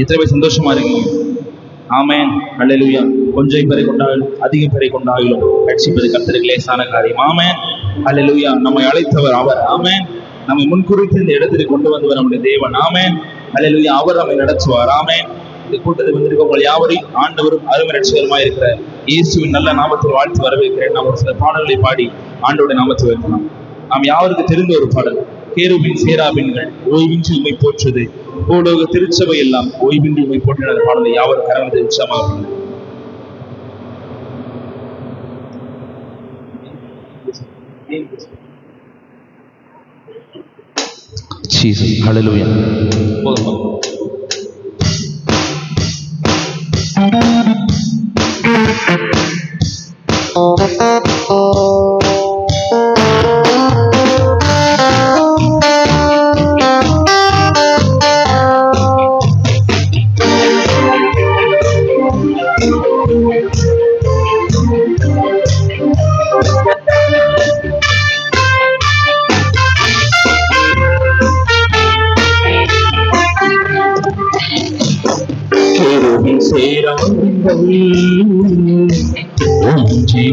எத்தனை பேர் சந்தோஷமா இருக்கீங்க? ஆமென், அல்லேலூயா. கொஞ்சம் பேரை கொண்டாலும் அதிக பேரை கொண்டாலும் ரட்சிப்பது கர்த்தருக்கு லேசான காரியம். ஆமென், அல்லேலூயா. நம்மை அழைத்தவர் அவர். ஆமென். நம்மை முன்குறித்து இந்த இடத்திற்கு கொண்டு வந்தவர் நம்முடைய தேவன். ஆமென், அல்லேலூயா. அவர் நம்மை நடத்துவார். ஆமென். இந்த கூட்டத்தில் வந்திருக்கவங்க யாவரையும் ஆண்டவரும் அருமை ரட்சகருமாய் இருக்கிற இயேசுவின் நல்ல நாமத்தில் வாழ்த்து வரவேற்கிறேன். நாம் ஒரு சில பாடல்களை பாடி ஆண்டவருடைய நாமத்தை வைக்கலாம். நாம் யாவருக்கு தெரிந்த ஒரு பாடல், கேருபின் சேராபின்கள் ஓய்வின்றி உம்மை போற்றுது, பூலோக திருச்சபை எல்லாம் ஓய்வின்றி உம்மை போற்றின பாடலை யாவரும் கரங்களை உற்சாகமாக. Jesus, hallelujah.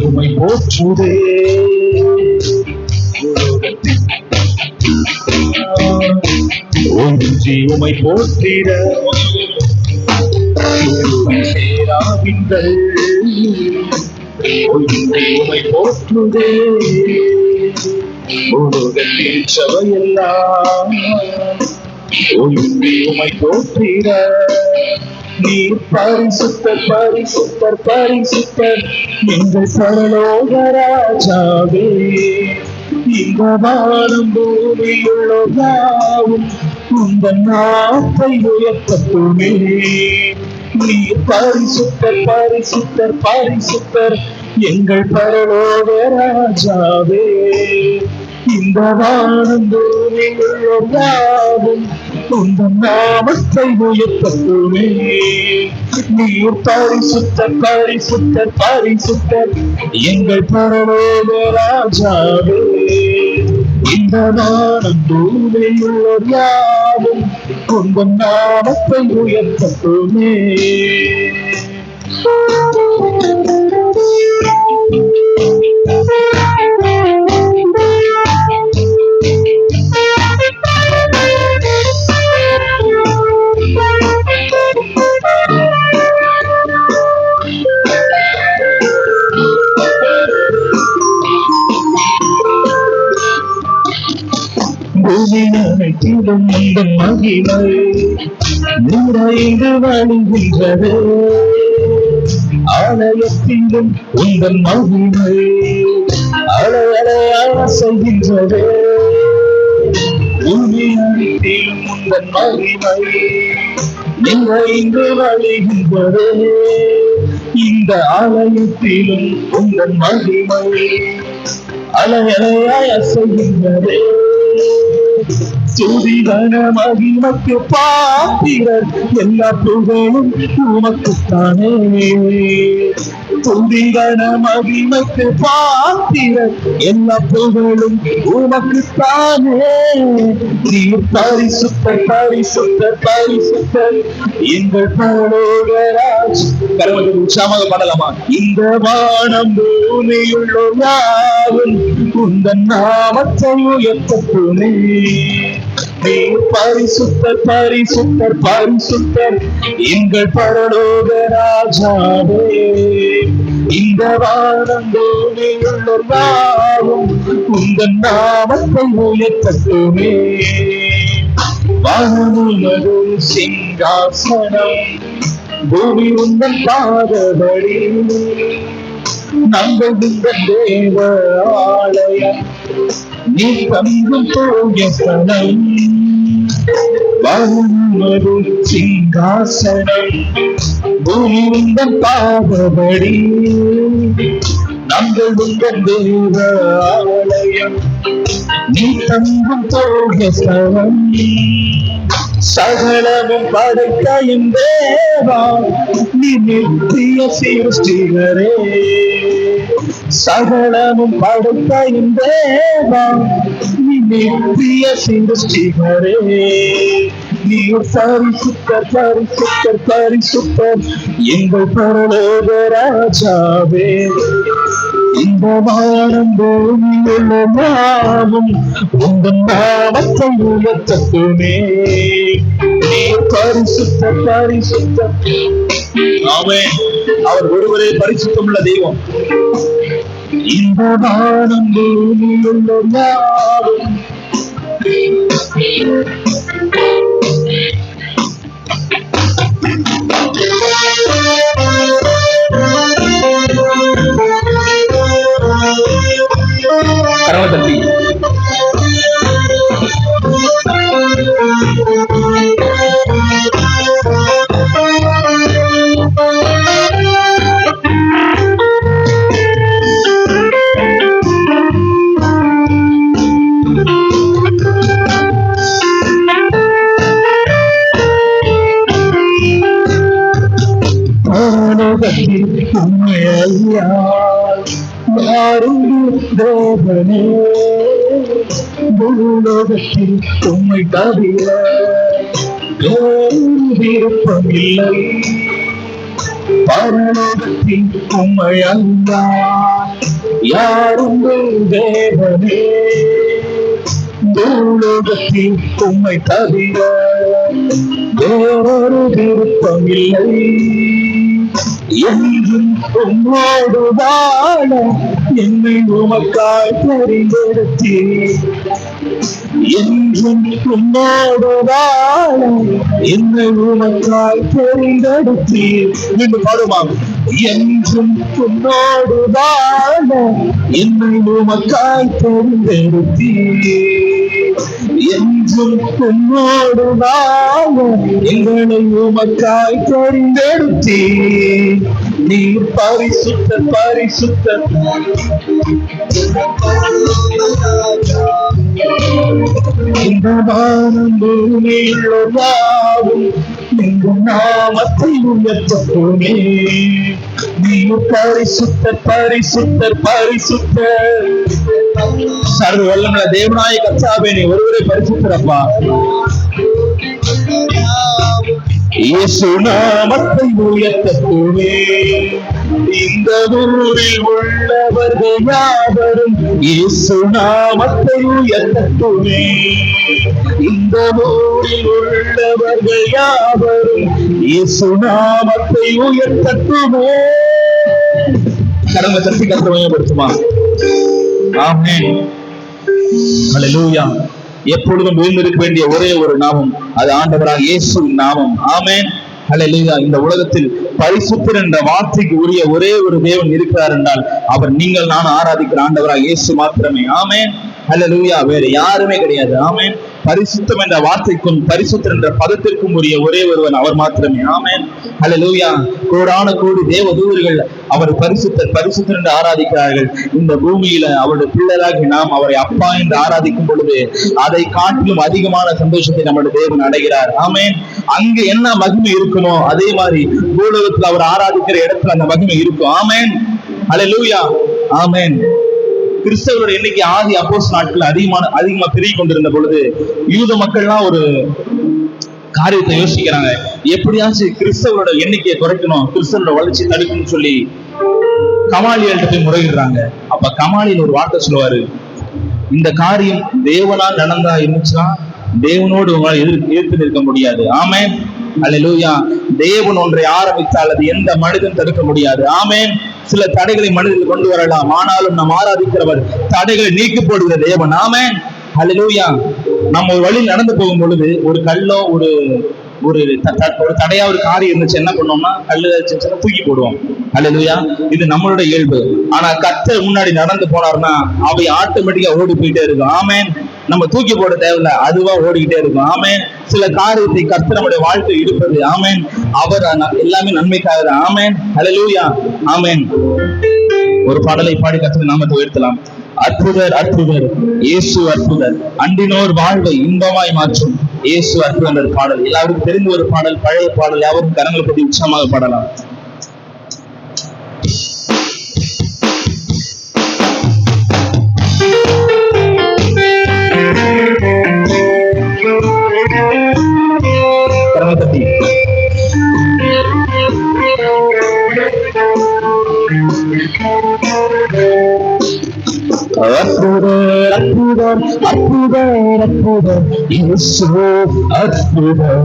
உம்மை போற்றுதே, உம்மை போற்றிட சேராபின்கள் உம்மை போற்றுதே, உலகத்தில் சபையெல்லாம் உம்மை போற்றிட. நீ பரிசுத்தர் பரிசுத்தர் பரிசுத்தர் எங்கள் பரலோக ராஜாவே, இந்த வானம் பூமியுள்ளதாவும் உங்கள் நாட்டை உயர்த்தட்டுமே. நீ பரிசுத்தர் பரிசுத்தர் பரிசுத்தர் எங்கள் பரலோக ராஜாவே, இந்த வானம் பூமியுள்ளதாவும் உங்கள் நாமத்தை உயர்த்தட்டுமே. நீர் பரிசுத்தர் பரிசுத்தர் பரிசுத்தர் எங்கள் பரலோக ராஜாவே, இந்த வானம் பூமியுள்ளோர் யாவும் உங்கள் நாமத்தை உயர்த்தட்டுமே. அனைத்திலும் உங்கள் மகிமை நிறைந்து வழிகின்றது, ஆலயத்திலும் உங்கள் மகிமை அலையலையாக செய்கின்றது, அனைத்திலும் உங்கள் மகிமை நிறைந்து வழிகின்றது, இந்த ஆலயத்திலும் உங்கள் மகிமை அலையலையாக செய்கின்றது. துதிகன மகிமைக்கு பாத்திரர் எல்லா புகழும் உமக்குத்தானே, துதிகன மகிமைக்கு பாத்திரர் எல்லா புகழும் உமக்குத்தானே. நீ பரிசுத்தர் பரிசுத்தர் பரிசுத்தர் எங்கள் பரலோக ராஜ். கரமத்தில் உற்சாகமாக பாடலாமா? இந்த வானம் பூமியுள்ளோர் யாவும் உந்தன் நாமத்தை உயர்த்தட்டுமே. நீ பரிசுத்தர் பரிசுத்தர் பரிசுத்தர் எங்கள் பரலோக ராஜாவே, இந்த வானம் பூமியுள்ளோர் யாவும் உந்தன் நாமத்தை உயர்த்தட்டுமே. வானமும் சிங்காசனம் பூமி உந்தன் பாதபடி, நாங்கள் உங்கள் தேவ ஆலயம், நீ தங்கும் தூய ஸ்தலம். வானமும் சிங்காசனம் பூமி உந்தன் பாதபடி, நாங்கள் உங்கள் தேவ ஆலயம், நீ தங்கும் தூய ஸ்தலம். சகலமும் படைக்கையும் தேவா, நீ நித்திய சிருஷ்டிகரே, சகலமும் படைக்கையும் தேவா, நீ நித்திய சிருஷ்டிகரே. நீர் பரிசுத்தர் பரிசுத்தர் பரிசுத்தர் எங்கள் பரலோக ராஜாவே. இந்த வானம் பூமியுள்ள நாமும் உங்கள் நாமத்தை உயர்த்தட்டுமே. நீர் பரிசுத்தர் பரிசுத்தர். ஆமென். அவர் ஒருவரே பரிசுத்தமுள்ள தெய்வம். இந்த வானம் பூமியுள்ள நாமும் கரவத்தட்டி தேவனே, பூலோகத்தில் உம்மை தவிர விருப்பம் இல்லை. பரலோகத்தில் உம்மை அல்லா யாரும் தேவனே, பூலோகத்தில் உம்மை தவிர வேறொரு விருப்பம் இல்லை. என்றும் உம்மோடு வாழ என்னை உமக்காய் தெரிந்தெடுத்தீர். என்றும் உம்மோடு வாழ என்னை உமக்காய் தெரிந்தெடுத்தீர். என்று பாடுவாங்க. என்றும் உம்மோடு வாழ என்னை உமக்காய் தெரிந்தெடுத்தீர். என்றும் உம்மோடு வாழ எங்களை உமக்காய் தெரிந்தெடுத்தீர். நீர் பரிசுத்தர் பரிசுத்தர். இந்த வானம் பூமியில் யாவும் எங்கும் நாமத்தை உயர்த்தட்டுமே. நீர் பரிசுத்தர் பரிசுத்தர் பரிசுத்தர். சர்வ வல்லமையுள்ள தேவனாய கர்த்தாவே, நீ ஒருவரே பரிசுத்தரப்பா. இயேசு நாமத்தை உயர்த்தட்டுமே. இந்த ஊரில் உள்ளவர்கள் யாவரும் இயேசு நாமத்தை உயர்த்தட்டுமே. இந்த ஊரில் உள்ளவர்கள் யாவரும் இயேசு நாமத்தை உயர்த்தட்டுமே. கடமை தட்டி கருத்தை மேம்படுத்துமா? ஆமென். ஹல்லேலூயா. எப்பொழுதும் உயர்ந்திருக்க வேண்டிய ஒரே ஒரு நாமம், அது ஆண்டவராக இயேசுவின் நாமம். ஆமென். ஹல்லேலூயா. இந்த உலகத்தில் பரிசுத்தர் என்ற வார்த்தைக்கு உரிய ஒரே ஒரு தேவன் இருக்கிறார் என்றால் அவர் நீங்கள் நான் ஆராதிக்கிற ஆண்டவராக இயேசு மாத்திரமே. ஆமென். ஹல்லேலூயா. வேறு யாருமே கிடையாது. ஆமென். பரிசுத்தம் என்ற வார்த்தைக்கும் பரிசுத்தர் என்ற பதத்திற்கும் உரிய ஒரே ஒருவன் அவர் மாத்திரமே. ஆமென். ஹல்லேலூயா. கோடான கோடி தேவ தூதர்கள் அவர் பரிசுத்தர் பரிசுத்தர் என்று ஆராதிக்கிறார்கள். இந்த பூமியில அவருடைய பிள்ளைகளாகி நாம் அவரை அப்பா என்று ஆராதிக்கும் பொழுது அதை காட்டிலும் அதிகமான சந்தோஷத்தை நம்முடைய தேவன் அடைகிறார். ஆமென். அங்கு என்ன மகிமை இருக்குமோ அதே மாதிரி பூலோகத்தில் அவர் ஆராதிக்கிற இடத்துல அந்த மகிமை இருக்கும். ஆமென். ஹல்லேலூயா. ஆமென். கிறிஸ்தவருடைய எண்ணிக்கை ஆதி அப்போஸ்தலர் நாட்கள் அதிகமா பெருகி கொண்டிருந்த பொழுது யூத மக்கள்லாம் ஒரு காரியத்தை யோசிக்கிறாங்க. எப்படியாச்சும் கிறிஸ்தவரோட எண்ணிக்கையை குறைக்கணும், கிறிஸ்தவரோட வளர்ச்சி தடுக்கணும்னு சொல்லி கமாலியல்கிட்ட போய் முறையிடுறாங்க. அப்ப கமாலியல் ஒரு வார்த்தை சொல்லுவாரு, இந்த காரியம் தேவனால் நடந்தா இருந்துச்சுன்னா தேவனோடு உங்களால் எதிர்த்து நிற்க முடியாது. ஆமென். அல்லேலூயா. தேவன் ஒன்றை ஆரம்பித்தால் அது எந்த மனிதன் தடுக்க முடியாது. ஆமென். சில தடைகளை மனிதர்கள் கொண்டு வரலாம், ஆனாலும் நாம் ஆராதிக்கிறவர் தடைகளை நீக்கி போடுகிற தேவன். ஆமென். அல்லேலூயா. நம்ம ஒரு வழி நடந்து போகும் பொழுது ஒரு கல்லோ ஒரு ஒரு தடையா ஒரு காரியம் இருந்துச்சு, என்ன பண்ணோம்னா கல்லு தூக்கி போடுவோம். அல்லேலூயா. இது நம்மளுடைய இயல்பு. ஆனா கர்த்தர் முன்னாடி நடந்து போனார்னா அவை ஆட்டோமேட்டிக்கா ஓடி போயிட்டே இருக்கும். ஆமென். நம்ம தூக்கி போட தேவையில்ல, அதுவா ஓடிக்கிட்டே இருக்கும். ஆமென். சில காரியத்தை கர்த்தர் நம்முடைய வாழ்க்கை இருப்பது. ஆமென். அவர் எல்லாமே நன்மைக்காக. ஆமென். அல்லேலூயா. ஆமென். ஒரு பாடலை பாடி கர்த்தர் நாமத்தை உயர்த்தலாம். அற்புதர் அற்புதர் இயேசு அற்புதர், அண்டினோர் வாழ்வை இன்பமாய் மாற்றும் இயேசு அற்புதர் பாடல் எல்லாருக்கும் தெரிந்த ஒரு பாடல், பழைய பாடல். யாரும் கரங்களை பற்றி உற்சாகமாக பாடலாம். அற்புதர் அற்புதர் அற்புதர் அற்புதர் இயேசு அற்புதர்.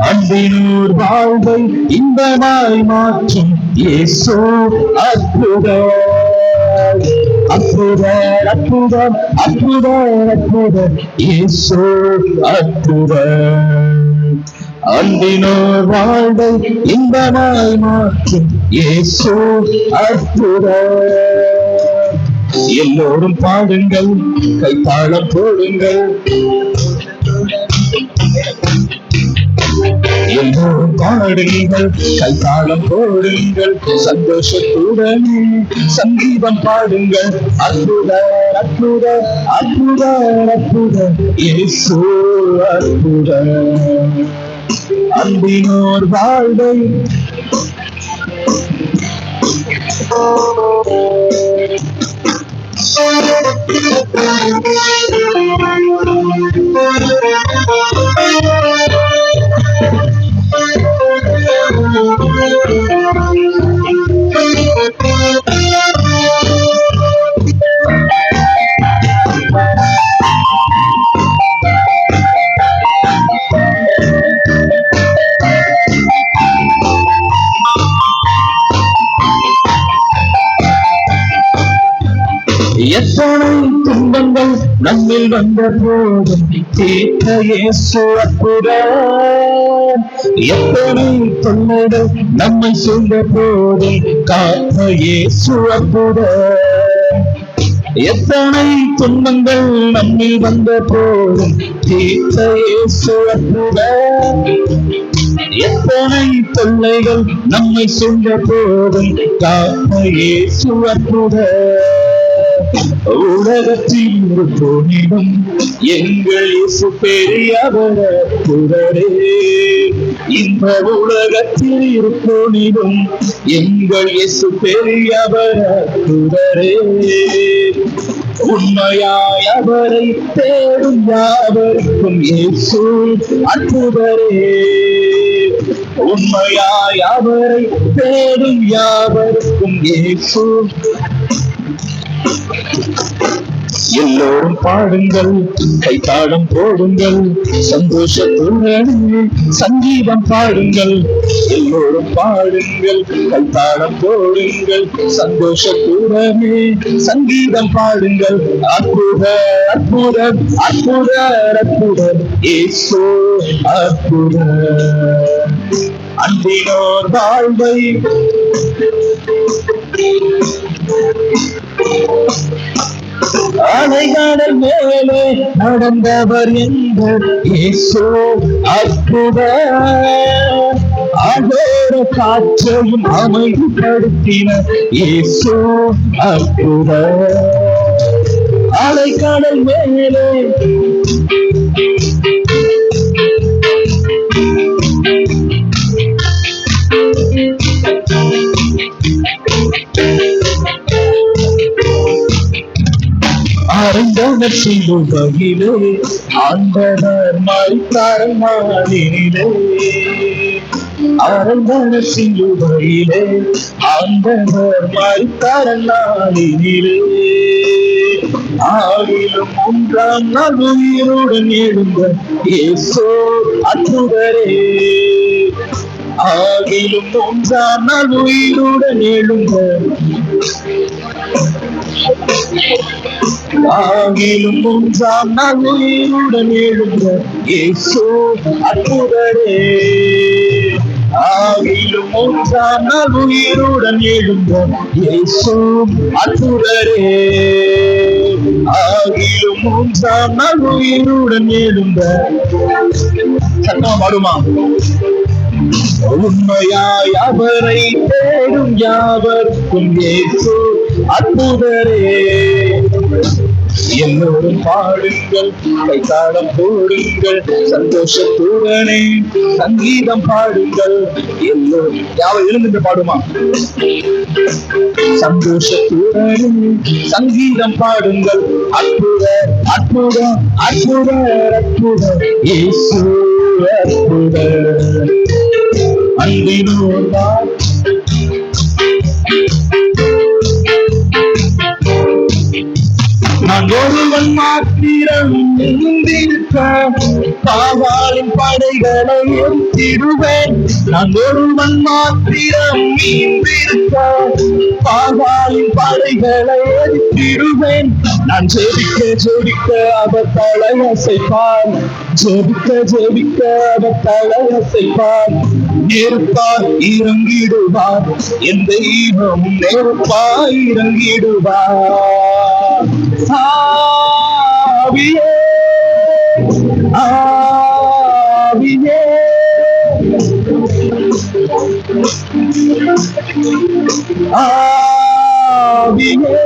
அன்பினோர் வாழ்வை இன்பமாய் மாற்றும் இயேசு அற்புதர். அற்புதர் அற்புதர் அற்புதர் அற்புதர் இயேசு அற்புதர். அன்பினோர் வாழ்வை இன்பமாய் மாற்றும் இயேசு அற்புதர். எல்லோரும் பாடுங்கள், கைத்தாளம் போடுங்கள். எல்லோரும் பாடுங்கள், கைத்தாளம் போடுங்கள். சந்தோஷத்துடனே சங்கீதம் பாடுங்கள். அற்புதர் அற்புதர் அற்புதர் அற்புதர் இயேசு அற்புதர். அன்பினோர் வாழ்வை எத்தனை துன்பங்கள் நம்மில் வந்த போதும் தீர்த்த இயேசு அற்புதர். எத்தனை தொல்லைகள் நம்மை சூழ்ந்த போதும் காத்த இயேசு அற்புதர். எத்தனை துன்பங்கள் நம்மில் வந்த போதும் தீர்த்த இயேசு அற்புதர். எத்தனை தொல்லைகள் நம்மை சூழ்ந்த போதும் காத்த இயேசு அற்புதர். உலகத்தில் இருப்போனிடம் எங்கள் இயேசு பெரியவர் அற்புதரே. இந்த உலகத்தில் இருப்போனிடம் எங்கள் இயேசு பெரியவர் அற்புதரே. உண்மையாய் அவரை தேடும் யாவருக்கும் இயேசு அற்புதரே. உண்மையாய் அவரை தேடும் யாவருக்கும் இயேசு. எல்லோரும் பாடுங்கள், கைத்தாளம் போடுங்கள். சந்தோஷத்துடனே சங்கீதம் பாடுங்கள். எல்லோரும் பாடுங்கள், கைத்தாளம் போடுங்கள். சந்தோஷத்துடனே சங்கீதம் பாடுங்கள். அற்புதர் அற்புதர் அற்புதர் அற்புதர் இயேசு அற்புதர். அன்பினோர் வாழ்வை அலைகாடல் மேலே நடந்தவர் எங்கள் இயேசு அற்புதர். அகோர காற்றையும் அமைதிப்படுத்தின இயேசு அற்புதர். அலைகாடல் மேலே அறைந்தவர் சிலுவையிலே ஆண்டவர் மரித்தார் நாளினிலே. அறைந்தவர் சிலுவையிலே ஆண்டவர் மரித்தார் நாளினிலே. ஆகிலும் 3ஆம் நாள் உயிருடன் எழுந்த இயேசு அற்புதரே. ஆகிலும் 3ஆம் நாள் உயிருடன் எழுந்த ஆகிலும் 3ஆம் நாள் உயிருடன் எழுந்த இயேசு அற்புதரே. ஆகிலும் 3ஆம் நாள் உயிருடன் எழுந்த இயேசு அற்புதரே. ஆகிலும் 3ஆம் நாள் உயிருடன் எழுந்த. சத்தமா பாடுமா? உண்மையாய் அவரை தேடும் யாவருக்கும் இயேசு அற்புதரே. எல்லோரும் பாடுங்கள், கைத்தாளம் போடுங்கள். சந்தோஷத்துடனே சங்கீதம் பாடுங்கள். எல்லோரும் யாவை எழுந்து பாடுமா? சந்தோஷத்துடனே சங்கீதம் பாடுங்கள். அற்புதர் அற்புதர் அற்புதர் அற்புதர் இயேசு அற்புதர். அன்பினோர் நான் ஒருவன் மாத்திரம் நீந்திருக்க பாவாலின் படைகளை எரித்திடுவேன். நான் ஒருவன் மாத்திரம் நீந்திருக்க பாவாலின் படைகளை எரித்திடுவேன். நான் ஜெபிக்க ஜெபிக்க அவர் தலையசைப்பார், ஜெபிக்க ஜெபிக்க அவர் தலையசைப்பார். நெருப்பாய் இறங்கிடுவார் என் தெய்வம், நெருப்பாய் இறங்கிடுவார். ஆவியே ஆவியே ஆவியே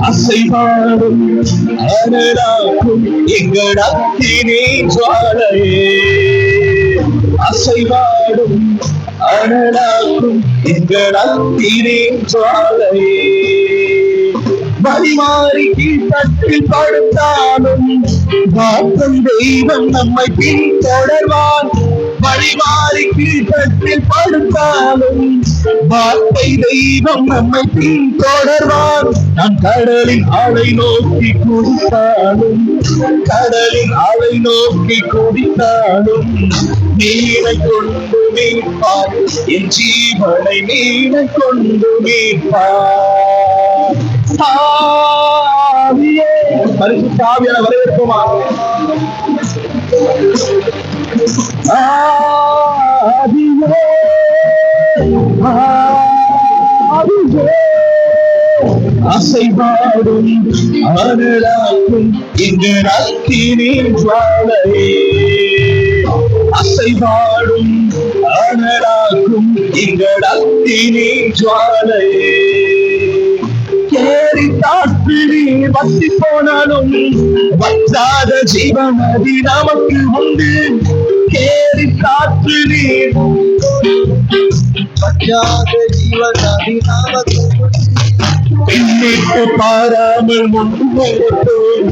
அசைவாடும் அனலாக்கும் எங்கள் அக்கினி ஜுவாலையே, அசைவாடும் அனலாக்கும் எங்கள் அக்கினி ஜுவாலையே. வழிமாறி கீழ்த்தட்டில் படுத்தாலும் வாக்கும் தெய்வம் நம்மை பின்தொடர்வான். வழிமாறி கீழ்த்தட்டில் படுத்தாலும் வார்த்தை தெய்வம் நம்மை பின்தொடர்வான். நான் கடலின் அலை நோக்கி குடித்தாலும், கடலின் அலை நோக்கி குடித்தாலும் மீனை கொண்டு மீட்பார், என் ஜீவனை மீனை கொண்டு மீட்பார். ஆவியே பரிசுத்த ஆவியான வரவேற்போமா? ஆவியே ஆவியே அசைவாடும் அனலாக்கும் எங்கள் அக்கினி ஜுவாலையே, அசைவாடும் அனலாக்கும் எங்கள் அக்கினி ஜுவாலையே. கேரி காற்று நீர் வத்தி போனாலும் வற்றாத ஜீவன் நதி நமக்கு உண்டு. கேரி காற்று நீர் வற்றாத ஜீவன் நதி நமக்கு பின்னிட்டு பாராமல் முன்னெடுப்பேன்,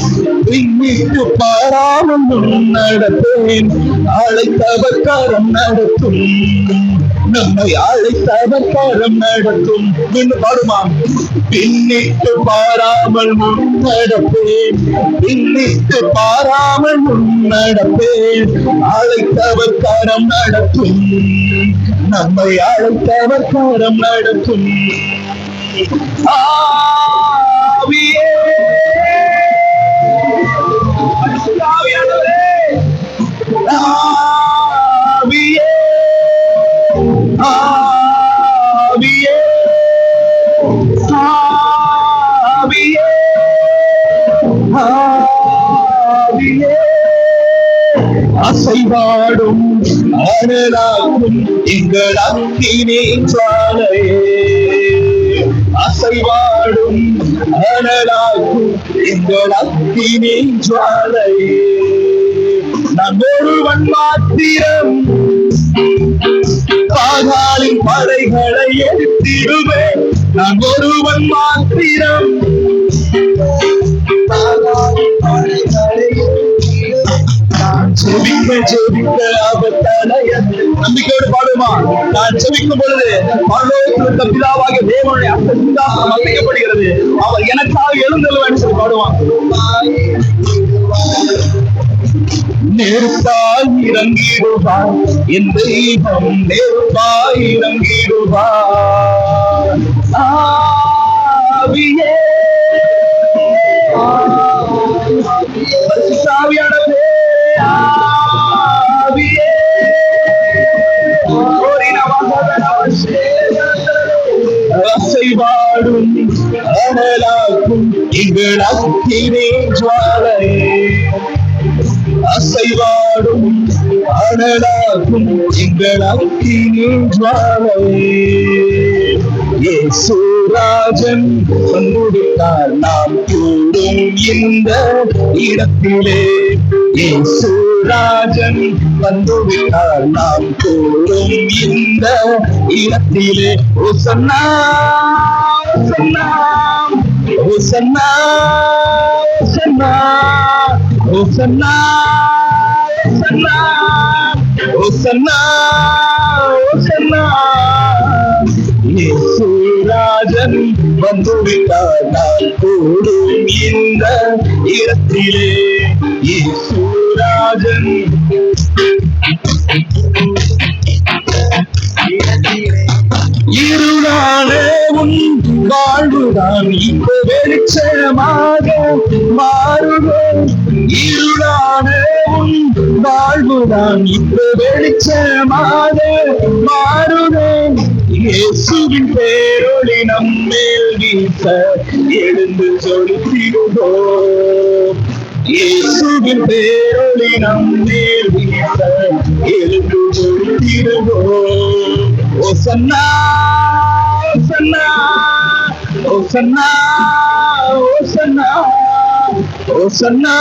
பின்னிட்டு பாராமல் முன்னெடுப்பேன். அழைத்தவர் கரம் நடத்தும், நம்மை அழைத்தவர் கரம் நடத்தும். இன்னும் பாடுமா? பின்னிட்டு பாராமல் முன்னெடுப்பேன், பின்னிட்டு பாராமல் முன்னெடுப்பேன். அழைத்தவர் கரம் நடத்தும், நம்மை அழைத்தவர் கரம் நடத்தும். ஆவியே ஆவியானவரே, ஆவியே ஆவியே ஆவியே ஆவியே அசைவாடும் அனலாக்கும் எங்கள் அக்கினி ஜுவாலையே, அசைவாடும் அனலாக்கும் எங்கள் அக்கினி ஜுவாலையே. நான் ஒருவன் மாத்திரம் பாகாலின் படைகளை எரித்திடுவேன். நான் ஒருவன் மாத்திரம் பாகாலின் படைகளை ஜெபிக்க ஜெபிக்க அவர் தலைய நம்பிக்கையோடு பாடுமா? நான் ஜெபிக்கும் பொழுது பரலோகத்தில் பிதாவாகிய தேவனுடைய அந்த சிங்காசனம் அசைக்கப்படுகிறது. அவர் எனக்காக எழுந்தருள்வார் சொல்லி பாடுவான். நெருப்பாய் இறங்கிடுவார் என் தெய்வம், நெருப்பாய் இறங்கிடுவார். ஆவியே ஆவியானவரே, ஆவியே அசைவாடும் அனலாக்கும் எங்கள் அக்கினி ஜுவாலையே, அசைவாடும் அனலாக்கும் எங்கள் அக்கினி ஜுவாலையே. இயேசுராஜன் வந்துவிட்டார் நாம் கூடும் இந்த இடத்திலே, இயேசுராஜன் வந்துவிட்டார் நாம் கூடும் இந்த இடத்திலே. ஓசன்னா ஓசன்னா ஓசன்னா ஓசன்னா ஓசன்னா ஓசன்னா ஓசன்னா ஓசன்னா. இயேசுராஜன் வந்துவிட்டார் நான் கூடும் இந்த இடத்திலே. இயேசுராஜன் இருளான உன் வாழ்வுதான் இப்போ வெளிச்சமாக மாறுவோம். இருளான உன் வாழ்வுதான் இப்போ வெளிச்சமாக மாறுவோம். இயேசுவின் பேரொளி நம்மேல் வீச எழுந்து ஜொலித்திடுவோம். இயேசுவின் பேரொளி நம்மேல் வீச எழுந்து ஜொலித்திடுவோம். ஓசன்னா ஓசன்னா ஓசன்னா ஓசன்னா ஓசன்னா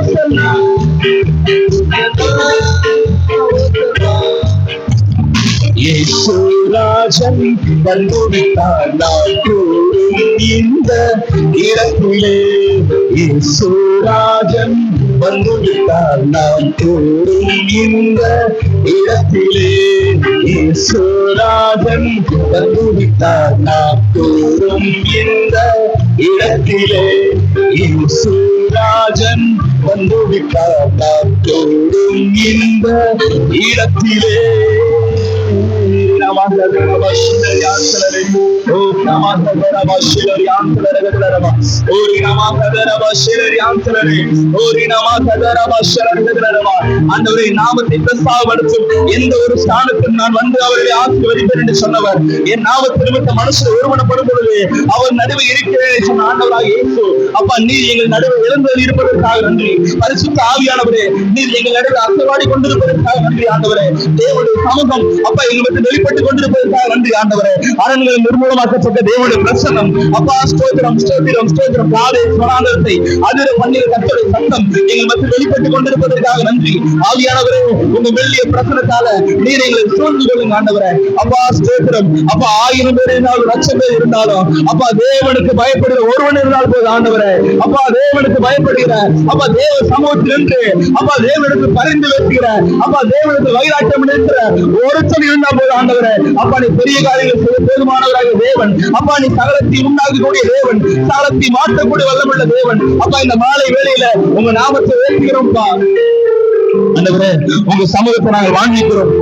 ஓசன்னா. இயேசுராஜன் வந்துவிட்டார் நான் கூடும் இந்த இடத்திலே. இயேசுராஜன் வந்துவிட்டார் நான் கூடும் இந்த இடத்திலே. இயேசுராஜன் வந்துவிட்டார் நான் கூடும் இந்த இடத்திலே. இயேசுராஜன் வந்துவிட்டார் நான் கூடும் இந்த இடத்திலே. நாமத்தை பிரஸ்தாபப்படுத்தும் எந்த ஒரு ஸ்தானத்தில் நான் வந்து அவர்களை ஆசீர்வதிப்பேன் என்று சொன்னவர். என் நாமத்தை நிமித்த மனுஷர் ஒருமனப்படும் பொழுது அவர் நடுவே இருக்கிறேன் சொன்ன ஆண்டவராக இயேசு. அப்பா, நீர் எங்கள் நடுவே எழுந்து இருப்பதற்காக நன்றி. பரிசுத்த ஆவியானவரே, நீர் எங்கள் நடுவே அசைவாடி கொண்டிருப்பதற்காக நன்றி ஆண்டவரே. தேவனுடைய சமூகம் அப்பா எங்களுக்கு வெளிப்பட்டுக் கொண்டிருப்பதற்காக நன்றி ஆண்டவரே. அரண்களை நிர்மூலமாக்கப்பட்ட தேவனுடைய பிரசன்னம் அப்பா, ஸ்தோத்திரம் ஸ்தோத்திரம் ஸ்தோத்திரம். காலை வனாந்தரத்தை அதிர பண்ணிய கர்த்தருடைய சத்தம் எங்கள் மத்தியில் வெளிப்பட்டுக் கொண்டிருப்பதற்காக நன்றி ஆவியானவரே. உங்க வெள்ளிய பிரசனத்தால நீர் எங்களை சூழ்ந்து கொள்ளுங்க ஆண்டவரே. அப்பா ஸ்தோத்திரம். அப்பா, 1000 பேர் இருந்தாலும் 1,00,000 பேர் இருந்தாலும் அப்பா தேவனுக்கு பயப்படுகிற ஒருவன் இருந்தால் போது ஆண்டவரே. அப்பா, தேவனுக்கு பயப்படுகிற அப்பா தேவ சமூகத்தில் நின்று அப்பா தேவனுக்கு பரிந்து வைக்கிற அப்பா தேவனுக்கு வைராக்கியம் நிற்கிற ஒருத்தன் இருந்தா போது ஆண்டவரே. அப்பா, நீ பெரிய காரியங்கள் செய்ய போதுமானவராக தேவன். அப்பா, நீ சகலத்தை உண்டாக்கக்கூடிய தேவன், சகலத்தை மாற்றக்கூடிய வல்லமுள்ள தேவன். அப்பா, இந்த மாலை வேளையில உங்க நாமத்தை உயர்த்துகிறோம்ப்பா ஆண்டவரே. உங்க சமூகத்தை நாங்கள் வாங்கிக்கிறோம்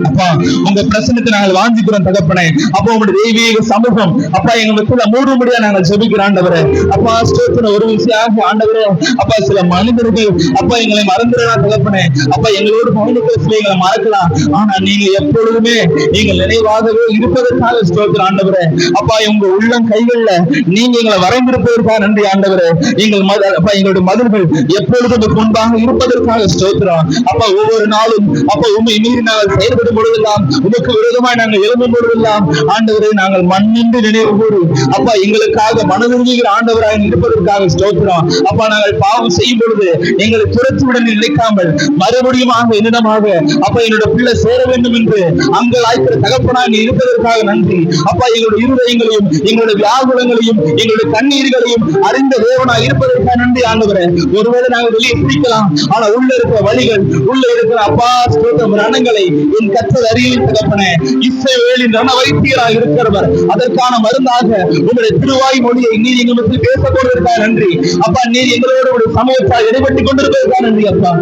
அப்பா. உங்க பிரசனத்தை நாங்கள் வாங்கிக்கிறோம் தகப்பனே. அப்பா, உங்களுடைய தெய்வீக சமூகம் அப்பா எங்க மத்தியில மூடும்படியா நாங்கள் ஜெபிக்கிறோம் ஆண்டவரே. அப்பா ஸ்தோத்திரம். ஒரு விஷயம் ஆண்டவரே, அப்பா சில மனிதர்கள் அப்பா எங்களை மறந்துடலாம் தகப்பனே. அப்பா, எங்களோடு பயணிக்கிற சில எங்களை மறக்கலாம். ஆனா நீங்க எப்பொழுதுமே நீங்கள் நினைவாகவே இருப்பதற்காக ஸ்தோத்திரம் ஆண்டவரே. அப்பா, உங்க உள்ளம் கைகள்ல நீங்க எங்களை வரைந்திருப்பதற்காக நன்றி ஆண்டவரே. அப்பா எங்களுடைய மதில்கள் எப்பொழுதும் முன்பாக இருப்பதற்காக ஸ்தோத்திரம். அப்பா, ஒவ்வொரு நாளும் அப்பா உண்மை மீறி நாங்கள் செயல்படும் பொழுதெல்லாம், உமக்கு விரோதமாய் நாங்கள் எழும்பும் பொழுதெல்லாம் ஆண்டவரை நாங்கள் மண்ணின்று நினைவு கூறி அப்பா எங்களுக்காக மனதுருகிற ஆண்டவராய் இருப்பதற்காக ஸ்தோத்திரம். அப்பா, நாங்கள் பாவம் செய்யும் பொழுது எங்களை துரத்துவிட நினைக்காமல் மறுபடியும் என்னிடமாக அப்பா என்னோட பிள்ளை சேர வேண்டும் என்று அங்கள் ஆய்க்கிற தகப்பனாக இருப்பதற்காக நன்றி. அப்பா, எங்களுடைய இருதயங்களையும் எங்களுடைய வியாகுலங்களையும் எங்களுடைய கண்ணீர்களையும் அறிந்த தேவனாய் இருப்பதற்காக நன்றி ஆண்டவரே. ஒருவேளை நாங்கள் வெளியே பிடிக்கலாம், ஆனா உள்ள இருக்கிற வழிகள், உள்ள இருக்கிற அப்பா ஸ்தோத்திரம் ரணங்களை என் கர்த்தர் அறியும் தகப்பனே. இஸ்ரவேலின் ரண வைத்தியராக இருக்கிறவர், அதற்கான மருந்தாக உங்களுடைய திருவாய் மொழியை நீர் எங்கள் மத்தியில் பேச போவதற்காக நன்றி அப்பா. நீர் எங்களோட ஒரு சமூகத்தால் இடைப்பட்டுக் கொண்டிருப்பதற்காக நன்றி அப்பா.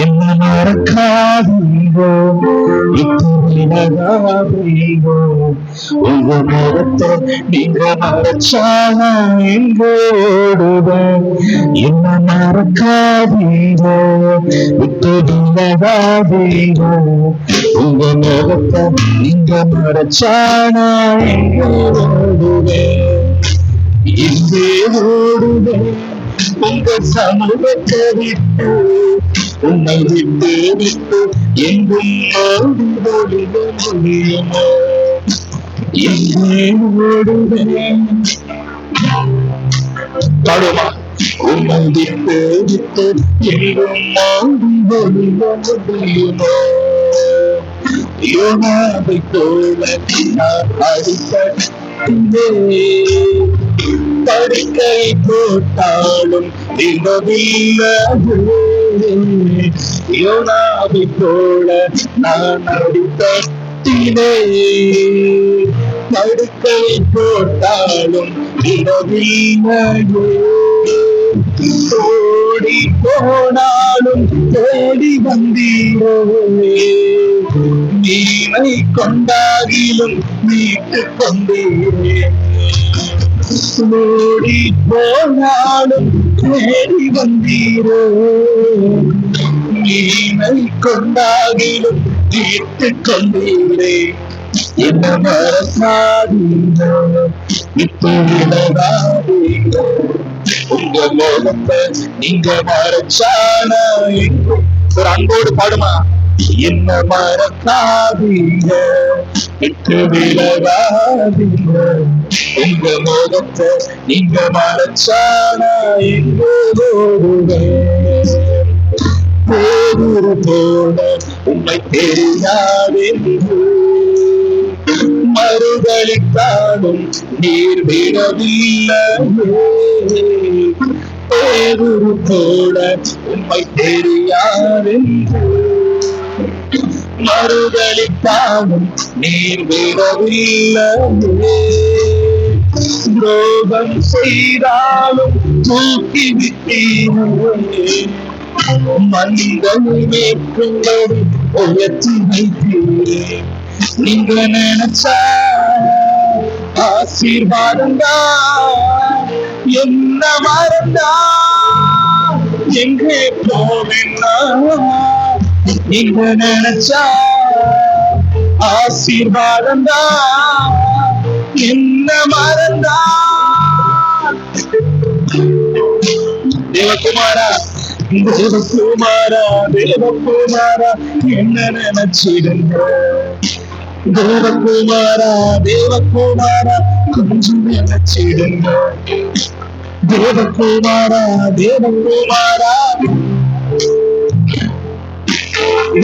என்ன மறக்காதீங்கோ, உங்க நேரத்தை நீங்க மறைச்சானா எங்கோடுவேன். என்ன மறக்காதீங்கோ, விட்டு விலகாதீங்கோ, உங்க நேரத்தை நீங்க மறைச்சானா எங்கோடுவேன். எங்கே ஓடுவேன் உங்க சமூகத்தை விட்டு, உன்னை விட்டு விட்டு எங்கும் ஓடுவோம் முடியுமோ. எங்கே ஓடுவேன் பாடுமா, உன்னை விட்டு விட்டு எங்கும் ஓடுவோம் முடியுமோ. யோனாவை போல நான் அடிப்பட்டே, படுக்கை போட்டாலும் யோனாவை போல நான் அடிப்பட்டேன், கட்டிலே படுக்கை போட்டாலும் இடவில்லையே, ஓடி போனாலும் தேடி வந்தீரோ, நீனை கொண்டாகிலும் மீட்டு கொண்டீரே, ஓடி போனாலும் தேடி வந்தீரோ, நீனை கொண்டாகிலும் மீட்டு கொண்டீரே. என்ன மறக்காதீங்க, இப்போ விலகாதீங்க, உங்க முகத்தை நீங்க மறைச்சானா ஒரு அன்போடு பாடுமா. என்ன மறக்காதீங்க, விட்டு விலகாதீங்க, உங்க முகத்தை நீங்க மறைச்சானா எங்கோடுவேன். பேரூர் போல உண்மை தெரியாதென்று மறுதளித்தாலும் நீர் விடவில்லையே, பேரூர் போல உண்மை தெரியாதென்று மறுதளித்தாலும் நீர் விடவில்லையே, துரோகம் செய்தாலும் தூக்கி விட்டீரே, மனிதனை மேற்கொண்டது உயர்த்தி வைத்தீரே. நீங்க நினைச்சா ஆசீர்வாதந்தா, என்ன மறந்தா எங்கே போவேன்னா, நீங்க நினைச்சா ஆசீர்வாதந்தா, என்ன மறந்தா. தேவகுமாரா தேவகுமாரா தேவகுமாரா என்ன நினைச்சிடுங்க, தேவகுமாரா தேவகுமாரா கொஞ்சம் நினைச்சிடுங்க, தேவகுமாரா தேவகுமாரா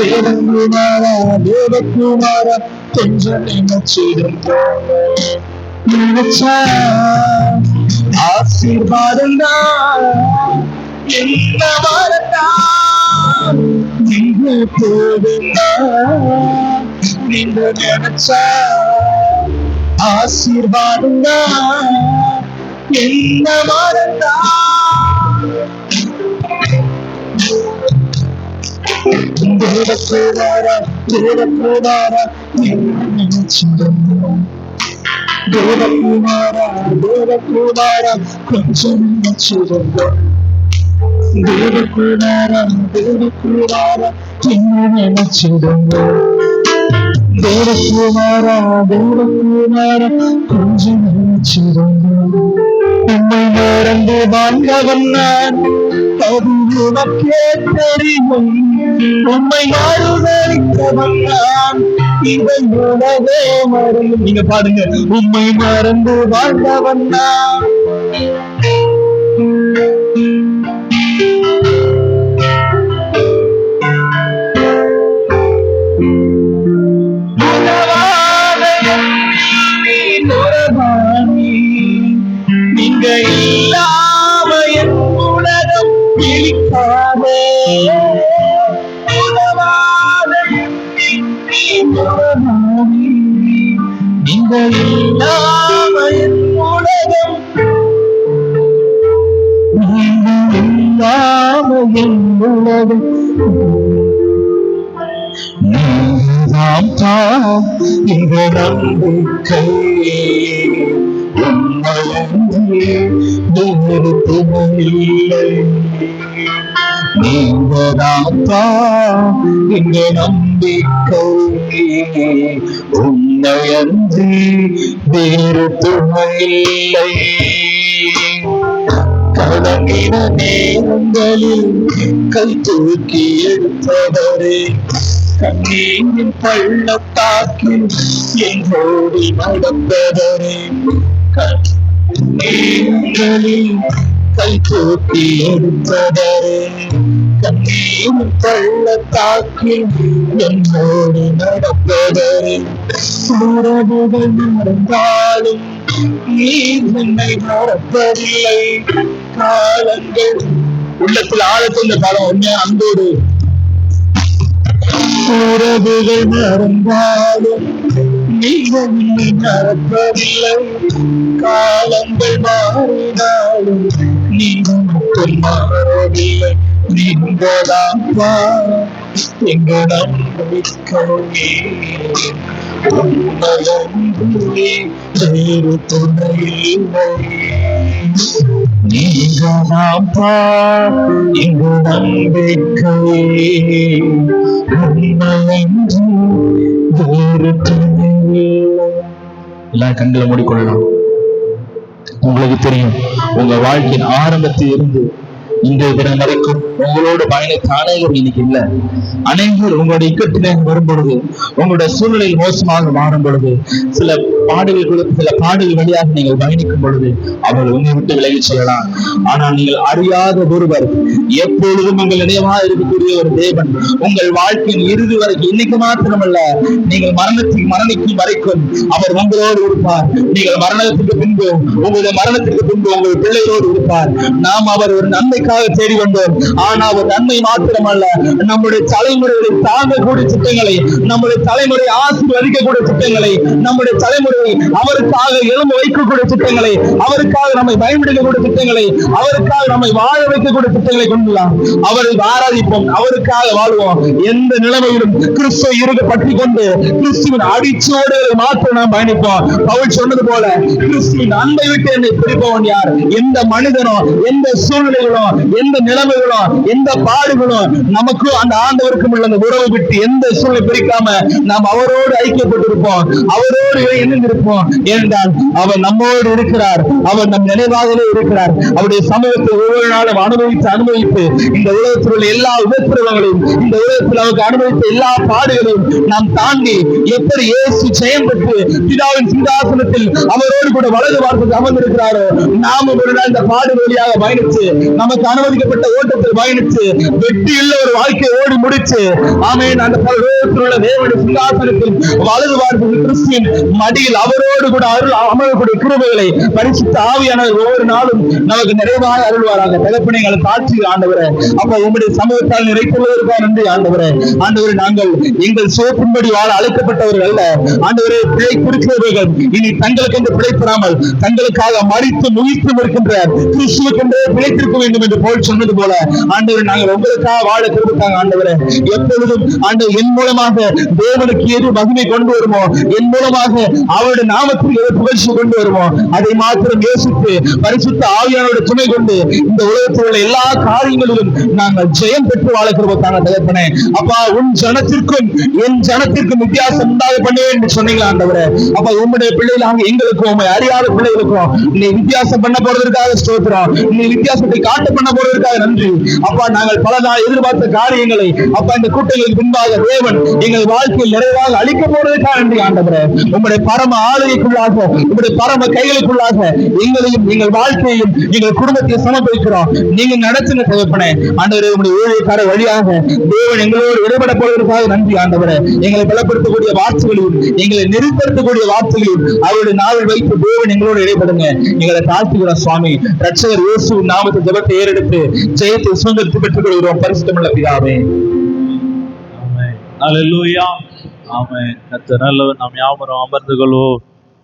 தேவகுமாரா தேவகுமாரா கொஞ்சம் நினைச்சிடுங்க. நினைச்சா ஆசீர்வாதம் தான், என்ன மறந்தா நீங்க போதுன்னா, நீங்க நினைச்சா ஆசீர்வாதம் தான், என்ன மறந்தா. தேவகுமாரா தேவகுமாரா என்ன நினைச்சிடுங்க, தேவகுமாரா தேவகுமாரா கொஞ்சம் நினைச்சிடுங்க, தேவகுமாரா தேவகுமாரா என்ன நினைச்சிடுங்க, தேவகுமாரா தேவகுமாரா கொஞ்சம் நினைச்சிடுங்க. உண்மை மறந்து வாழ்ந்தவன் நான், அது உனக்கே தெரியும், உண்மை மறுதளித்தவன் நான், இதை உணவே மறையும். நீங்க பாடுங்க. உண்மை மறந்து வாழ்ந்தவன் நான், நீங்க இல்லாம என் உலகம் பிடிக்காதே, நீங்க இல்லாம என் உலகம், நீங்க இல்லாம என் உலகம், நாம் தான் எங்க நம்பிக்கை, வேறு துணையில்லை, நீங்க தான் எங்க நம்பிக்கை, உண்மையன்றி வேறு துணையில்லை. கலங்கின நேரங்களில் கை தூக்கி எடுத்தவரே, கண்ணீரின் பள்ளத்தாக்கில் எங்கோடி நடப்பவரே, கண்ணீரில் கை தூக்கி எடுத்தவரே, கண்ணீரின் பள்ளத்தாக்கில் என்னோடு நடப்பவரே, உறவுகள் நடந்தாலும் நீர் என்னை மறப்பதில்லை. காலங்கள் உள்ளத்தில் ஆழத்தொண்ட காலம் உண்மையா அன்போடு உறவுகள் மறந்தாலும் நீங்கள் மறப்பதில்லை. காலங்கள் மாறினாலும் நீங்கள் மட்டும் மாறவில்லை. நீங்களாப்பா எங்கள் நம்பிக்கையே. உண்மையன்றே வேறு துணையில்லை. நீங்களாப்பா எங்கள் நம்பிக்கையே. உண்மையன்றே வேறு துணையில்லை. எல்லாம் கண்களை மூடிக்கொள்ளலாம். உங்களுக்கு தெரியும், உங்க வாழ்க்கையின் ஆரம்பத்தில் இருந்து இன்றைய தினம் வரைக்கும் உங்களோட பயணித்த அனைவரும் இன்னைக்கு இல்ல. அனைவரும் உங்களுடைய இக்கட்டிலே வரும் பொழுது, உங்களுடைய சூழ்நிலை மோசமாக மாறும் பொழுது, சில பாடுகள் வழியாக நீங்கள் பயணிக்கும் பொழுது அவர்கள் உங்களை விட்டு விலகி சொல்லலாம். ஆனால் நீங்கள் அறியாத ஒருவர், எப்பொழுதும் உங்கள் நினைவாக இருக்கக்கூடிய ஒரு தேவன் உங்கள் வாழ்க்கையின் இறுதி வரைக்கும், இன்னைக்கு மாத்திரமல்ல, நீங்கள் மரணிக்கும் வரைக்கும் அவர் உங்களோடு இருப்பார். நீங்கள் மரணத்துக்கு பின்பு, உங்களுடைய மரணத்துக்கு பின்பு உங்கள் பிள்ளையோடு இருப்பார். நாம் அவர் ஒரு நன்மைக்காக தேடி வந்தோம். ஆனால் அவர் நன்மை மாத்திரமல்ல, நம்முடைய தலைமுறைகளை தாங்கக்கூடிய திட்டங்களை, நம்முடைய தலைமுறை ஆசீர்வதிக்கக்கூடிய திட்டங்களை, நம்முடைய தலைமுறை அவருக்காக எழும்ப வைக்கக்கூடிய திட்டங்களை, அவருக்காக நம்மை பயன்படுத்தக்கூடிய திட்டங்களை, அவருக்காக நம்மை வாழ வைக்கக்கூடிய திட்டங்களை கொண்டுலாம். அவரை ஆராதிப்போம், அவருக்காக வாழ்வோம். எந்த நிலைமையிலும் கிறிஸ்துவை இருக பற்றி கொண்டு கிறிஸ்துவின் அடிச்சோடு மாத்திரம் நாம் பயணிப்போம். பவுல் சொன்னது போல, கிறிஸ்துவின் அன்பை விட்டு என்னை பிரிப்பவன் யார்? எந்த மனிதனோ, எந்த சூழ்நிலைகளோ, எந்த நிலைமைகளோ, எந்த பாடுகளோ, நமக்கும் அந்த ஆண்டவருக்கும் உள்ள அந்த உறவு விட்டு எந்த சூழ்நிலை பிரிக்காம நாம் அவரோடு ஐக்கியப்பட்டிருப்போம், அவரோடு இணைந்திருப்போம். ஏனென்றால் அவர் நம்மோடு இருக்கிறார், அவர் நம் நினைவாகவே இருக்கிறார். அவருடைய சமூகத்தை ஒவ்வொரு நாளும் அனுபவித்து இந்த உலகத்தில் உள்ள எல்லா உபத்திரவங்களையும், இந்த உலகத்தில் அவருக்கு அனுபவித்த எல்லா பாடுகளையும் நாம் தாண்டி எப்படி இயேசு ஜெயம் பெற்று பிதாவின் சிங்காசனத்தில் அவரோடு கூட வலது வாரத்துக்கு அமர்ந்திருக்கிறாரோ, நாமும் ஒரு நாள் இந்த பாடு வழியாக பயணிச்சு, நமக்கு அனுமதிக்கப்பட்ட ஓட்டத்தில் பயணிச்சு, வெற்றியுள்ள ஒரு வாழ்க்கையை ஓடி முடிச்சு, ஆமென், அந்த பரலோகத்தில் தேவனுடைய சிங்காசனத்தில் வலது வாரத்துக்கு கிறிஸ்துவின் மடியில் அவரோடு கூட அமரக்கூடிய கிருபைகளை பரிசுத்த ஆவியானவர் ஒவ்வொரு நாளும் நமக்கு நிறைவாக அருள்வாராக. தகப்பனே, எங்களை தாட்சி ஆண்டவரே, அப்ப உங்களுடைய சமூகத்தால் நிறைத்துள்ளதற்காக நன்றி ஆண்டவரே. ஆண்டவரே, நாங்கள் எங்கள் சோப்பின்படி வாழ அழைக்கப்பட்டவர்கள் அல்ல ஆண்டவரே. பிழை குறிக்கிறவர்கள் இனி தங்களுக்கு என்று பிழைப்படாமல் தங்களுக்காக மரித்து முகித்தும் இருக்கின்ற கிறிஸ்துவுக்கென்றே பிழைத்திருக்க வேண்டும் என்று போல் சொன்னது போல ஆண்டவரே, நாங்கள் உங்களுக்காக வாழ திருப்பத்தாங்க ஆண்டவரே. எப்பொழுதும் ஆண்டவர் என் மூலமாக தேவனுக்கு எது மகிமை கொண்டு வருமோ, என் மூலமாக அவருடைய நாமத்தில் எது புகழ்ச்சி கொண்டு வருமோ, அதை மாத்திரம் யோசித்து பரிசுத்த ஆவியானோட துணை கொண்டு இந்த உலகத்தில் உள்ள எல்லா காரியங்களிலும் நாங்கள் ஜெயம் பெற்று வாழ கிருபைத்தாங்க தகப்பனே. அப்பா, உன் ஜனத்திற்கும் என் ஜனத்திற்கும் வித்தியாசம் உண்டாக பண்ணுவேன் என்று சொன்னீங்களா ஆண்டவரே. அப்ப உம்முடைய பிள்ளைகளாக எங்களுக்கும் உண்மை அறியாத பிள்ளைகளுக்கும் நீ வித்தியாசம் பண்ண போறதற்காக ஸ்தோத்திரம், நீ வித்தியாசத்தை காட்ட பண்ண போறதற்காக நன்றி. அப்பா, நாங்கள் பல நாள் எதிர்பார்த்த காரியங்களை அப்பா இந்த கூட்டங்களுக்கு பின்பாக தேவன் எங்கள் வாழ்க்கையில் நிறைவாக அளிக்க போறதற்காக நன்றி ஆண்டவரே. உம்முடைய பரம ஆளுகைக்குள்ளாக, உம்முடைய பரம கைகளுக்குள்ளாக எங்களையும் எங்கள் வாழ்க்கையையும் எங்கள் குடும்பத்தையும் சமர்ப்பிக்கிறோம். நீங்க நடத்துங்க தகப்பனே. ஆண்டவரே, உம்முடைய ஊழியக்கார வழியாக தேவன் எங்களோடு விடுபட போவதற்காக நன்றி ஆண்டவரே. எங்களை பலப்படுத்தக்கூடிய வார்த்தைகளையும் எங்களை நெறிப்படுத்தக்கூடிய வார்த்தைகளையும் அவருடைய நாவில் வைத்து தேவன் எங்களோடு இடைப்படுங்க. எங்களை தாழ்த்துகிறோம் சுவாமி. ரட்சகர் இயேசுவின் நாமத்தில் ஜெபத்தை ஏறெடுத்து ஜெயத்தை சுதந்திரத்தை பெற்றுக் கொள்கிறோம். பரிசுத்தமுள்ள பிதாவே. அல்லேலூயா. ஆமென். கர்த்தர் நல்லவர். நாம் யாவரும் அமர்ந்து கொள்வோம்.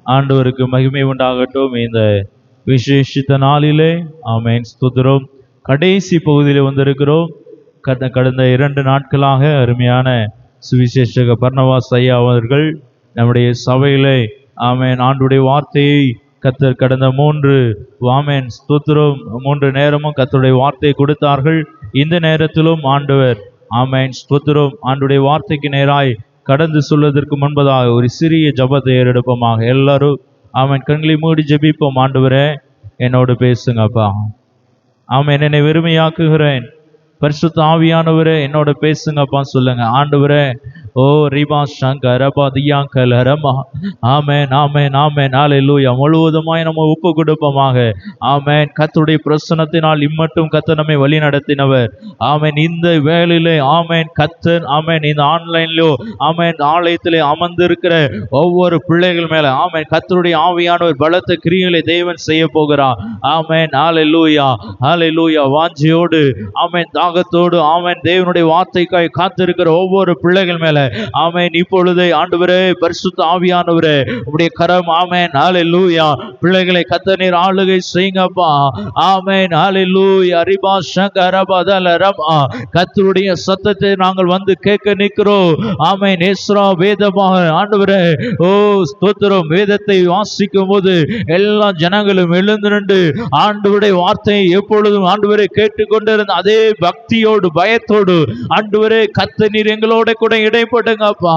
ஆண்டவருக்கு மகிமை உண்டாகட்டும். இந்த விசேஷித்த நாளிலே ஆமென் ஸ்தோத்திரம். கடைசி பகுதியில் வந்திருக்கிறோம். கடந்த 2 நாட்களாக அருமையான சுவிசேஷக பர்னபாஸ் ஐயா அவர்கள் நம்முடைய சபையிலே ஆமென் ஆண்டுடைய வார்த்தையை கர்த்தர் கடந்த 3 நேரமும் கர்த்தருடைய வார்த்தையை கொடுத்தார்கள். இந்த நேரத்திலும் ஆண்டவர் ஆமென் ஸ்தோத்திரம் ஆண்டுடைய வார்த்தைக்கு நேராய் கடந்து சொல்வதற்கு முன்பதாக ஒரு சிறிய ஜெபத்தை ஏறெடுப்போமாக. எல்லாரும் ஆமென் கண்களை மூடி ஜெபிப்போம். ஆண்டவரே, என்னோடு பேசுங்கப்பா. ஆமென். என்னை வெறுமையாக்குகிறேன். பரிசுத்த ஆவியானவரே, என்னோட பேசுங்கப்பா சொல்லுங்க. ஆண்டவரே, ஓ ரிபா சங்கர பதியாங்கல ரமா. ஆமென் ஆமென் ஆமென். அல்லேலூயா. முழுவதுமாய் நம்ம ஒப்பு கொடுப்போமாக. ஆமென். கர்த்தருடைய பிரசன்னத்தினால் இம்மட்டும் கர்த்தர் நம்மை வழி நடத்தினவர். ஆமென். இந்த வேளையிலே ஆமென் கர்த்தர் ஆமென் இந்த ஆன்லைன்லயோ ஆமென் ஆலயத்திலே அமர்ந்திருக்கிற ஒவ்வொரு பிள்ளைகள் மேல ஆமென் கர்த்தருடைய ஆவியானவர் பலத்த கிரியைகளை தேவன் செய்ய போகிறார். ஆமென். அல்லேலூயா அல்லேலூயா. வாஞ்சையோடு ஆமென் தாகத்தோடு ஆமென் தேவனுடைய வார்த்தைக்காய் காத்திருக்கிற ஒவ்வொரு பிள்ளைகள் மேல ஆமென். இப்பொழுது ஆண்டவரே, பரிசுத்த ஆவியானவரே, உம்முடைய கரம், ஆமென், ஹல்லேலூயா, பிள்ளைகளை கர்த்தர் நீர் ஆளுகை செய்யுங்கப்பா. ஆமென், ஹல்லேலூயா. ரிபா ஷங்கரபதல ரபா. கர்த்தருடைய சத்தத்தை நாங்கள் வந்து கேட்க நிற்கிறோம். ஆமென். எஸ்ரா வேதமாக ஆண்டவரே, ஓ ஸ்தோத்திரம், வேதத்தை வாசிக்கும் போது எல்லா ஜனங்களும் எழுந்து நின்று ஆண்டவருடைய வார்த்தையை எப்பொழுதும் ஆண்டவரை கேட்டுக்கொண்டிருந்த அதே பக்தியோடு பயத்தோடு ஆண்டவரே, கர்த்தர் நீர் எங்களோட கூட இடைப்படுங்கப்பா.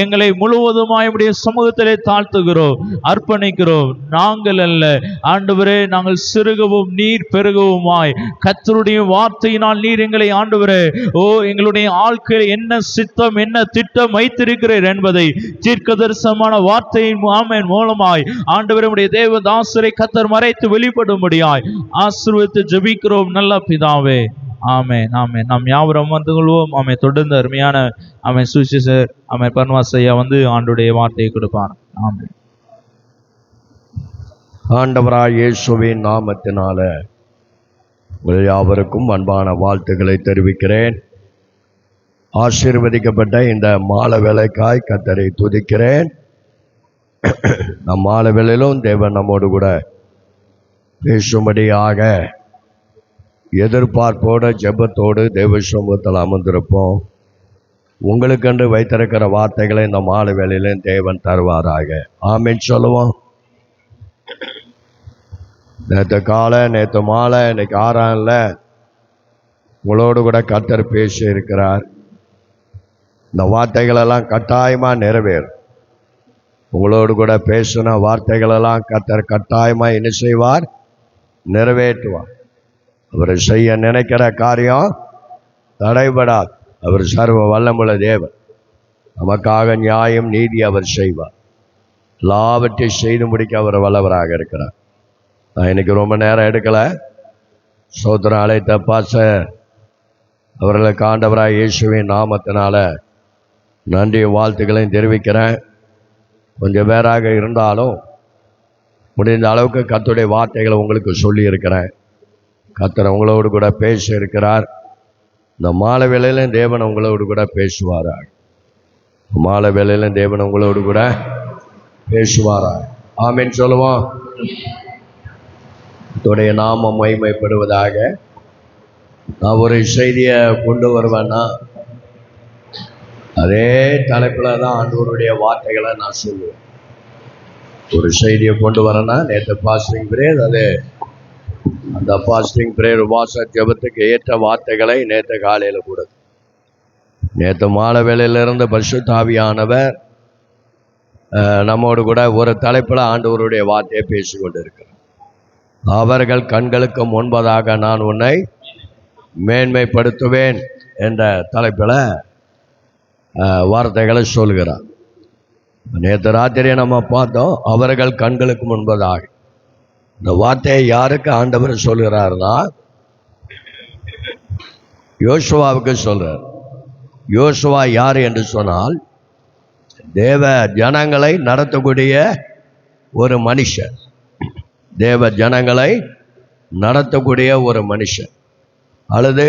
எங்களை முழுவதுமாய் உம்முடைய சமூகத்திலே தாழ்த்துகிறோம், அர்ப்பணிக்கிறோம். நாங்கள் அல்ல ஆண்டவரே, நாங்கள் சிறுகவும் நீர் பெருகவுமாய் கர்த்தருடைய வார்த்தையினால் நீர் எங்களை ஆண்டவரே, ஓ எங்களுடைய வாழ்க்கையில் என்ன சித்தம் என்ன திட்டம் வைத்திருக்கிறீர் என்பதை தீர்க்கதரிசனமான வார்த்தையின் ஆமென் மூலமாய் ஆண்டவரே, உம்முடைய தேவதாசரை கர்த்தர் மறைத்து வெளிப்படும்படியாய் ஆசீர்வதித்து ஜெபிக்கிறோம் நல்ல பிதாவே. ஆமென், ஆமென். நாம் யாவரும் அமர்ந்து கொள்வோம். ஆமென். தொடர்ந்து அருமையான ஆமென் சுவிசேஷர் ஆமென் பர்னபாஸ் ஐயா வந்து ஆண்டுடைய வார்த்தையை கொடுப்பார். ஆமென். ஆண்டவராய் இயேசுவின் நாமத்தினால உங்கள் யாவருக்கும் அன்பான வாழ்த்துக்களை தெரிவிக்கிறேன். ஆசீர்வதிக்கப்பட்ட இந்த மாலை வேலைக்காய் கர்த்தரை துதிக்கிறேன். நம் மாலை வேளையிலும் தேவன் நம்மோடு கூட பேசும்படியாக எதிர்பார்ப்போடு ஜெபத்தோடு தேவ சமூகத்தில் அமர்ந்திருப்போம். உங்களுக்கென்று வைத்திருக்கிற வார்த்தைகளை இந்த மாலை வேளையிலும் தேவன் தருவாராக. ஆமென் சொல்லுவோம். நேற்று காலை நேற்று மாலை இன்னைக்கு 6 உங்களோடு கூட கர்த்தர் பேசி இருக்கிறார். இந்த வார்த்தைகளெல்லாம் கட்டாயமாக நிறைவேறும். உங்களோடு கூட பேசின வார்த்தைகளெல்லாம் கர்த்தர் கட்டாயமாக என்ன செய்வார்? நிறைவேற்றுவார். அவர் செய்ய நினைக்கிற காரியம் தடைபடாது. அவர் சர்வ வல்லமுள்ள தேவன். நமக்காக நியாயம் நீதி அவர் செய்வார். எல்லாவற்றையும் செய்து முடிக்க அவர் வல்லவராக இருக்கிறார். நான் இன்னைக்கு ரொம்ப நேரம் எடுக்கலை. சோத்திரம் அழைத்த பாஸ்டர் அவர்களுக்கு ஆண்டவராக இயேசுவின் நாமத்தினால நன்றி வாழ்த்துக்களையும் தெரிவிக்கிறேன். கொஞ்சம் பேராக இருந்தாலும் முடிந்த அளவுக்கு கர்த்தருடைய வார்த்தைகளை உங்களுக்கு சொல்லியிருக்கிறேன். கர்த்தர் உங்களோடு கூட பேச இருக்கிறார். இந்த மாலை வேளையிலும் தேவன் உங்களோடு கூட பேசுவாராக. மாலை வேளையிலும் தேவன் உங்களோடு கூட பேசுவாராக. ஆமென் சொல்லுவோம். கர்த்தருடைய நாமம் மகிமைப்படுவதாக. நான் ஒரு செய்தியை கொண்டு வருவேன்னா அதே தலைப்பில் தான் ஆண்டவருடைய வார்த்தைகளை நான் சொல்லுவேன். ஒரு செய்தியை கொண்டு வரேன்னா நேற்று பாஸ்டிங் பிரேயர், அது அந்த பாஸ்டிங் பிரேயர் உபவாச ஜெபத்துக்கு ஏற்ற வார்த்தைகளை நேற்று காலையில் கூட, நேற்று மாலை வேளையிலிருந்து பரிசுத்த ஆவியானவர் நம்மோடு கூட ஒரு தலைப்பில் ஆண்டவருடைய வார்த்தையை பேசி கொண்டு இருக்கிறார். அவர்கள் கண்களுக்கு முன்பதாக நான் உன்னை மேன்மைப்படுத்துவேன் என்ற தலைப்பில் வார்த்தைகளை சொல்கிறார். நேற்று ராத்திரியை நம்ம பார்த்தோம். அவர்கள் கண்களுக்கு முன்பதாக இந்த வார்த்தையை யாருக்கு ஆண்டவர் சொல்கிறார்னா யோசுவாவுக்கு சொல்றார். யோசுவா யார் என்று சொன்னால் தேவ ஜனங்களை நடத்தக்கூடிய ஒரு மனுஷன். தேவ ஜனங்களை நடத்தக்கூடிய ஒரு மனுஷன் அல்லது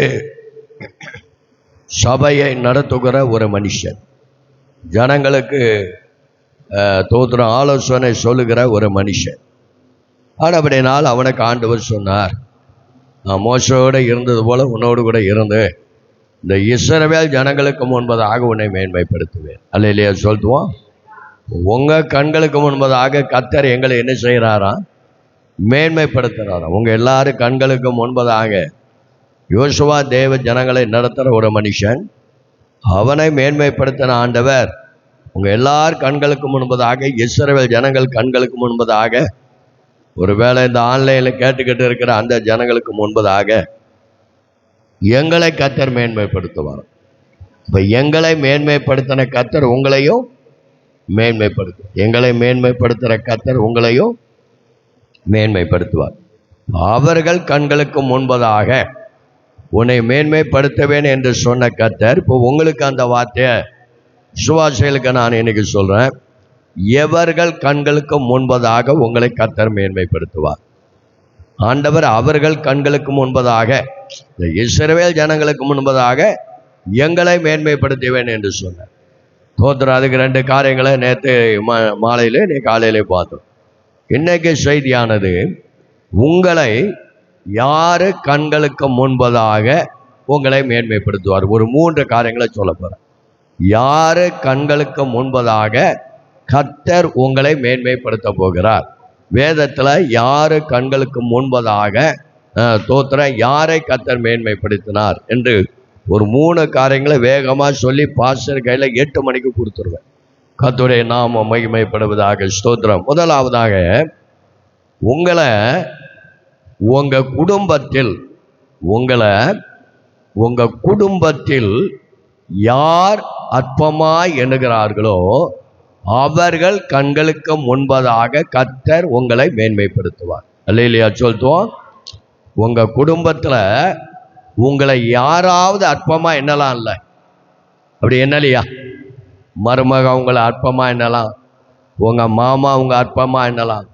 சபையை நடத்துகிற ஒரு மனுஷன். ஜனங்களுக்கு தோத்திர ஆலோசனை சொல்லுகிற ஒரு மனுஷன். அப்படினால் அவனுக்கு ஆண்டவர் சொன்னார், நான் மோசோடு இருந்தது போல உன்னோடு கூட இருந்து இந்த இஸ்ரவேல் ஜனங்களுக்கு முன்பதாக உன்னை மேன்மைப்படுத்துவேன். அல்லையா சொல்லுவோம். உங்கள் கண்களுக்கு முன்பதாக கர்த்தர் எங்களை என்ன செய்கிறாராம்? மேன்மைப்படுத்துகிறாராம். உங்கள் எல்லாரும் கண்களுக்கு முன்பதாக யோசுவா தேவ ஜனங்களை நடத்துகிற ஒரு மனுஷன். அவனை மேன்மைப்படுத்தின ஆண்டவர் உங்கள் எல்லார் கண்களுக்கு முன்பதாக இஸ்ரவேல் ஜனங்கள் கண்களுக்கு முன்பதாக, ஒருவேளை இந்த ஆன்லைனில் கேட்டுக்கிட்டு இருக்கிற அந்த ஜனங்களுக்கு முன்பதாக எங்களை கர்த்தர் மேன்மைப்படுத்துவார். இப்போ எங்களை மேன்மைப்படுத்தின கர்த்தர் உங்களையும் மேன்மைப்படுத்தும். எங்களை மேன்மைப்படுத்துகிற கர்த்தர் உங்களையும் மேன்மைப்படுத்துவார். அவர்கள் கண்களுக்கு முன்பதாக உன்னை மேன்மைப்படுத்துவேன் என்று சொன்ன கர்த்தர் இப்போ உங்களுக்கு அந்த வார்த்தையை சுவாசிகளுக்கு நான் இன்னைக்கு சொல்கிறேன். எவர்கள் கண்களுக்கு முன்பதாக உங்களை கர்த்தர் மேன்மைப்படுத்துவார். ஆண்டவர் அவர்கள் கண்களுக்கு முன்பதாக, இஸ்ரவேல் ஜனங்களுக்கு முன்பதாக எங்களை மேன்மைப்படுத்துவேன் என்று சொன்னார். தோத்திரம். அதுக்கு 2 காரியங்களை நேற்று மாலையிலே நீ காலையிலே பார்த்தோம். இன்னைக்கு செய்தியானது, உங்களை யாரு கண்களுக்கு முன்பதாக உங்களை மேன்மைப்படுத்துவார். ஒரு 3 காரியங்களை சொல்ல போறேன். யாரு கண்களுக்கு முன்பதாக கர்த்தர் உங்களை மேன்மைப்படுத்த போகிறார். வேதத்துல யாரு கண்களுக்கு முன்பதாக தோத்திரம் யாரை கர்த்தர் மேன்மைப்படுத்தினார் என்று ஒரு 3 காரியங்களை வேகமா சொல்லி பாஸ்டர் கையில 8 மணிக்கு கொடுத்துருவேன். கர்த்தருடைய நாமம் மகிமைப்படுவதாக. ஸ்தோத்திரம். முதலாவதாக, உங்களை உங்க குடும்பத்தில் யார் அற்பமாய் எண்ணுகிறார்களோ அவர்கள் கண்களுக்கு முன்பதாக கர்த்தர் உங்களை மேன்மைப்படுத்துவார். அல்லேலூயா சொல்லுவோம். உங்க குடும்பத்துல உங்களை யாராவது அற்பமா எண்ணலாம் இல்லை? அப்படி என்னலையா? மருமக உங்களை அற்பமா எண்ணலாம், உங்க மாமா உங்க அற்பமா எண்ணலாம்,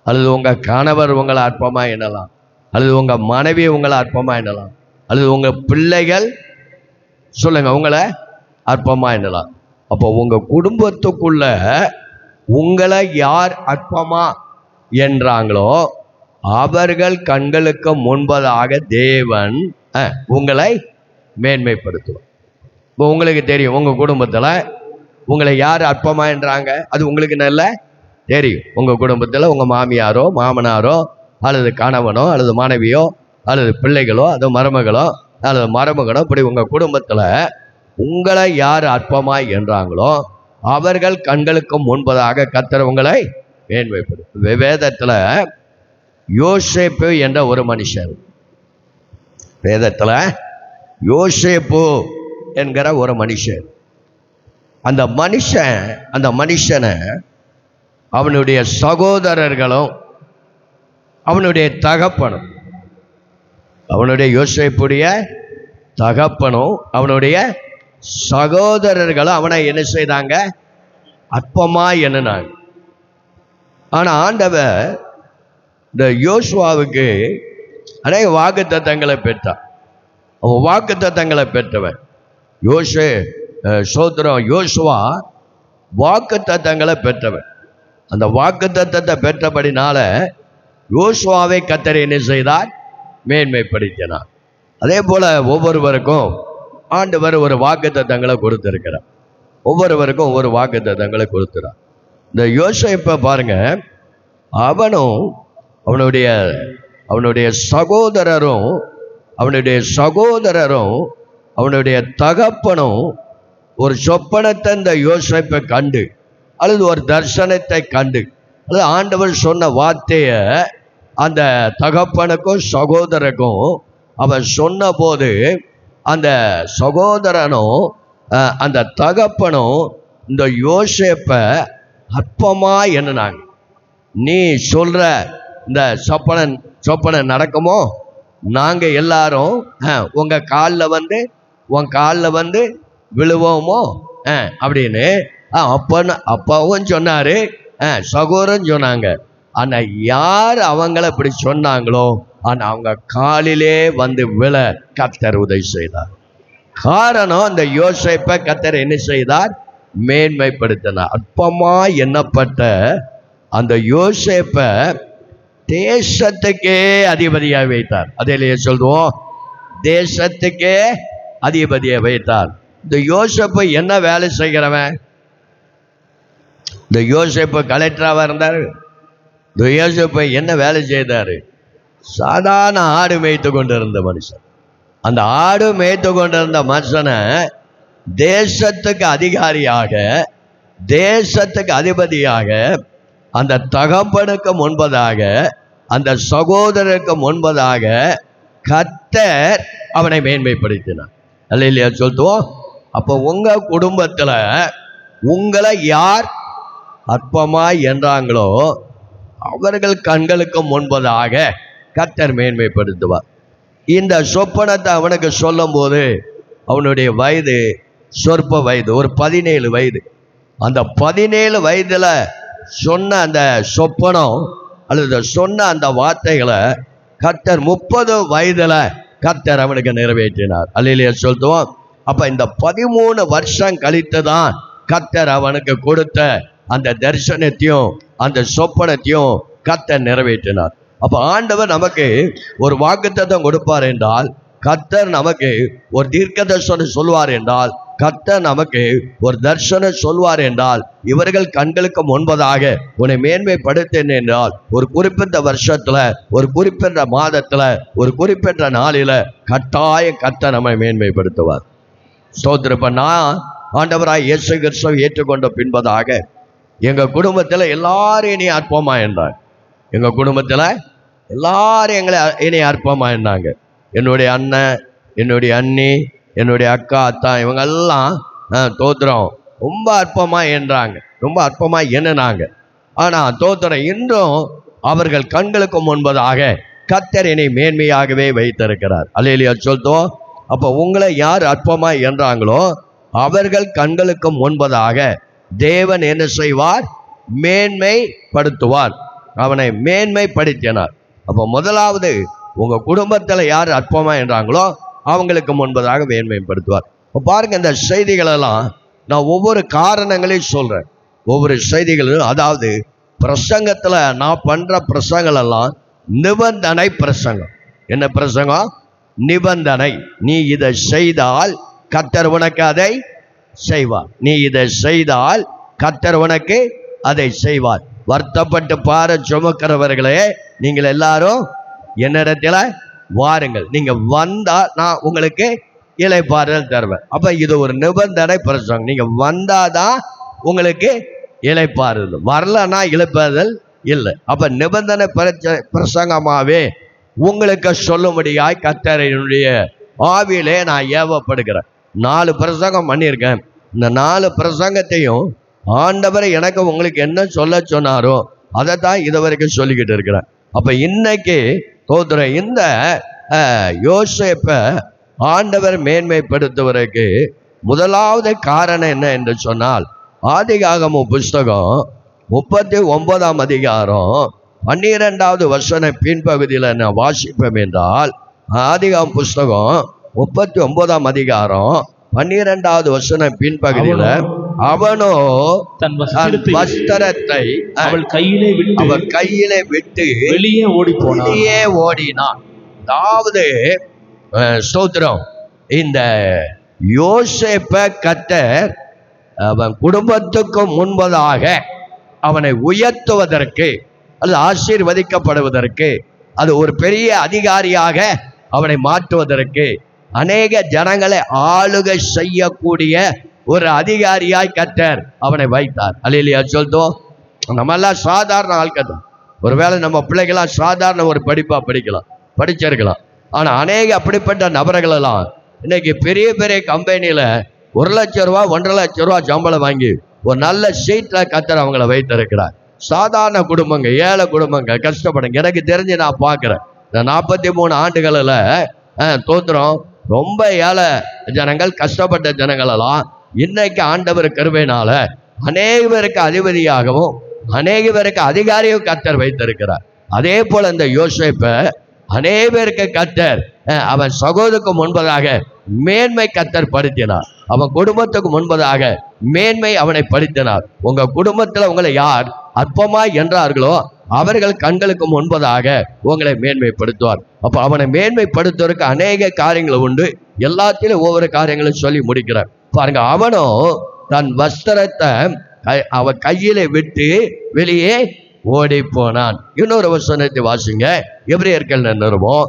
அல்லது உங்க கணவர் உங்களை அற்பமா எண்ணலாம், அல்லது உங்க மனைவி உங்களை அற்பமா எண்ணலாம், அல்லது உங்க பிள்ளைகள் சொல்லுங்க உங்களை அற்பமா எண்ணலாம். அப்போ உங்க குடும்பத்துக்குள்ள உங்களை யார் அற்பமா என்றாங்களோ அவர்கள் கண்களுக்கு முன்பதாக தேவன் உங்களை மேன்மைப்படுத்துவார். இப்போ உங்களுக்கு தெரியும், உங்க குடும்பத்துல உங்களை யார் அற்பமா என்றாங்க, அது உங்களுக்கு நல்ல தெரியும். உங்க குடும்பத்துல உங்க மாமியாரோ மாமனாரோ அல்லது கணவனோ அல்லது மனைவியோ அல்லது பிள்ளைகளோ அது மருமகளோ அல்லது மருமகனோ, இப்படி உங்க குடும்பத்துல உங்களை யார் அற்பமாய் என்றாங்களோ அவர்கள் கண்களுக்கு முன்பதாக கர்த்தர் உங்களை மேன்மைப்படுத்தும். வேதத்துல யோசேப்பு என்ற ஒரு மனுஷன், வேதத்துல யோசேப்பு என்கிற ஒரு மனுஷன், அந்த மனுஷனை அவனுடைய சகோதரர்களும் அவனுடைய தகப்பனும், அவனுடைய யோசேப்புடைய தகப்பனும் அவனுடைய சகோதரர்களும் அவனை என்ன செய்தாங்க? அற்பமா எண்ணினாங்க. ஆனா ஆண்டவர் இந்த யோசுவாவுக்கு அநேக வாக்குத்தத்தங்களை பெற்றான். அவன் வாக்குத்தத்தங்களை பெற்றவன். யோசுவா வாக்குத்தத்தங்களை பெற்றவன். அந்த வாக்குத்தத்தத்தை பெற்றபடினால யோசுவாவை கர்த்தர் என்ன செய்தார்? மேன்மைப்படுத்தினார். அதே போல ஒவ்வொருவருக்கும் ஆண்டவர் ஒரு வாக்குத்தத்தங்களை கொடுத்திருக்கிறார். ஒவ்வொருவருக்கும் ஒவ்வொரு வாக்குத்தத்தங்களை கொடுக்கிறார். இந்த யோசேப்பை பாருங்க, அவனும் அவனுடைய சகோதரரும் அவனுடைய தகப்பனும் ஒரு சொப்பனத்தை இந்த யோசேப்பை கண்டு அல்லது ஒரு தரிசனத்தை கண்டு அல்லது ஆண்டவர் சொன்ன வார்த்தைய அந்த தகப்பனுக்கும் சகோதரருக்கும் அவன் சொன்ன போது அந்த சகோதரனும் அந்த தகப்பனும் இந்த யோசேப்பை அற்பமா எண்ணினாங்க. நீ சொல்ற இந்த சொப்பனை நடக்குமோ, நாங்க எல்லாரும் உன் காலில் வந்து விழுவோமோ அப்படின்னு அப்பாவும் சொன்னாரு, சகோதரன் சொன்னாங்க. ஆனா யார் அவங்கள இப்படி சொன்னாங்களோ ஆனா அவங்க காலிலே வந்து விழ கர்த்தர் உதவி செய்தார். காரணம், அந்த யோசேப்பை கர்த்தர் என்ன செய்தார்? மேன்மைப்படுத்தினார். அற்பமா எண்ணப்பட்ட அந்த யோசேப்பை தேசத்துக்கே அதிபதியாக வைத்தார். அதிலேயே சொல்லுவோம், தேசத்துக்கே அதிபதியை வைத்தார். இந்த யோசேப்பு என்ன வேலை செய்கிறவன்? இந்த யோசேப்பு கலெக்டராக இருந்தார். இந்த யோசேப்பு என்ன வேலை செய்தாரு? சாதாரண ஆடு மேய்த்து கொண்டிருந்த மனுஷன். அந்த ஆடு மேய்த்து கொண்டிருந்த மனுஷனை தேசத்துக்கு அதிகாரியாக, தேசத்துக்கு அதிபதியாக, அந்த தகப்பனுக்கு முன்பதாக, அந்த சகோதரருக்கு முன்பதாக கர்த்தர் அவனை மேன்மைப்படுத்தினார். அல்லேலூயா சொல்லுவோம். அப்போ உங்க குடும்பத்துல உங்களை யார் அற்பமாய் என்றாங்களோ அவர்கள் கண்களுக்கு முன்பதாக கர்த்தர் மேன்மைப்படுத்துவார். இந்த சொப்பனத்தை அவனுக்கு சொல்லும் போது அவனுடைய வயது சொற்ப வயது, ஒரு 17 வயது. அந்த 17 வயதுல சொன்ன அந்த சொப்பனம் அல்லது சொன்ன அந்த வார்த்தைகளை கர்த்தர் 30 வயதுல கர்த்தர் அவனுக்கு நிறைவேற்றினார். அல்லேலூயா சொல்லுவோம். அப்ப இந்த 13 வருஷம் கழித்து தான் கர்த்தர் அவனுக்கு கொடுத்த அந்த தரிசனத்தையும் அந்த சொப்பனத்தையும் கர்த்தர் நிறைவேற்றினார். அப்ப ஆண்டவர் நமக்கு ஒரு வாக்குத்தத்தம் கொடுப்பார் என்றால், கர்த்தர் நமக்கு ஒரு தீர்க்க தரிசனம் சொல்வார் என்றால், கர்த்தர் நமக்கு ஒரு தரிசனம் சொல்வார் என்றால், இவர்கள் கண்களுக்கு முன்பதாக உன்னை மேன்மைப்படுத்தேன் என்றால், ஒரு குறிப்பிட்ட வருஷத்துல, ஒரு குறிப்பிட்ட மாதத்துல, ஒரு குறிப்பிட்ட நாளில கட்டாயம் கர்த்தர் நம்மை மேன்மைப்படுத்துவார். ஸ்தோத்திரம். நான் ஆண்டவராய் இயேசு கிறிஸ்துவை ஏற்றுக்கொண்ட பின்பதாக எங்க குடும்பத்துல எல்லாரும் இனி அற்பமா என்றாங்க. எங்க குடும்பத்துல எல்லாரும் எங்களை இனி அற்பமா இருந்தாங்க. என்னுடைய அண்ணன், என்னுடைய அண்ணி, என்னுடைய அக்கா, அத்தா, இவங்கெல்லாம் தோத்திரம் ரொம்ப அற்பமா என்றாங்க, ரொம்ப அற்பமா எண்ணினாங்க. ஆனா தோத்திரம் இன்றும் அவர்கள் கண்களுக்கு முன்பதாக கர்த்தர் என்னை மேன்மையாகவே வைத்திருக்கிறார். அல்லேலூயா சொல்தோம். அப்போ உங்களை யார் அற்பமா என்றாங்களோ அவர்கள் கண்களுக்கு முன்பதாக தேவன் என்ன செய்வார்? மேன்மைப்படுத்துவார். அவனை மேன்மைப்படுத்தினார். அப்போ முதலாவது உங்க குடும்பத்துல யார் அற்பமா என்றாங்களோ அவங்களுக்கு முன்பதாக மேன்மைப்படுத்துவார். பாருங்க, இந்த செய்திகளெல்லாம் நான் ஒவ்வொரு காரணங்களையும் சொல்றேன். ஒவ்வொரு செய்திகளும், அதாவது பிரசங்கத்துல நான் பண்ற பிரசங்கள் எல்லாம் நிபந்தனை பிரசங்கம். என்ன பிரசங்கம்? நிபந்தனை. நீ இதை செய்தால் கர்த்தர் உனக்கு அதை செய்வார். நீ இதை செய்தால் கர்த்தர் உனக்கு அதை செய்வார். வருத்தப்பட்டு பார சுமக்கிறவர்களே, நீங்கள் எல்லாரும் என்னிடத்துல வாருங்கள். நீங்க வந்தா நான் உங்களுக்கு இளைப்பாறுதல் தருவேன். அப்ப இது ஒரு நிபந்தனை பிரசங்கம். நீங்க வந்தாதான் உங்களுக்கு இளைப்பாறுதல், வரலன்னா இளைப்பாறுதல் இல்லை. அப்ப நிபந்தனை பிரசங்கமாவே உங்களுக்கு சொல்லும்படியாய் கர்த்தருடைய ஆவியிலே நான் ஏவப்படுகிறேன். 4 பிரசங்கம் பண்ணியிருக்கேன். இந்த 4 பிரசங்கத்தையும் ஆண்டவர் எனக்கு உங்களுக்கு என்ன சொல்ல சொன்னாரோ அதை தான் இது வரைக்கும் சொல்லிக்கிட்டு இருக்கிறேன். அப்ப இன்னைக்கு தோத்துற இந்த யோசேப்பை ஆண்டவர் மேன்மைப்படுத்துவதற்கு முதலாவது காரணம் என்ன என்று சொன்னால், ஆதிகாகம புஸ்தகம் 39ஆம் அதிகாரம் 12வது வசன பின்பகுதியில் நான் வாசிப்போம் என்றால், ஆதிகாகம புஸ்தகம் 39ஆம் அதிகாரம் 12வது வசன பின்பகுதியில, அவனோ தன் வஸ்திரத்தை அவள் கையிலே விட்டு வெளியே ஓடினான். அதாவது ஸ்தோத்திரம், இந்த யோசேப்பை கர்த்தர் அவன் குடும்பத்துக்கு முன்பதாக அவனை உயர்த்துவதற்கு அல்லது ஆசீர்வதிக்கப்படுவதற்கு, அது ஒரு பெரிய அதிகாரியாக அவனை மாற்றுவதற்கு, அநேக ஜனங்களை ஆளுகை செய்யக்கூடிய ஒரு அதிகாரியாய் கர்த்தர் அவனை வைத்தார். அல்லேலூயா சொல்தோம். நம்ம எல்லாம் சாதாரண ஆட்கள். ஒருவேளை நம்ம பிள்ளைகளாம் சாதாரண ஒரு படிப்பா படிச்சிருக்கலாம். ஆனா அநேக அப்படிப்பட்ட நபர்கள் எல்லாம் இன்னைக்கு பெரிய பெரிய கம்பெனியில 1 லட்சம் ரூபா 1.5 லட்சம் ரூபா சம்பளம் வாங்கி ஒரு நல்ல சீட்ல கர்த்தர் அவங்களை வைத்திருக்கிறார். சாதாரண குடும்பங்க, ஏழை குடும்பங்க கஷ்டப்படுங்க. எனக்கு தெரிஞ்சு நான் பார்க்கிறேன். இந்த 43 ஆண்டுகளில் தோத்திரம் ரொம்ப ஏழை ஜனங்கள், கஷ்டப்பட்ட ஜனங்களெல்லாம் இன்னைக்கு ஆண்டவர் கிருபையினால அநேக பேருக்கு அதிபதியாகவும் அநேக பேருக்கு அதிகாரியும் கர்த்தர் வைத்திருக்கிறார். அதே போல இந்த யோசேப்பை அநேக பேருக்கு கர்த்தர் அவன் சகோதரருக்கு முன்பதாக மேன்மை கர்த்தர் படுத்தினார். அவன் குடும்பத்துக்கு முன்பதாக மேன்மை அவனை படுத்தினார். உங்க குடும்பத்துல உங்களை யார் அற்பமாய் என்றார்களோ அவர்கள் கண்களுக்கு முன்பதாக உங்களை மேன்மைப்படுத்துவார். அப்ப அவனை மேன்மைப்படுத்துவதற்கு அநேக காரியங்கள் உண்டு. எல்லாத்திலும் ஒவ்வொரு காரியங்களும் சொல்லி முடிக்கிறார். பாருங்க, அவனோ தன் வஸ்திரத்தை அவன் கையிலே விட்டு வெளியே ஓடி போனான். இன்னொரு வசனத்தை வாசிங்க. எபிரேயர்கள் நிருபம்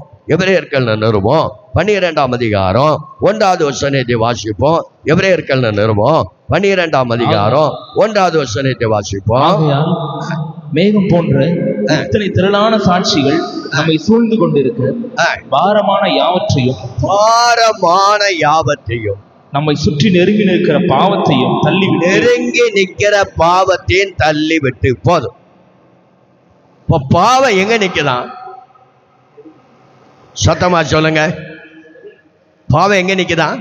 12ஆம் அதிகாரம் 1வது வசனத்தை வாசிப்போம். எபிரேயர்கள் நிருபம் 12ஆம் அதிகாரம் 1வது வசனத்தை வாசிப்போம். மேகம் போன்ற இத்தனை திரளான சாட்சிகள் நம்மை சூழ்ந்து கொண்டிருக்க பாரமான யாவற்றையும் நம்மை சுற்றி நெருங்கி நிற்கிற பாவத்தையும் தள்ளிவிட்டு போதும். இப்ப பாவம் எங்க நிக்குதான்? சத்தமா சொல்லுங்க. பாவம் எங்க நிக்குதான்?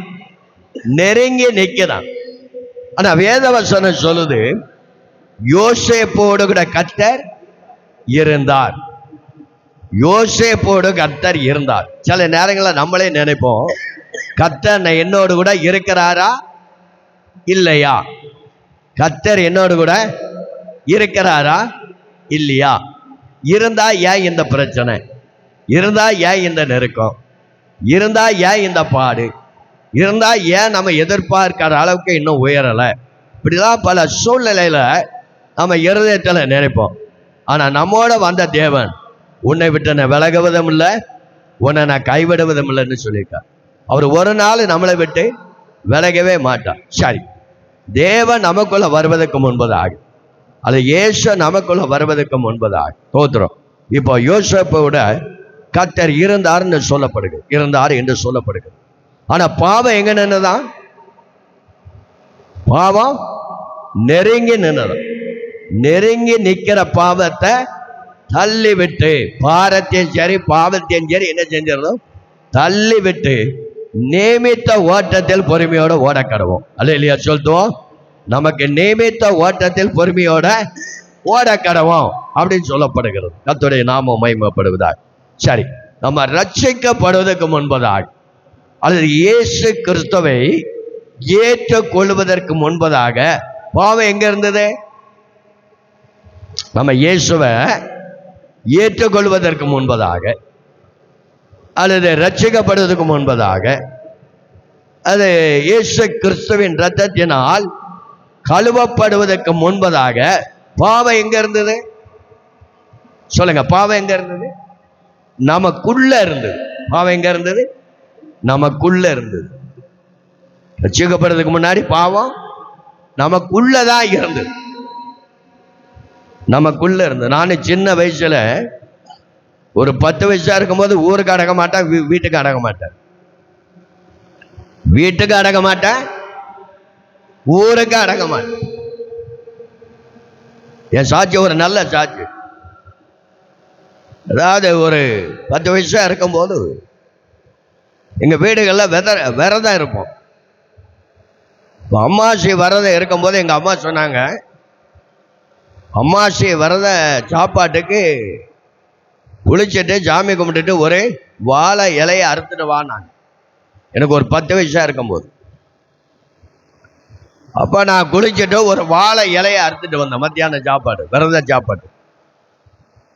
நெருங்கி நிக்குதான். ஆனா வேதவசனம் சொல்லுது, யோசேப்போடு கூட கர்த்தர் இருந்தார். யோசேப்போடு கர்த்தர் இருந்தார். சில நேரங்களில் நம்மளே நினைப்போம், கர்த்தர் என்னோடு கூட இருக்கிறாரா இல்லையா? கர்த்தர் என்னோடு கூட இருக்கிறாரா இல்லையா? இருந்தா ஏன் இந்த பிரச்சனை? இருந்தா ஏன் இந்த நெருக்கம்? இருந்தா ஏன் இந்த பாடு? இருந்தா ஏன் நம்ம எதிர்பார்க்கிற அளவுக்கு இன்னும் உயரலை? இப்படிலாம் பல சூழ்நிலையில நம்ம இருதயத்தில் நினைப்போம். ஆனா நம்மோட வந்த தேவன் உன்னை விட்டு நான் விலகுவதும் இல்லை, உன்னை நான் கைவிடுவதும் இல்லைன்னு சொல்லியிருக்கார். அவர் ஒரு நாள் நம்மளை விட்டு விலகவே மாட்டார். சரி, தேவன் நமக்குள்ள வருவதற்கு முன்பதாக, அது இயேசு நமக்குள்ள வருவதற்கு முன்பதாக தோத்துறோம். இப்போ யோசேப்போட கர்த்தர் இருந்தார் என்று சொல்லப்படுகிறது. ஆனா பாவம் எங்க நின்னுதான்? பாவம் நெருங்கி நின்னது. நெருங்கி நிக்கிற பாவத்தை தள்ளி விட்டு, பாரத்தையும் சரி பாவத்தையும் சரி என்ன செஞ்சிடணும்? தள்ளி விட்டு நியமித்த ஓட்டத்தில் பொறுமையோட ஓட கடவோம். அல்லேலூயா சொல்லுவோம். நமக்கு நியமித்த ஓட்டத்தில் பொறுமையோட ஓட கடவோம் அப்படின்னு சொல்லப்படுகிறது. கர்த்தருடைய நாமம் மகிமைப்படுவதாக. சரி, நம்ம ரட்சிக்கப்படுவதற்கு முன்பதாக அல்லது இயேசு கிறிஸ்துவை ஏற்றுக்கொள்வதற்கு முன்பதாக பாவம் எங்க இருந்தது? நம்ம இயேசுவை ஏற்றுக்கொள்வதற்கு முன்பதாக அல்லது ரட்சிக்கப்படுவதற்கு முன்பதாக, அது இயேசு கிறிஸ்துவின் இரத்தத்தினால் கழுவப்படுவதற்கு முன்பதாக பாவம் எங்க இருந்தது? சொல்லுங்க, பாவம் எங்க இருந்தது? நமக்குள்ள இருந்தது. பாவம் எங்க இருந்தது? நமக்குள்ள இருந்தது. ரட்சிக்கப்படுறதுக்கு முன்னாடி பாவம் நமக்குள்ளதான் இருந்தது. நமக்குள்ள இருந்தது. நான் சின்ன வயசுல ஒரு 10 வயசா இருக்கும்போது ஊருக்கு அடங்க மாட்டேன், வீட்டுக்கு அடங்க மாட்டேன். வீட்டுக்கு அடங்க மாட்டேன், ஊருக்கு அடங்க மாட்டேன். என் சாட்சி ஒரு நல்ல சாட்சி. அதாவது ஒரு 10 வயசா இருக்கும்போது எங்க வீடுகள்ல விரதம் இருப்போம். அம்மாசி விரதம் இருக்கும்போது எங்க அம்மா சொன்னாங்க, அம்மாசி விரத சாப்பாட்டுக்கு குளிச்சுட்டு சாமி கும்பிட்டுட்டு ஒரு வாழை இலையை அறுத்துட்டு வானாங்க. எனக்கு ஒரு 10 வயசா இருக்கும்போது. அப்ப நான் குளிச்சுட்டு ஒரு வாழை இலையை அறுத்துட்டு வந்தேன். மத்தியான சாப்பாடு, விரத சாப்பாடு.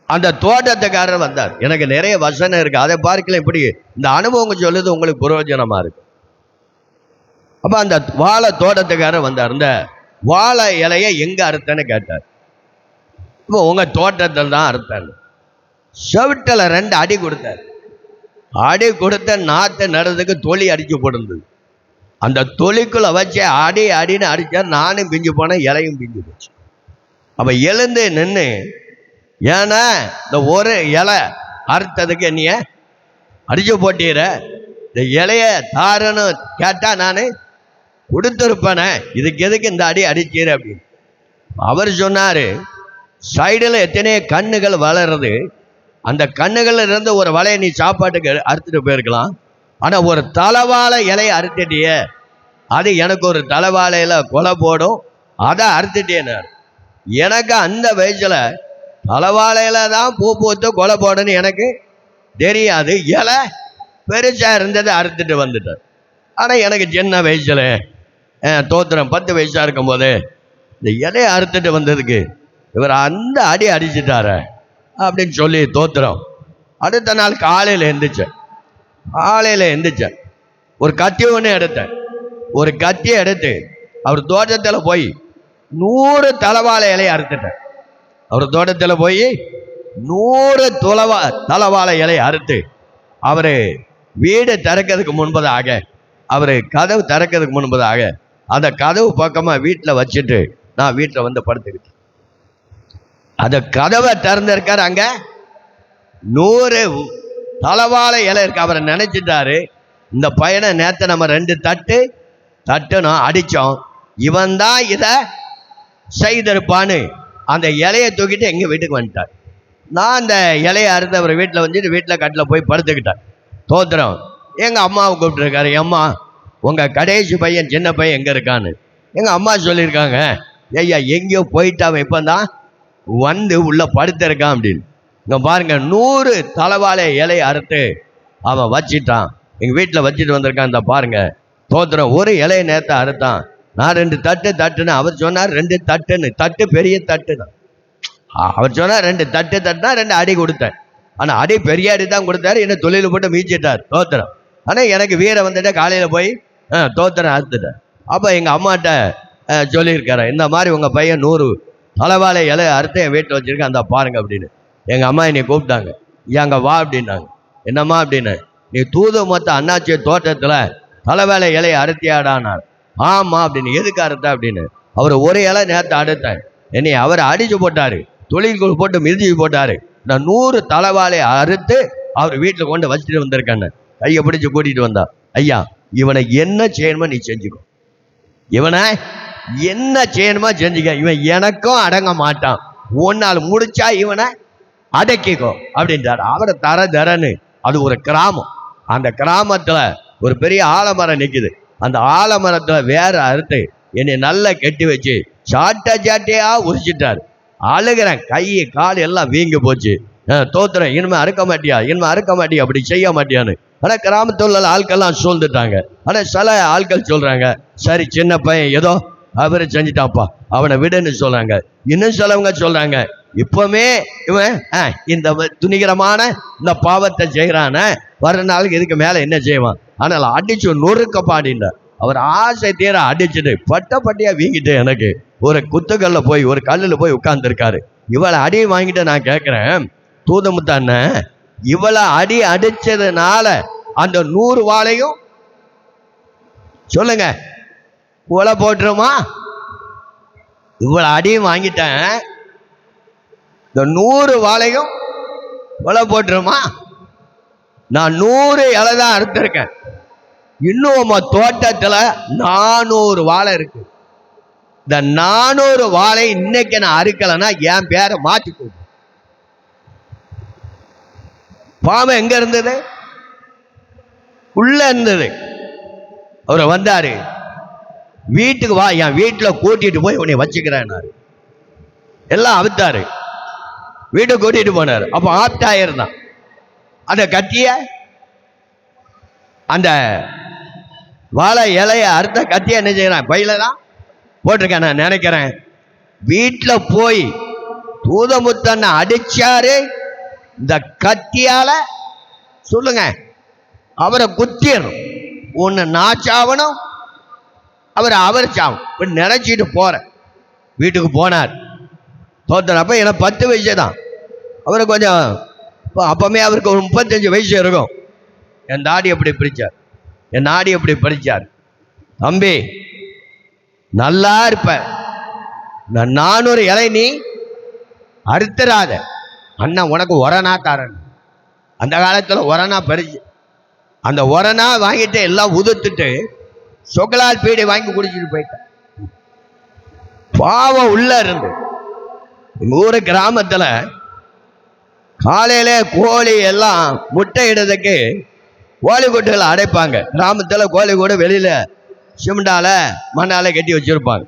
அந்த தோட்டத்துக்காரர் வந்தார். எனக்கு நிறைய வசனம் இருக்கு, அதை பார்க்கல. இப்படி இந்த அனுபவம் சொல்லுது உங்களுக்கு பிரயோஜனமா இருக்கு. அப்ப அந்த வாழை தோட்டத்துக்காரர் வந்தார். இந்த வாழை இலையை எங்க அறுத்தேன்னு கேட்டார். இப்போ உங்க தோட்டத்தில் தான் அறுத்தாரு. செவிட்டில் 2 அடி கொடுத்தார். அடி கொடுத்த நாற்று நடுறதுக்கு தொலி அடிச்சு போட்டிருந்தது. அந்த தொலிக்குள்ள வச்சு அடின்னு அடிச்சார். நானும் பிஞ்சு போனேன், இலையும் பிஞ்சு போச்சு. அப்ப எழுந்து நின்று, ஏன்னா இந்த ஒரு இலை அறுத்ததுக்கு என்னைய அடிச்சு போட்டீர, இந்த இலைய தாருன்னு கேட்டா நான் கொடுத்துருப்பேனே, இதுக்கு எதுக்கு இந்த அடி அடிச்சீர அப்படின்னு. அவர் சொன்னாரு, சைடில் எத்தனையோ கண்ணுகள் வளருது, அந்த கண்ணுகள்ல இருந்து ஒரு வலையை நீ சாப்பாட்டுக்கு அறுத்துட்டு போயிருக்கலாம். ஆனா ஒரு தலைவாழை இலையை அறுத்துட்டிய, அது எனக்கு ஒரு தலைவாழையில கொலை போடும், அதை அறுத்துட்டேனார். எனக்கு அந்த வயசுல தலைவாழையில தான் பூ பூத்து கொலை போடணும்னு எனக்கு தெரியாது. இலை பெருசா இருந்ததை அறுத்துட்டு வந்துட்டார். ஆனா எனக்கு சின்ன வயசுல தோத்திரம் 10 வயசா இருக்கும் போது இந்த இலையை அறுத்துட்டு வந்ததுக்கு இவர் அந்த அடி அடிச்சுட்டார அப்படின்னு சொல்லி தோத்திரம். அடுத்த நாள் காலையில எந்திரிச்சேன். ஒரு கத்தி ஒன்று எடுத்தேன். ஒரு கத்தியை எடுத்து அவர் தோட்டத்தில் போய் 100 தலைவாழை இலையை அறுத்துட்டேன். அவர் தோட்டத்தில் போய் 100 தலைவாழை இலையை அறுத்து அவரு வீடு திறக்கிறதுக்கு முன்பதாக, அவரு கதவு திறக்கிறதுக்கு முன்பதாக அந்த கதவு பக்கமா வீட்டில் வச்சுட்டு நான் வீட்டில் வந்து படுத்துக்கிட்டேன். அந்த கதவை திறந்திருக்காரு. அங்க 100 தலைவாழை இலை இருக்கு. அவரை நினைச்சிட்டாரு, இந்த பையனை நேற்று நம்ம 2 தட்டுனோம், அடிச்சோம், இவன் தான் இதை செய்திருப்பான்னு அந்த இலையை தூக்கிட்டு எங்க வீட்டுக்கு வந்துட்டார். நான் அந்த இலையை அறுத்து அவர் வீட்டில் வந்துட்டு வீட்டில் கட்டில் போய் படுத்துக்கிட்டேன். தோத்திரம். எங்க அம்மாவை கூப்பிட்டுருக்காரு, அம்மா உங்க கடைசி பையன் சின்ன பையன் எங்க இருக்கான்னு. எங்க அம்மா சொல்லியிருக்காங்க, ஐயா எங்கேயோ போயிட்டான், இப்பதான் வந்து உள்ள படுத்திருக்கான் அப்படின்னு. இங்க பாருங்க, 100 தலைவாழை இலையை அறுத்து அவன் வச்சிட்டான், எங்க வீட்டில் வச்சுட்டு வந்திருக்கான். இந்த பாருங்க தோத்திரம், ஒரு இலையை நேரத்தை அறுத்தான், நான் 2 தட்டு தட்டுன்னு அவர் சொன்னார் 2 தட்டுன்னு. தட்டு பெரிய தட்டு தான். அவர் சொன்னார் 2 தட்டு தட்டுனா 2 அடி கொடுத்தேன். ஆனா அடி பெரிய அடி தான் கொடுத்தாரு. என்ன தொழில் போட்டு மீச்சிட்டார். தோத்திரம். ஆனா எனக்கு வீர வந்துட்டு காலையில போய் தோத்திரம் அறுத்துட்டேன். அப்ப எங்க அம்மாட்ட சொல்லியிருக்காரு, இந்த மாதிரி உங்க பையன் 100 தலைவாழை இலை அறுத்து என் வீட்டில் வச்சிருக்கேன், அந்த பாருங்க அப்படின்னு. எங்க அம்மா என்னை கூப்பிட்டாங்க, ஏங்க வா அப்படின்னாங்க. என்னம்மா அப்படின்னு. நீ தூது மொத்த அண்ணாச்சி தோட்டத்துல தலைவேலை இலையை அறுத்தியாடானார். ஆமா அப்படின்னு. எதுக்கு அறுத்த அப்படின்னு. அவர் ஒரு இலை நேரத்தை அறுத்தேன். என்னை அவரை அடிச்சு போட்டாரு, தொழில்குள் போட்டு மிதிச்சு போட்டாரு. நான் 100 தலைவாழை அறுத்து அவர் வீட்டில் கொண்டு வச்சுட்டு வந்திருக்கேன்னு கையை பிடிச்சு கூட்டிட்டு வந்தா. ஐயா, இவனை என்ன செய்யணுமோ நீ செஞ்சுக்கோ, இவனை என்ன செய்யணுமோ செஞ்சுக்க, இவன் எனக்கும் அடங்க மாட்டான், ஒன்னால் முடிச்சா இவனை அடக்கிக்கோ அப்படின்றார். அவரை தரன்னு. அது ஒரு கிராமம். அந்த கிராமத்துல ஒரு பெரிய ஆலமரம் நிக்குது. அந்த ஆலமரத்துல வேற அறுத்து என்னை நல்லா கெட்டி வச்சு சாட்டையா உரிச்சிட்டாரு. அழுகிறேன், கை கால் எல்லாம் வீங்கி போச்சு. தோத்துறேன், இனிமே அறுக்க மாட்டியா, இனிமே அறுக்க மாட்டியா, அப்படி செய்ய மாட்டியான்னு. ஆனா கிராமத்துல உள்ள ஆட்கள்லாம் சூழ்ந்துட்டாங்க. ஆனா சில ஆட்கள் சொல்றாங்க, சரி சின்ன பையன் ஏதோ அவரை செஞ்சுட்டான்ப்பா, அவனை விடுன்னு சொல்றாங்க. இன்னும் சிலவங்க சொல்றாங்க, இப்பவுமே இவன் இந்த துணிகரமான இந்த பாவத்தை செய்யறான, வர்ற நாளுக்கு இதுக்கு மேல என்ன செய்வான். ஆனால் அடிச்சு நொறுக்க பாடின்ற அவர் ஆசை தீர அடிச்சுட்டு பட்டியா வீங்கிட்டு எனக்கு ஒரு குத்துக்கல்ல போய் ஒரு கல்லுல போய் உட்கார்ந்து இருக்காரு. இவளை அடி வாங்கிட்டு நான் கேட்கிறேன், தூதமுத்தான இவளை அடி அடிச்சதுனால அந்த 100 வாழையும் சொல்லுங்க கொலை போட்டுருமா? இவ்வளவு அடியும் வாங்கிட்டேன், இந்த 100 வாழையும் கொலை போட்டுருமா? நான் 100 இலை தான் அறுத்திருக்கேன், இன்னும் தோட்டத்துல 400 வாழை இருக்கு. இந்த 400 வாழை இன்னைக்கு நான் அறுக்கலைன்னா என் பேரை மாற்றிக்கோ. பாவம் எங்க இருந்தது? உள்ள இருந்தது. அவரை வந்தாரு, வீட்டுக்கு வா, என் வீட்டுல கூட்டிட்டு போய் உன்னை வச்சுக்கிறேன். எல்லாம் அவுத்தாரு, வீட்டுக்கு கூட்டிட்டு போனாரு. அப்ப ஆப்டாயிருந்தான். அந்த கத்திய அந்த வாழை இலைய அறுத்த கத்திய என்ன செய்யறான், பையில தான் போட்டிருக்கேன். நான் நினைக்கிறேன் வீட்டுல போய் தூதமுத்தனை அடிச்சாரு இந்த கத்தியால. சொல்லுங்க, அவரை குத்திடணும், ஒன்னு நாச்சாவணும், அவர் சாவும் நினைச்சிட்டு போற. வீட்டுக்கு போனார். தோத்தனப்ப எனக்கு 10 வயசு தான். அவருக்கு கொஞ்சம் அப்பமே அவருக்கு ஒரு 35 வயசு இருக்கும். என் தாடி எப்படி பிடிச்சார், என் நாடி எப்படி பிடிச்சார். தம்பி நல்லா இருப்ப, 400 இலை நீ அறுத்துறாத, அண்ணன் உனக்கு ஒரணா தரன். அந்த காலத்துல ஒரணா பறிச்சு அந்த ஒரணா வாங்கிட்டு எல்லாம் உதுத்துட்டு சொகலால் பீடை வாங்கி குடிச்சிட்டு போயிட்டான். பாவம் உள்ள இருந்து. எங்க ஊரு கிராமத்துல காலையில கோழி எல்லாம் முட்டை இடுறதுக்கு கோழி கூட்டுகளை அடைப்பாங்க. கிராமத்துல கோழி கூட வெளியில சிமெண்டால மண்ணால கட்டி வச்சிருப்பாங்க.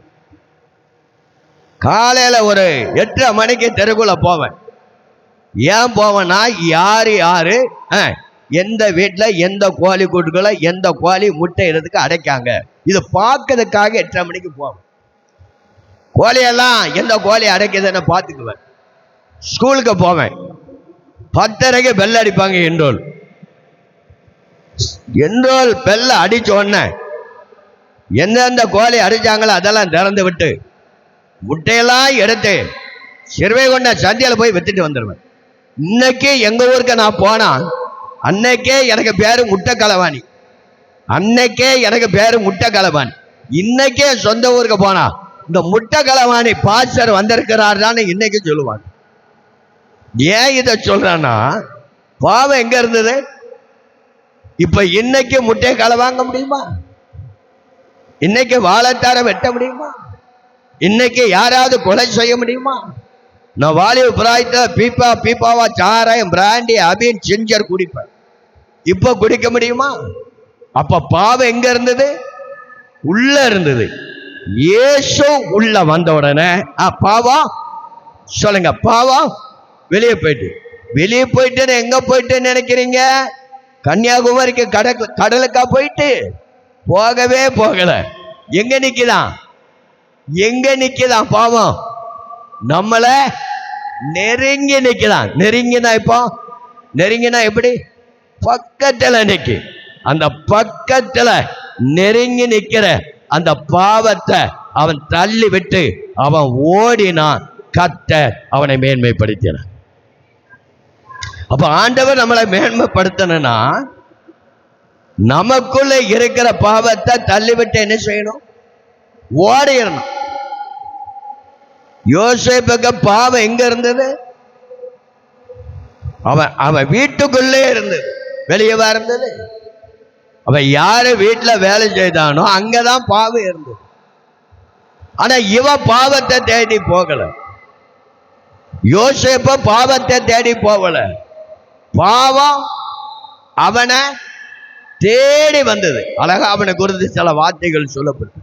காலையில ஒரு 8:30 மணிக்கு தெருக்குள்ள போவேன். ஏன் போவேன்னா, யாரு எந்த வீட்டுல எந்த கோழி கூட்டுகளை எந்த கோழி முட்டை இடுறதுக்கு அடைக்காங்க, இது பார்க்கறதுக்காக 8:30 மணிக்கு போவேன். கோழியெல்லாம் எந்த கோழி அடைக்குதுன்னு பார்த்துக்குவேன். ஸ்கூலுக்கு போவேன். 10:30க்கு பெல் அடிப்பாங்க. என்ரோல் பெல்ல அடிச்ச உடனே எந்தெந்த கோழி அடிச்சாங்களோ அதெல்லாம் திறந்து விட்டு முட்டையெல்லாம் எடுத்து சிறுவை கொண்ட சந்தையில போய் வித்துட்டு வந்துடுவேன். இன்னைக்கு எங்க ஊருக்கு நான் போனா, அன்னைக்கே எனக்கு பேரு முட்டை களவாணி, அன்னைக்கே எனக்கு பேரு முட்டை களவாணி. இன்னைக்கே சொந்த ஊருக்கு போனா இந்த முட்டை களவாணி பாஸ்டர் வந்திருக்கிறார்தான் இன்னைக்கு சொல்லுவாங்க. ஏன் இதை சொல்றேன்னா, பாவம் எங்க இருந்தது? இப்ப இன்னைக்கு முட்டை களை வாங்க முடியுமா? இன்னைக்கு வாழைத்தார வெட்ட முடியுமா? இன்னைக்கு யாராவது கொலை செய்ய முடியுமா? நான் வாலிப பிராயத்துல பீப்பாவா சாராயம் பிராண்டி அபின் சிஞ்சர் குடிப்பேன். இப்ப குடிக்க முடியுமா? அப்ப பாவம் எங்க இருந்தது? உள்ள இருந்தது. இயேசு உள்ள வந்த உடனே பாவம், சொல்லுங்க, பாவம் வெளியே போயிட்டு எங்க போயிட்டு நினைக்கிறீங்க? கன்னியாகுமரிக்கு கடலுக்கா போயிட்டு? போகவே போகல. எங்க நிக்குதான்? எங்க நிக்குதான் பாவம்? நம்மள நெருங்கி நிக்குதான். நெருங்கினா இப்போ நெருங்கினா எப்படி? பக்கத்துல நிக்கு. அந்த பக்கத்துல நெருங்கி நிக்கிற அந்த பாவத்தை அவன் தள்ளி விட்டு அவன் ஓடினான். கர்த்தர் அவனை மேன்மைப்படுத்தினான். அப்ப ஆண்டவர் நம்மளை மேன்மைப்படுத்தணும்னா நமக்குள்ள இருக்கிற பாவத்தை தள்ளிவிட்டு என்ன செய்யணும்? ஓடிடணும். யோசேப்புக்கு பாவம் எங்க இருந்தது? அவன் வீட்டுக்குள்ளே இருந்தது, வெளியவா இருந்தது? அவன் யாரு வீட்டுல வேலை செய்தானோ அங்கதான் பாவம் இருந்தது. ஆனா இவன் பாவத்தை தேடி போகல. யோசேப்பு பாவத்தை தேடி போகல. பாவம் அவனை தேடி வந்தது. அழகா அவனை குறித்து சில வார்த்தைகள் சொல்லப்பட்டு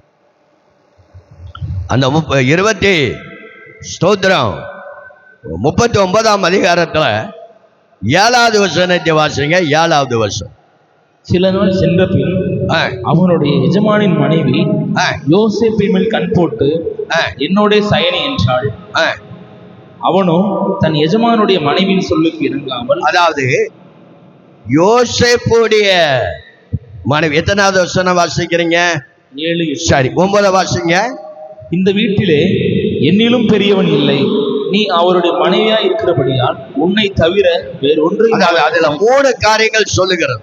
அந்த 39ஆம் அதிகாரத்துல 7வது வசனத்தை வாசிங்க. 7வது வசனம். சில நாள் சென்ற பின் அவனுடைய எஜமானின் மனைவி யோசேப்பின் மேல் கண் போட்டு என்னோட சயனி என்றாள். அவனும் தன் எஜமானுடைய மனைவியின் சொல்லுக்கு இணங்காமல், அதாவது யோசேப்புடைய மனைவி. எத்தனாவது வசனம் வாசிக்கிறீங்க? 7. சரி, 9 வாசிங்க. இந்த வீட்டிலே என்னிலும் பெரியவன் இல்லை, நீ அவருடைய மனைவியா இருக்கிறபடியால் உன்னை தவிர வேறு ஒன்று. அதுல 3 காரியங்கள் சொல்லுகிறது.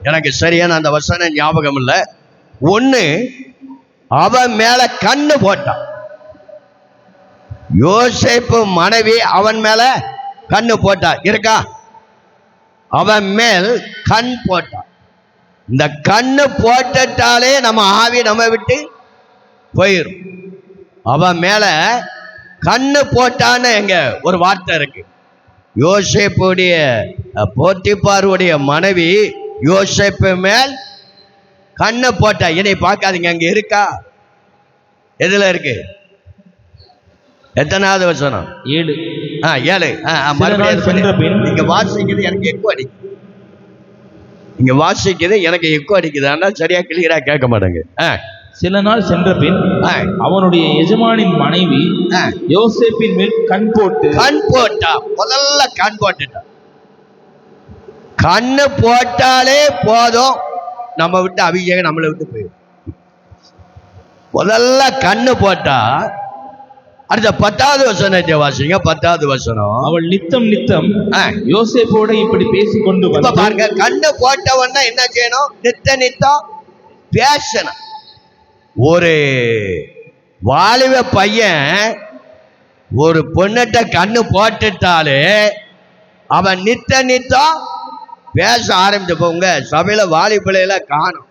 எனக்கு சரியான அந்த வசனம் ஞாபகம் இல்லை. ஒண்ணு, அவன் மேல கண்ணு போட்டான். யோசேப்பு மனைவி அவன் மேல கண்ணு போட்டா இருக்கா? அவன் மேல் கண் போட்டான். இந்த கண்ணு போட்டாலே நம்ம ஆவி நம்ம விட்டு போயிரும். அவன் மேல கண்ணு போட்டான்னு எங்க ஒரு வார்த்தை இருக்கு. யோசேப்புடைய போத்திபாருடைய மனைவி யோசேப்பு மேல் கண்ணு போட்டா. என்னை பார்க்காதீங்க, அங்க இருக்கா? எதுல இருக்கு? எத்தனாவது வசனம்? 7. 7. நீங்க வாசிக்கிறது எனக்கு எக்கோ அடிக்குது. நீங்க வாசிக்கிறது எனக்கு எக்கோ அடிக்குது. ஆனால் சரியா கிளியரா கேட்க மாட்டேங்க. சில நாள் சென்ற பின் அவனுடைய எஜமானின் மனைவி யோசேப்பின் மேல் கண் போட்டா. முதல்ல கண் போட்டுட்டா. கண்ணு போட்டாலே போதும், நம்ம விட்டு அபிஷேகம் நம்மளை விட்டு போயிடும். முதல்ல கண்ணு போட்டா. அடுத்த 10வது வசனத்தை வாசிங்க. 10வது வசனம். அவள் நித்தம் யோசேப்போட இப்படி பேசிக்கொண்டு பாருங்க. கண்ணு போட்டவன்னா என்ன செய்யணும்? நித்தம் பேசணும். ஒரு வாலிப பையன் ஒரு பொண்ணிட்ட கண்ணு போட்டுட்டாலே அவன் நித்தம் பேச ஆரம்பிச்சப்ப உங்க சபையில வாலிபிள்ளையில காணும்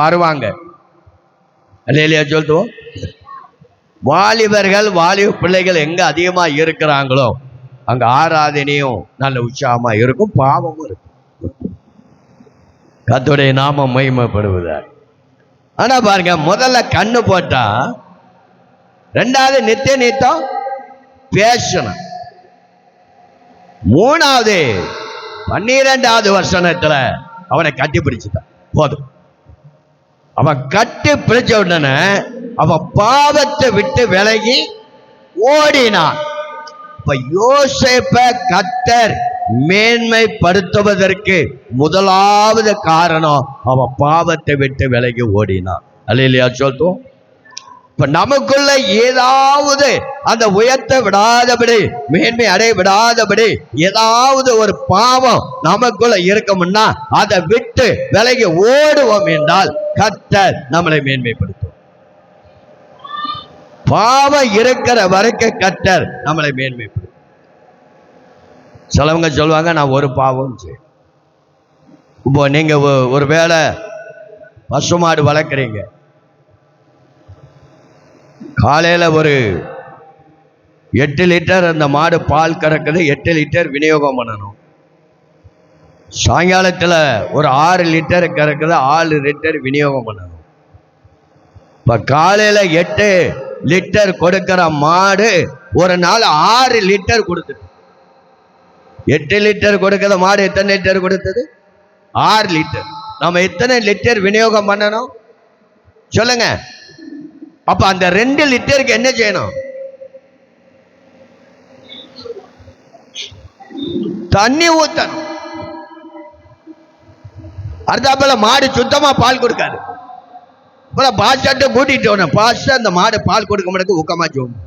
வருவாங்க இல்லையா? சொல்லுவோம், வாலிபர்கள் வாலிப பிள்ளைகள் எங்க அதிகமா இருக்கிறாங்களோ அங்க ஆராதனையும் நல்ல உற்சாகமா இருக்கும், பாவமும் இருக்கும். கர்த்தருடைய நாமம் மகிமைப்படுவதால். ஆனா பாருங்க, முதல்ல கண்ணு போட்டா, 2வது நித்தம் பேசணும், 3வது 12வது வசனத்துல அவனை கட்டி பிடிச்சுட்டான். போதும். அவன் கட்டி பிடிச்ச உடனே அவன் பாவத்தை விட்டு விலகி ஓடினான். இப்ப யோசேப்பை கர்த்தர் மேன்மைப்படுத்துவதற்கு முதலாவது காரணம் அவன் பாவத்தை விட்டு விலகி ஓடினான். அல்லேலூயா சொல்லுவோம். இப்ப நமக்குள்ள ஏதாவது அந்த உயர்த்த விடாதபடி, மேன்மை அடைய விடாதபடி ஏதாவது ஒரு பாவம் நமக்குள்ள இருக்கும்னா அதை விட்டு விலகி ஓடுவோம் என்றால் கர்த்தர் நம்மளை மேன்மைப்படுத்தும். பாவம் இருக்கிற வரைக்கும் கர்த்தர் நம்மளை மேன்மைப்படுத்தும். சிலவங்க சொல்லுவாங்க, நான் ஒரு பாவம் செய்ய. இப்போ நீங்க ஒரு வேளை பசுமாடு வளர்க்குறீங்க, காலையில ஒரு 8 லிட்டர் அந்த மாடு பால் கறக்குது, 8 லிட்டர் விநியோகம் பண்ணணும். சாயங்காலத்துல ஒரு 6 லிட்டர் கறக்குது, 6 லிட்டர் விநியோகம் பண்ணணும். இப்ப காலையில 8 லிட்டர் கொடுக்கிற மாடு ஒரு நாள் 6 லிட்டர் கொடுத்துட்டு, 8 லிட்டர் கொடுக்கிற மாடு எத்தனை லிட்டர் கொடுத்தது? 6 லிட்டர். நம்ம எத்தனை லிட்டர் விநியோகம் பண்ணணும்? சொல்லுங்க. அப்ப அந்த 2 லிட்டருக்கு என்ன செய்யணும்? தண்ணி ஊத்தணும். அடுத்தாப்புல மாடு சுத்தமா பால் கொடுக்காது. பாஸ்டர்ட்ட கூட்டிட்டு வரணும். பாஸ்டர் அந்த மாடு பால் கொடுக்க மாட்டேங்குது, ஊக்கமா சொல்லணும்.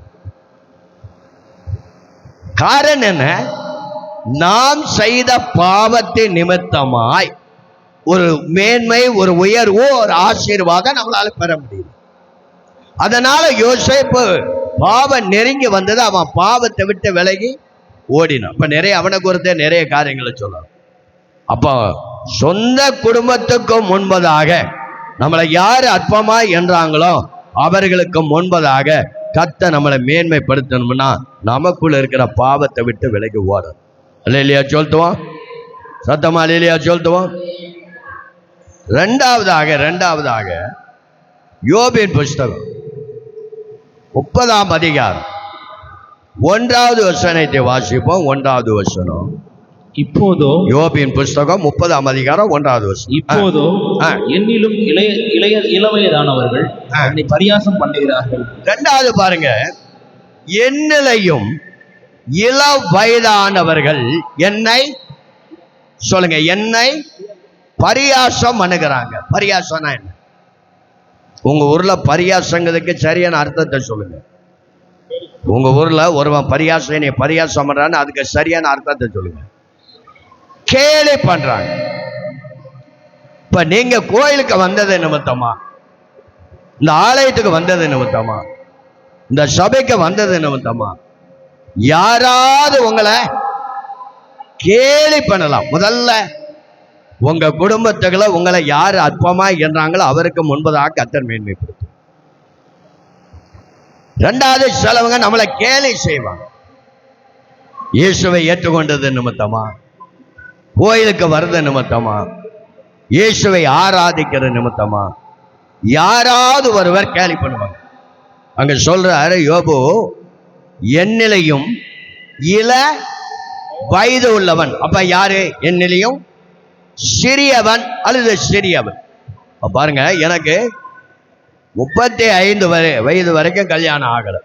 காரணம் என்ன? நாம் செய்த பாவத்தின் நிமித்தமாய் ஒரு மேன்மை, ஒரு உயர்வு, ஒரு ஆசீர்வாதம் நம்மளால பெற முடியும். அதனால யோசேப்பு பாவம் நெருங்கி வந்தது. அவன் பாவத்தை விட்டு விலகி ஓடினான். அப்ப அவனை குறித்த நிறைய காரியங்களை சொல்லலாம். அப்போ சொந்த குடும்பத்துக்கு முன்பதாக நம்மளை யாரு அற்பமா என்றாங்களோ அவர்களுக்கு முன்பதாக கர்த்தர் நம்மளை மேன்மைப்படுத்தணும்னா நமக்குள்ள இருக்கிற பாவத்தை விட்டு விலகி ஓடணும். அல்லேலூயா சொல்லுவோம். சத்தமா அல்லேலூயா சொல்லுவோம். இரண்டாவதாக யோபின் புஸ்தகம் 30ஆம் அதிகாரம் 1வது வசனத்தை வாசிப்போம். 1வது வசனம். இப்போதோ, யோபின் புஸ்தகம் 30ஆம் அதிகாரம் 1வது வசனம். இப்போதோ என்னிலும் இளவயதானவர்கள் என்னை பரியாசம் பண்ணுகிறார்கள். 2வது பாருங்க, என்னிலையும் இள வயதானவர்கள் என்னை சொல்லுங்க, என்னை பரியாசம் பண்ணுகிறாங்க. பரியாசம்னா என்ன? உங்க ஊர்ல பரியாசங்கிறதுக்கு சரியான அர்த்தத்தை சொல்லுங்க. உங்க ஊர்ல ஒருவன் பரியாசம் பண்றான்னு அதுக்கு சரியான அர்த்தத்தை சொல்லுங்க. கேலி பண்றாங்க. இப்ப நீங்க கோயிலுக்கு வந்தது நிமித்தமா, இந்த ஆலயத்துக்கு வந்தது நிமித்தமா, இந்த சபைக்கு வந்தது நிமித்தமா யாராவது உங்களை கேலி பண்ணலாம். முதல்ல உங்க குடும்பத்துக்குள்ள உங்களை யாரு அற்பமா என்றாங்களோ அவருக்கு முன்பதாக கர்த்தர் மேன்மைப்படுத்தும். 2வது சிலவங்க நம்மளை கேலி செய்வாங்க. இயேசுவை ஏற்றுக்கொண்டது நிமித்தமா, கோயிலுக்கு வர்றது நிமித்தமா, இயேசுவை ஆராதிக்கிற நிமித்தமா யாராவது ஒருவர் கேலி பண்ணுவாங்க. அங்க சொல்றாரு யோபு, என்னிலையும் இள வயது உள்ளவன். அப்ப யாரு? என்னிலையும் சிறியவன் அல்லது சிறியவன். பாருங்க, எனக்கு 35 வயது வரைக்கும் கல்யாணம் ஆகல.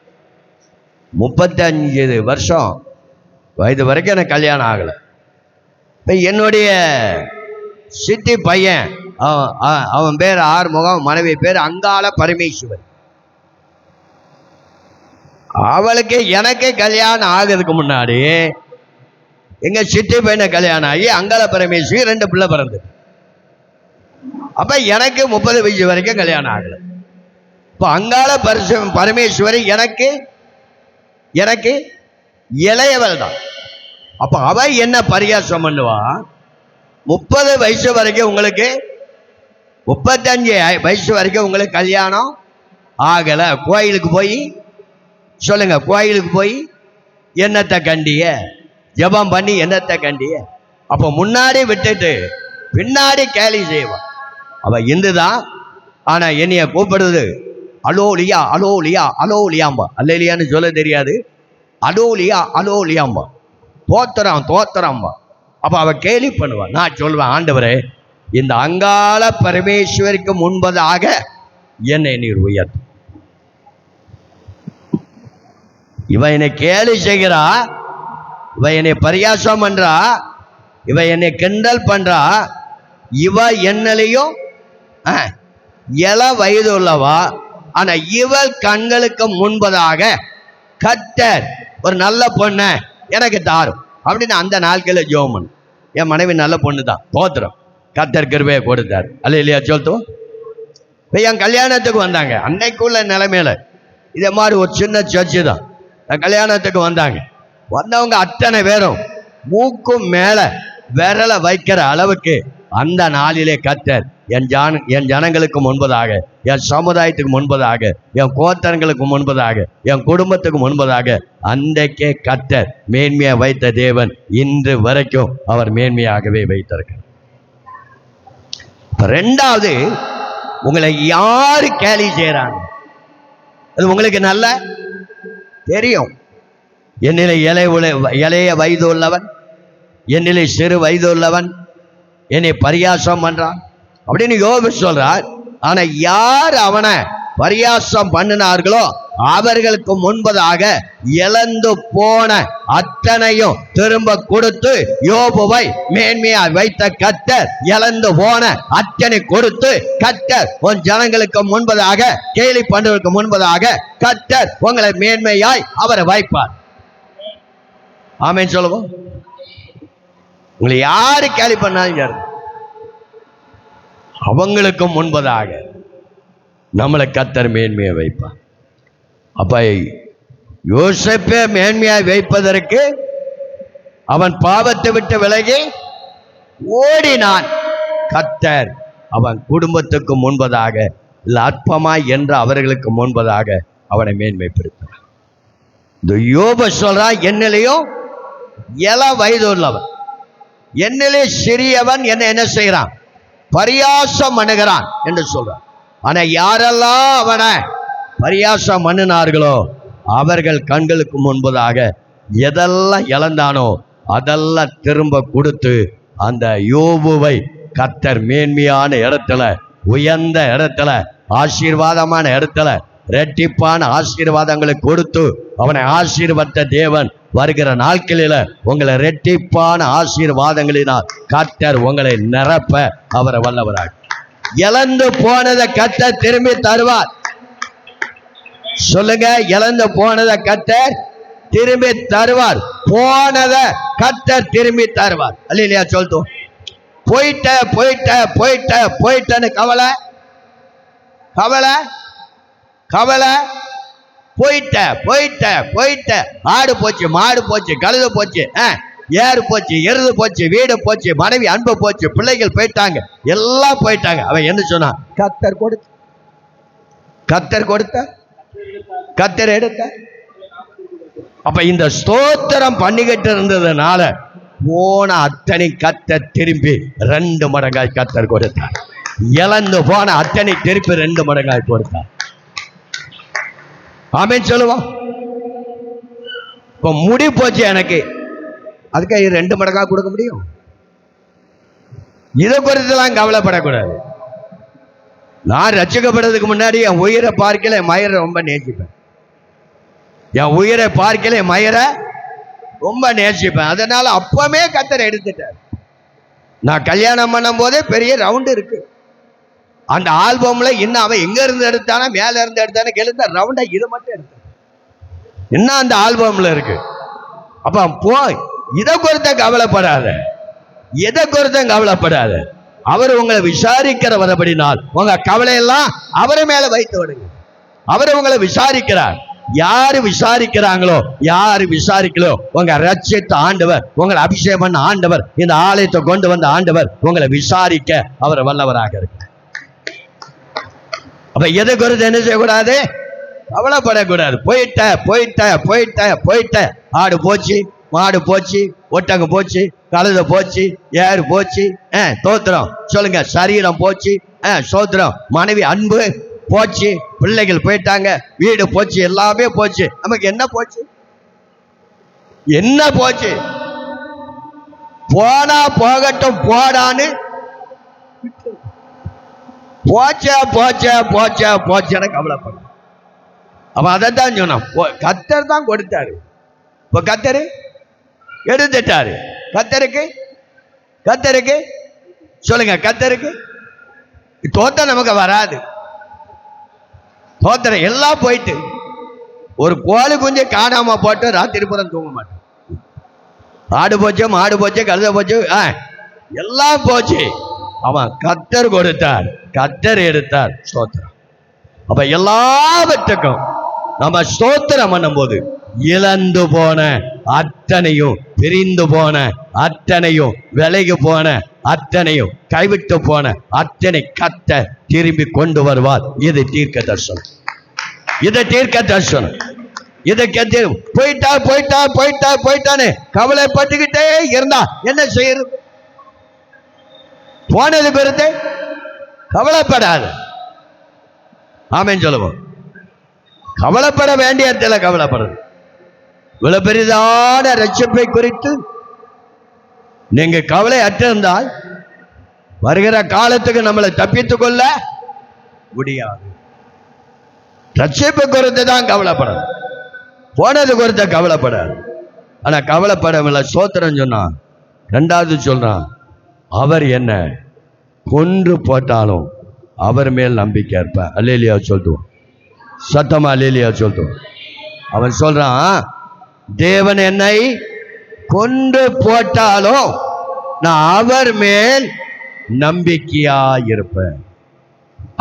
35 வருஷம் வயது வரைக்கும் எனக்கு கல்யாணம் ஆகல. இப்ப என்னுடைய சித்தி பையன், அவன் பேர் ஆறுமுகம், மனைவி பேர் அங்காள பரமேஸ்வரன். அவளுக்கு எனக்கு கல்யாணம் ஆகிறதுக்கு முன்னாடி எங்க சித்தி பையனை கல்யாணம் ஆகி அங்காள பரமேஸ்வரி 2 பிள்ளை பிறந்து. அப்ப எனக்கு 30 வயசு வரைக்கும் கல்யாணம் ஆகல. இப்ப அங்காள பரமேஸ்வரி எனக்கு இளையவள் தான். அப்ப அவ என்ன பரியாசம் பண்ணுவா? 30 வயசு வரைக்கும் உங்களுக்கு, 35 வயசு வரைக்கும் உங்களுக்கு கல்யாணம் ஆகல. கோயிலுக்கு போய் சொல்லுங்க, கோயிலுக்கு போய் என்னத்தை கண்டிய, ஜபம் பண்ணி என்னத்தை கண்டிய. அப்ப முன்னாடி விட்டுட்டு பின்னாடி கேலி செய்வான். அவ இந்துதான், ஆனா என்னைய கூப்பிடுறது அலோலியா அலோலியா அலோலியாம்பா. அல்லேலியான்னு சொல்ல தெரியாது, அலோலியா அலோலியாம்பா, தோத்திரம்பா. அப்ப அவ கேலி பண்ணுவான். நான் சொல்வேன், ஆண்டவரே, இந்த அங்காள பரமேஸ்வரிக்கு முன்பதாக என்னை நீர் உயர்த்து. இவ என்னை கேலி செய்கிறா, இவ என்னை பரியாசம் பண்றா, இவ என்னை கிண்டல் பண்றா. இவ என்னலையும் இள வயது உள்ளவா, ஆனா இவள் கண்களுக்கு முன்பதாக கர்த்தர் ஒரு நல்ல பொண்ணை எனக்கு தாரும் அப்படின்னு அந்த நாட்களில் ஜெபம். என் மனைவி நல்ல பொண்ணு தான், தோத்திரம், கர்த்தர் கிருபையை கொடுத்தார். அல்லேலூயா சொல்லுவோம். இப்போ என் கல்யாணத்துக்கு வந்தாங்க. அன்னைக்குள்ள நிலைமையில இதே மாதிரி ஒரு சின்ன சர்ச்சு தான். கல்யாணத்துக்கு வந்தவங்க அத்தனை பேரும் மூக்கும் மேல விரலை வைக்கிற அளவுக்கு அந்த நாளிலே கர்த்தர் என் ஜனங்களுக்கு முன்பதாக, என் சமுதாயத்துக்கு முன்பதாக, என் கோத்திரங்களுக்கு முன்பதாக, என் குடும்பத்துக்கு முன்பதாக அன்றைக்கே கர்த்தர் மேன்மையா வைத்த தேவன் இன்று வரைக்கும் அவர் மேன்மையாகவே வைத்திருக்கிறார். 2வது, உங்களை யாரு கேலி செய்யறாங்க அது உங்களுக்கு நல்லா தெரியும். என்னிலே இளைய வயது உள்ளவன், என்னிலே சிறு வயது உள்ளவன் என்னை பரியாசம் பண்றான் அப்படின்னு யோபு சொல்றார். ஆனா யார் அவனை பரியாசம் பண்ணினார்களோ அவர்களுக்கு முன்பதாக இழந்து போன அத்தனையும் திரும்ப கொடுத்து யோபுவை மேன்மையா வைத்த கர்த்தர் இழந்து போன அத்தனை கொடுத்து கர்த்தர் உன் ஜனங்களுக்கு முன்பதாக கேலி பண்ணுவதற்கு முன்பதாக கர்த்தர் உங்களை மேன்மையாய் அவரை வைப்பார். ஆமென் சொல்லுவோம். உங்களை யாரு கேலி பண்ணாலும் அவங்களுக்கு முன்பதாக நம்மளை கர்த்தர் மேன்மையை வைப்பார். அப்ப யோசேப்பை மேன்மையாய் வைப்பதற்கு அவன் பாவத்தை விட்டு விலகி ஓடினான். கர்த்தர் அவன் குடும்பத்துக்கு முன்பதாக இல்ல அற்பமாய் என்ற அவர்களுக்கு முன்பதாக அவனை மேன்மைப்படுத்தினான். இந்த யோபு சொல்றான், என்னிலையும் இள வயது உள்ளவன், என்னிலே சிறியவன் என்ன செய்யறான், பரியாசம் பண்ணுகிறான் என்று சொல்றான். ஆனா யாரெல்லாம் அவனை பரியாசம் பண்ணினார்களோ அவர்கள் கண்களுக்கு முன்பதாக எதெல்லாம் இழந்தானோ அதெல்லாம் திரும்ப கொடுத்து அந்த யோபுவை கர்த்தர் மேன்மையான இடத்துல, உயர்ந்த இடத்துல, ஆசீர்வாதமான இடத்துல இரட்டிப்பான ஆசீர்வாதங்களை கொடுத்து அவனை ஆசீர்வத்த தேவன் வருகிற நாட்களில உங்களை இரட்டிப்பான ஆசீர்வாதங்களினால் கர்த்தர் உங்களை நிரப்ப அவரை வல்லவராக. இழந்து போனதை கர்த்தர் திரும்பி தருவார். சொல்லுங்க, இழந்து போனதை கர்த்தர் திரும்பி தருவார். போனதை கர்த்தர் திரும்பி தருவார். அல்லையா சொல்லிட்டோம். போயிட்ட போயிட்ட போயிட்ட போயிட்டன்னு கவலை கவலை கவலை, போயிட்ட போயிட்ட போயிட்ட. ஆடு போச்சு, மாடு போச்சு, கழுது போச்சு, ஏறு போச்சு, எருது போச்சு, வீடு போச்சு, மனைவி அன்பு போச்சு, பிள்ளைகள் போயிட்டாங்க, எல்லாம் போயிட்டாங்க. அவன் என்ன சொன்னான், கர்த்தர் கொடுத்த, கர்த்தர் கொடுத்த, கர்த்தர் எடுத்த. அப்ப இந்த ஸ்தோத்திரம் பண்ணிக்கிட்டு இருந்ததுனால போன அத்தனை கர்த்தர் திரும்பி 2 மடங்காய் கர்த்தர் கொடுத்தார். இழந்து போன அத்தனை திருப்பி 2 மடங்காய் கொடுத்தார். ஆமென் சொல்லுவோம். இப்போ முடி போச்சு எனக்கு, அதுக்கு 2 மடங்கா கொடுக்க முடியும்? இதை குறித்துலாம் கவலைப்படக்கூடாது. நான் ரட்சிக்கப்படுறதுக்கு முன்னாடி என் உயிரை பார்க்கல என் மயிரை ரொம்ப நேசிப்பேன். என் உயிரை பார்க்கல என் மயிரை ரொம்ப நேசிப்பேன். அதனால அப்பவே கர்த்தர் எடுத்துட்டார். நான் கல்யாணம் பண்ணும் போதே பெரிய ரவுண்டு இருக்கு. அந்த ஆல்பம்ல இன்னும் அவன் எங்க இருந்து எடுத்தானா, மேல இருந்து எடுத்தானே கேளுங்க, ரவுண்டா இது மட்டும் எடுத்த என்ன அந்த ஆல்பம்ல இருக்கு. அப்ப போய் இதை குறித்த கவலைப்படாத, எதை குறித்த கவலைப்படாத. அவர் உங்களை விசாரிக்கிற வரபடினால் உங்க கவலையெல்லாம் அவரை மேல வைத்து விடுங்க. அவர் உங்களை விசாரிக்கிறார். யாரு விசாரிக்கிறாங்களோ, யாரு விசாரிக்கலோ, உங்க ரட்சித்த ஆண்டவர், உங்களை அபிஷேகம் பண்ண ஆண்டவர், இந்த ஆலயத்தை கொண்டு வந்த ஆண்டவர் உங்களை விசாரிக்க அவர் வல்லவராக இருக்கு. அப்ப எதை குறித்து என்ன செய்யக்கூடாது, கவலைப்படக்கூடாது. போயிட்ட போயிட்ட போயிட்ட போயிட்ட. ஆடு போச்சு, மாடு போச்சு, ஒட்டகம் போச்சு, கழுத போச்சு, ஏறு போச்சு, தோத்திரம் சொல்லுங்க. சரீரம் போச்சு, சோத்திரம். மனைவி அன்பு போச்சு, பிள்ளைகள் போயிட்டாங்க, வீடு போச்சு, எல்லாமே போச்சு. நமக்கு என்ன போச்சு, என்ன போச்சு? போனா போகட்டும் போடான்னு போச்ச போச்ச போச்ச போச்சேன்னு கவலைப்பட. அப்ப அதைத்தான் சொன்னான், கர்த்தர் தான் கொடுத்தாரு. இப்போ கர்த்தரு எடுத்துட்டாரு. கர்த்தருக்கு சொல்லுங்க, கர்த்தருக்கு தோத்திரம் நமக்கு வராது. தோத்திரம் எல்லாம் போயிட்டு, ஒரு கோழி குஞ்சு காணாம போட்டு ராத்திரி புறம் தூங்க மாட்டேன். ஆடு போச்சு, மாடு போச்சு, கழுத போச்சு, எல்லாம் போச்சு. அவன் கர்த்தர் கொடுத்தார், கர்த்தர் எடுத்தார். ஸ்தோத்திரம். அப்ப எல்லாவற்றுக்கும் நம்ம ஸ்தோத்திரம் பண்ணும் போது இழந்து போன அத்தனையும், பிரிந்து போன அத்தனையும், விலகி போன அத்தனையும், கைவிட்டு போன அத்தனை கர்த்தர் திரும்பி கொண்டு வருவார். இது தீர்க்க தரிசனம். இது தீர்க்க தரிசனம். இதுக்கு போயிட்டா போயிட்டா போயிட்டா போயிட்டான்னு கவலைப்பட்டுக்கிட்டே இருந்தா என்ன செய்யறது? போனது குறித்து கவலைப்படாது. ஆமென் சொல்லுவோம். கவலைப்பட வேண்டிய இடத்துல கவலைப்படுறது. இவ்வளவு பெரிதான ரட்சிப்பை குறித்து நீங்க கவலை அற்றிருந்தால் வருகிற காலத்துக்கு நம்மளை தப்பித்துக் கொள்ள முடியாது. ரட்சிப்பு குறித்து தான் கவலைப்படணும், போனது குறித்த கவலைப்படாது. ஆனா கவலைப்படவில்லை, சோத்திரம் சொன்னான். ரெண்டாவது சொல்றான், அவர் என்ன கொன்று போட்டாலும் அவர் மேல் நம்பிக்கை இருப்பேன். அல்லேலியா சொல்லுவோம், சத்தமா அல்லேலியா சொல்லுவோம். அவன் சொல்றான், தேவன் என்னை கொன்று போட்டாலும் நான் அவர் மேல் நம்பிக்கையா இருப்பேன்.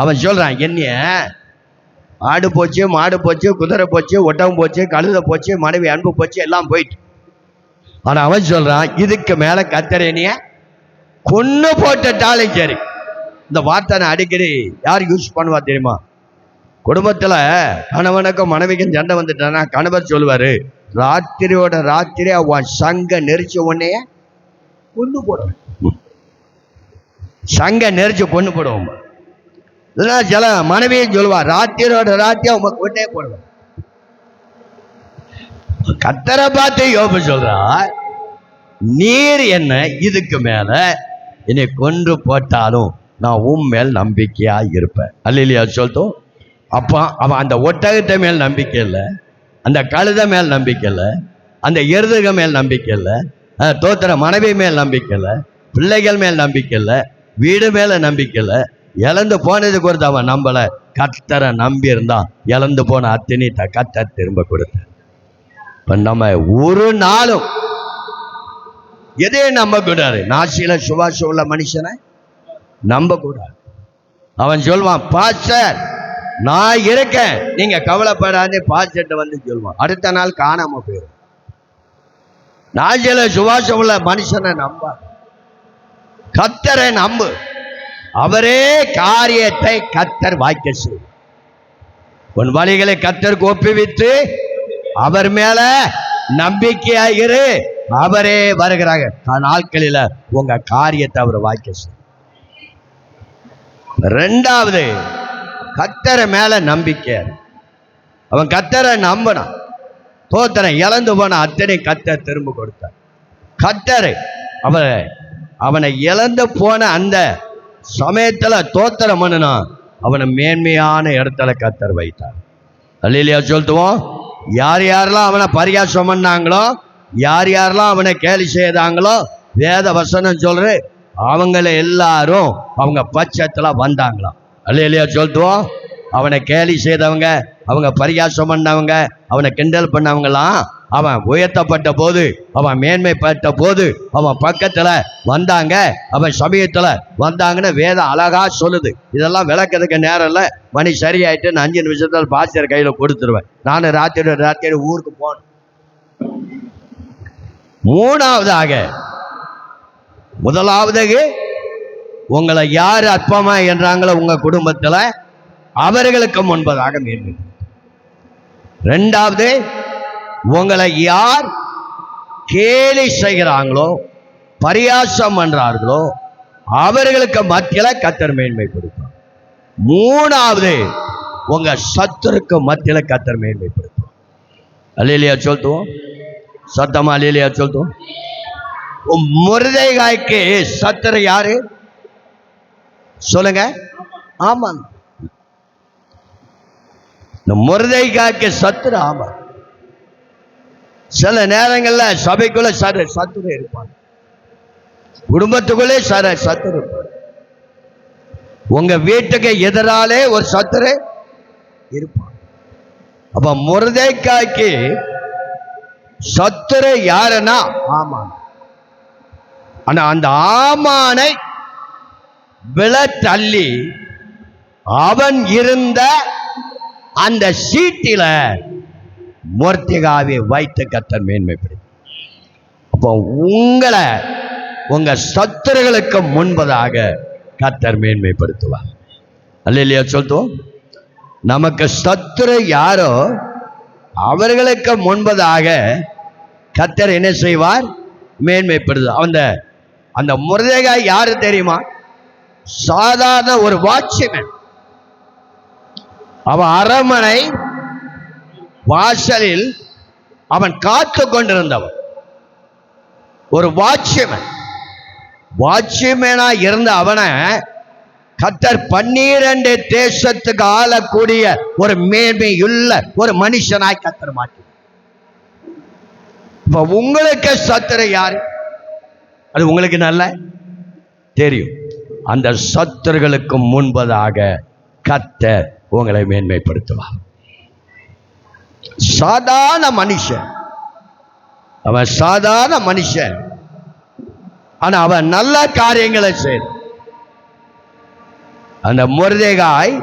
அவன் சொல்றான், என்னைய ஆடு போச்சு, மாடு போச்சு, குதிரை போச்சு, ஒட்டகம் போச்சு, கழுதை போச்சு, மனைவி அன்பு போச்சு, எல்லாம் போயிட்டு. ஆனா அவன் சொல்றான், இதுக்கு மேல கர்த்தரேனிய கொன்னு போட்டாலும் சரி. இந்த வார்த்தை நான் அடிக்கடி யார் யூஸ் பண்ணுவா தெரியுமா? குடும்பத்துல கணவனுக்கும் மனைவிக்கும் சண்டை வந்துட்டானா கணவர் சொல்லுவாரு, ராத்திரியோட ராத்திரி அவன் சங்க நெரிச்சு உன்னைய கொண்டு போடுவேன், சங்க நெரிச்சு கொண்டு போடுவோம். சில மனைவியும் சொல்லுவா, ராத்திரியோட ராத்திரி அவங்க கொண்டே போடுவேன். கர்த்தரை பார்த்து யோபு சொல்றா, நீர் என்ன இதுக்கு மேல என்னை கொன்று போட்டாலும் நான் உன் மேல் நம்பிக்கையா இருப்பேன். அல்லேலூயா சொல்லிட்டோம். அப்போ அவன் அந்த ஒட்டகத்தை மேல் நம்பிக்கை இல்லை, அந்த கழுதை மேல் நம்பிக்கை இல்லை, அந்த எருதுக மேல் நம்பிக்கை இல்லை, தோத்திர மனைவி மேல் நம்பிக்கை இல்லை, பிள்ளைகள் மேல் நம்பிக்கை இல்லை, வீடு மேல நம்பிக்கை இல்லை. இழந்து போனது குறித்து அவன் நம்பல, கர்த்தரை நம்பி இருந்தான். இழந்து போன அத்தனை கர்த்தர் திரும்ப கொடுத்தார். இப்ப நம்ம ஒரு நாளும் எதையும் நம்ப கூடாது. நாசியில சுவாசம் உள்ள மனுஷனை நம்ப கூடாது. அவன் சொல்வான், பாஸ்டர் நான் இருக்கேன், நீங்க கவலைப்படாதே பாஸ்டர் வந்து சொல்வான். அடுத்த நாள் காணாம போயிடும். நாசியில சுவாசம் உள்ள மனுஷனை நம்ப, கர்த்தரை நம்பு. அவரே காரியத்தை கர்த்தர் வாய்க்க செய்யும். உன் வழிகளை கர்த்தருக்கு ஒப்புவித்து அவர் மேல நம்பிக்கையாயிரு, அவரே வருகிறாங்க நாட்களில உங்க காரியத்தை அவர் வாய்க்க செய்யும். ரெண்டாவது, கர்த்தரை மேல நம்பிக்கை. அவன் கர்த்தரை நம்பினான், தோத்தனை இழந்து போன அத்தனை கர்த்தர் திரும்ப கொடுத்தார். கர்த்தரை அவனை இழந்து போன அந்த சமயத்துல தோத்திரம் பண்ணுனா அவனை மேன்மையான இடத்துல கர்த்தர் வைத்தார். அல்லேலூயா சொல்லுவோம். யார் யாரெல்லாம் அவனை பரியாசம் பண்ணாங்களோ, யார் யாரெல்லாம் அவனை கேலி செய்தாங்களோ, வேத வசனம் சொல்ற அவங்கள எல்லாரும் அவங்க பட்சத்துல வந்தாங்களாம். அல்லேலூயா சொல்லுவோம். அவனை கேலி செய்தவங்க, அவங்க பரியாசம் பண்ணவங்க, அவனை கிண்டல் பண்ணவங்களாம் அவன் உயர்த்தப்பட்ட போது, அவன் மேன்மைப்பட்ட போது அவன் பக்கத்துல வந்தாங்க, அவன் சமயத்துல வந்தாங்கன்னு வேதம் அழகா சொல்லுது. இதெல்லாம் விளக்கிறதுக்கு நேரம் இல்லை, மணி சரியாயிட்டு நான் 5 நிமிஷத்துல பாஸ்டர் கையில கொடுத்துருவேன். நானும் ராத்திரி ஊருக்கு போனேன். முதலாவது உங்களை யார் அற்பமா என்றாங்களோ உங்க குடும்பத்துல அவர்களுக்கு முன்பதாக மேன்மை. ரெண்டாவது, உங்களை யார் கேலி செய்கிறாங்களோ, பரியாசம் பண்றார்களோ அவர்களுக்கு மத்தியில கர்த்தர் மேன்மைப்படுத்தும். மூணாவது, உங்க சத்துருக்கு மத்தியில கர்த்தர் மேன்மைப்படுத்தும். அல்லேலூயா சொல்லுவோம், சத்தமா அல்லேலூயா சொல்லுவோம். மொர்தெகாய்க்கு சத்துரு யாரு சொல்லுங்க? ஆமா, மொர்தெகாய்க்கு சத்துரு. ஆமா, சில நேரங்கள்ல சபைக்குள்ள சத்துரு இருப்பாங்க, குடும்பத்துக்குள்ளே சத்துரு இருப்பாங்க, உங்க வீட்டுக்கு எதிராலே ஒரு சத்துரு இருப்பான். அப்ப மொர்தெகாய்க்கு சத்துரு யாருன்னா ஆமான். ஆனா அந்த ஆமானை விழ தள்ளி அவன் இருந்த அந்த சீட்டில மொர்தெகாயை வைத்து கர்த்தர் மேன்மைப்படுத்தி. அப்போ உங்களை உங்க சத்துருகளுக்கு முன்பதாக கர்த்தர் மேன்மைப்படுத்துவார். அல்லேலூயா சொல்லுவோம். நமக்கு சத்துரு யாரோ அவர்களுக்கு முன்பதாக கர்த்தர் என்ன செய்வார்? மேன்மைப்படுது. அந்த மொர்தெகாய் யாரு தெரியுமா? சாதாரண ஒரு வாட்ச்மேன். அவன் அரண்மனை வாசலில் அவன் காத்து கொண்டிருந்தவன் ஒரு வாட்ச்மேனா இருந்த அவனை கர்த்தர் 12 தேசத்துக்கு ஆளக்கூடிய ஒரு மேன்மையுள்ள ஒரு மனுஷனாய் கர்த்தர் மாற்றி. இப்ப உங்களுக்கு சத்துரு யாரு? அது உங்களுக்கு நல்லா தெரியும். அந்த சத்துருகளுக்கு முன்பதாக கர்த்தர் உங்களை மேன்மைப்படுத்துவார். சாதாரண மனுஷன், அவன் சாதாரண மனுஷன், ஆனா அவன் நல்ல காரியங்களை செய்த. அந்த மொர்தெகாய்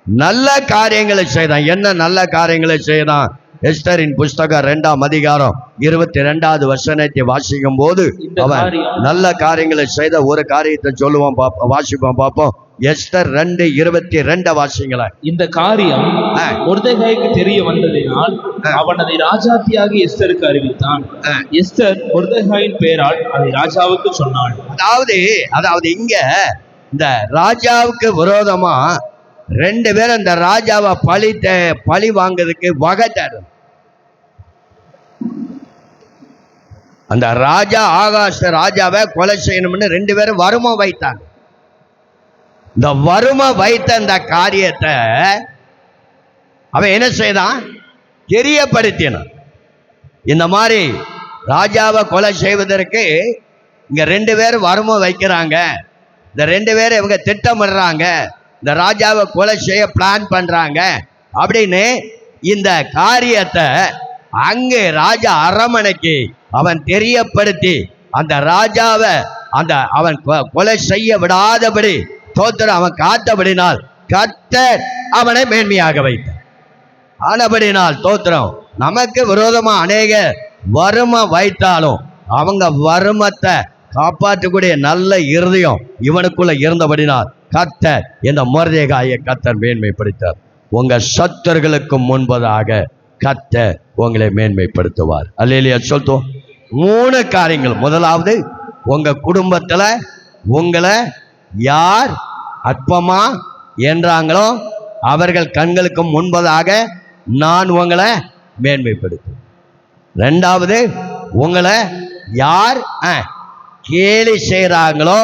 நல்ல காரியங்களை செய்தான். என்ன நல்ல காரியங்களை செய்தான்? எஸ்தரின் புஸ்தகம் 2ஆம் அதிகாரம் 22வது வசனத்தை வாசிக்கும் போது அவன் நல்ல காரியங்களை செய்த ஒரு காரியத்தை சொல்லுவான். வாசிப்போம் பார்ப்போம். எஸ்தர் 2:22 வாசிங்கள. இந்த காரியம் மொர்தெகாய்க்கு தெரிய வந்ததினால் அவன் அதை ராஜாத்தியாகி எஸ்தருக்கு அறிவித்தான். எஸ்தர் மொர்தெகாயின் பெயரால் அதை ராஜாவுக்கு சொன்னாள். அதாவது இங்க இந்த ராஜாவுக்கு விரோதமா 2 பேரும் இந்த ராஜாவை பழி வாங்குறதுக்கு வகை தேடும். அந்த ராஜா ஆகாஷ ராஜாவை கொலை செய்யணும்னு 2 பேரும் வறுமை வைத்தாங்க. இந்த வறுமை வைத்த இந்த காரியத்தை அவன் என்ன செய்தான்? தெரியப்படுத்தினான். இந்த மாதிரி ராஜாவை கொலை செய்வதற்கு இங்க 2 பேரும் வறுமை வைக்கிறாங்க. இந்த 2 பேரும் இவங்க திட்டமிடுறாங்க. இந்த ராஜாவை கொலை செய்ய பிளான் பண்றாங்க அப்படின்னு இந்த காரியத்தை அங்கே ராஜா அரமனைக்கு அவன் தெரியப்படுத்தி அந்த ராஜாவை அவன் கொலை செய்ய விடாதபடி தோத்திரம் அவன் காத்தபடினால் கர்த்தர் அவனை மேன்மையாக வைத்தார். ஆனபடினால் தோத்திரம் நமக்கு விரோதமா அநேக வறுமை வைத்தாலும் அவங்க வறுமத்தை காப்பாற்றக்கூடிய நல்ல இருதயம் இவனுக்குள்ள இருந்தபடினால் கர்த்தர் இந்த மொர்தெகாயை கர்த்தர் மேன்மைப்படுத்தார். உங்க சத்துருகளுக்கு முன்பதாக கர்த்தர் உங்களை மேன்மைப்படுத்துவார். அல்லேலூயா சொல்லுவோம். 3 காரியங்கள். முதலாவது, உங்க குடும்பத்துல உங்களை யார் அற்பமா என்றாங்களோ அவர்கள் கண்களுக்கு முன்பதாக நான் உங்களை மேன்மைப்படுத்துவேன். 2வது, உங்களை யார் கேலி செய்கிறாங்களோ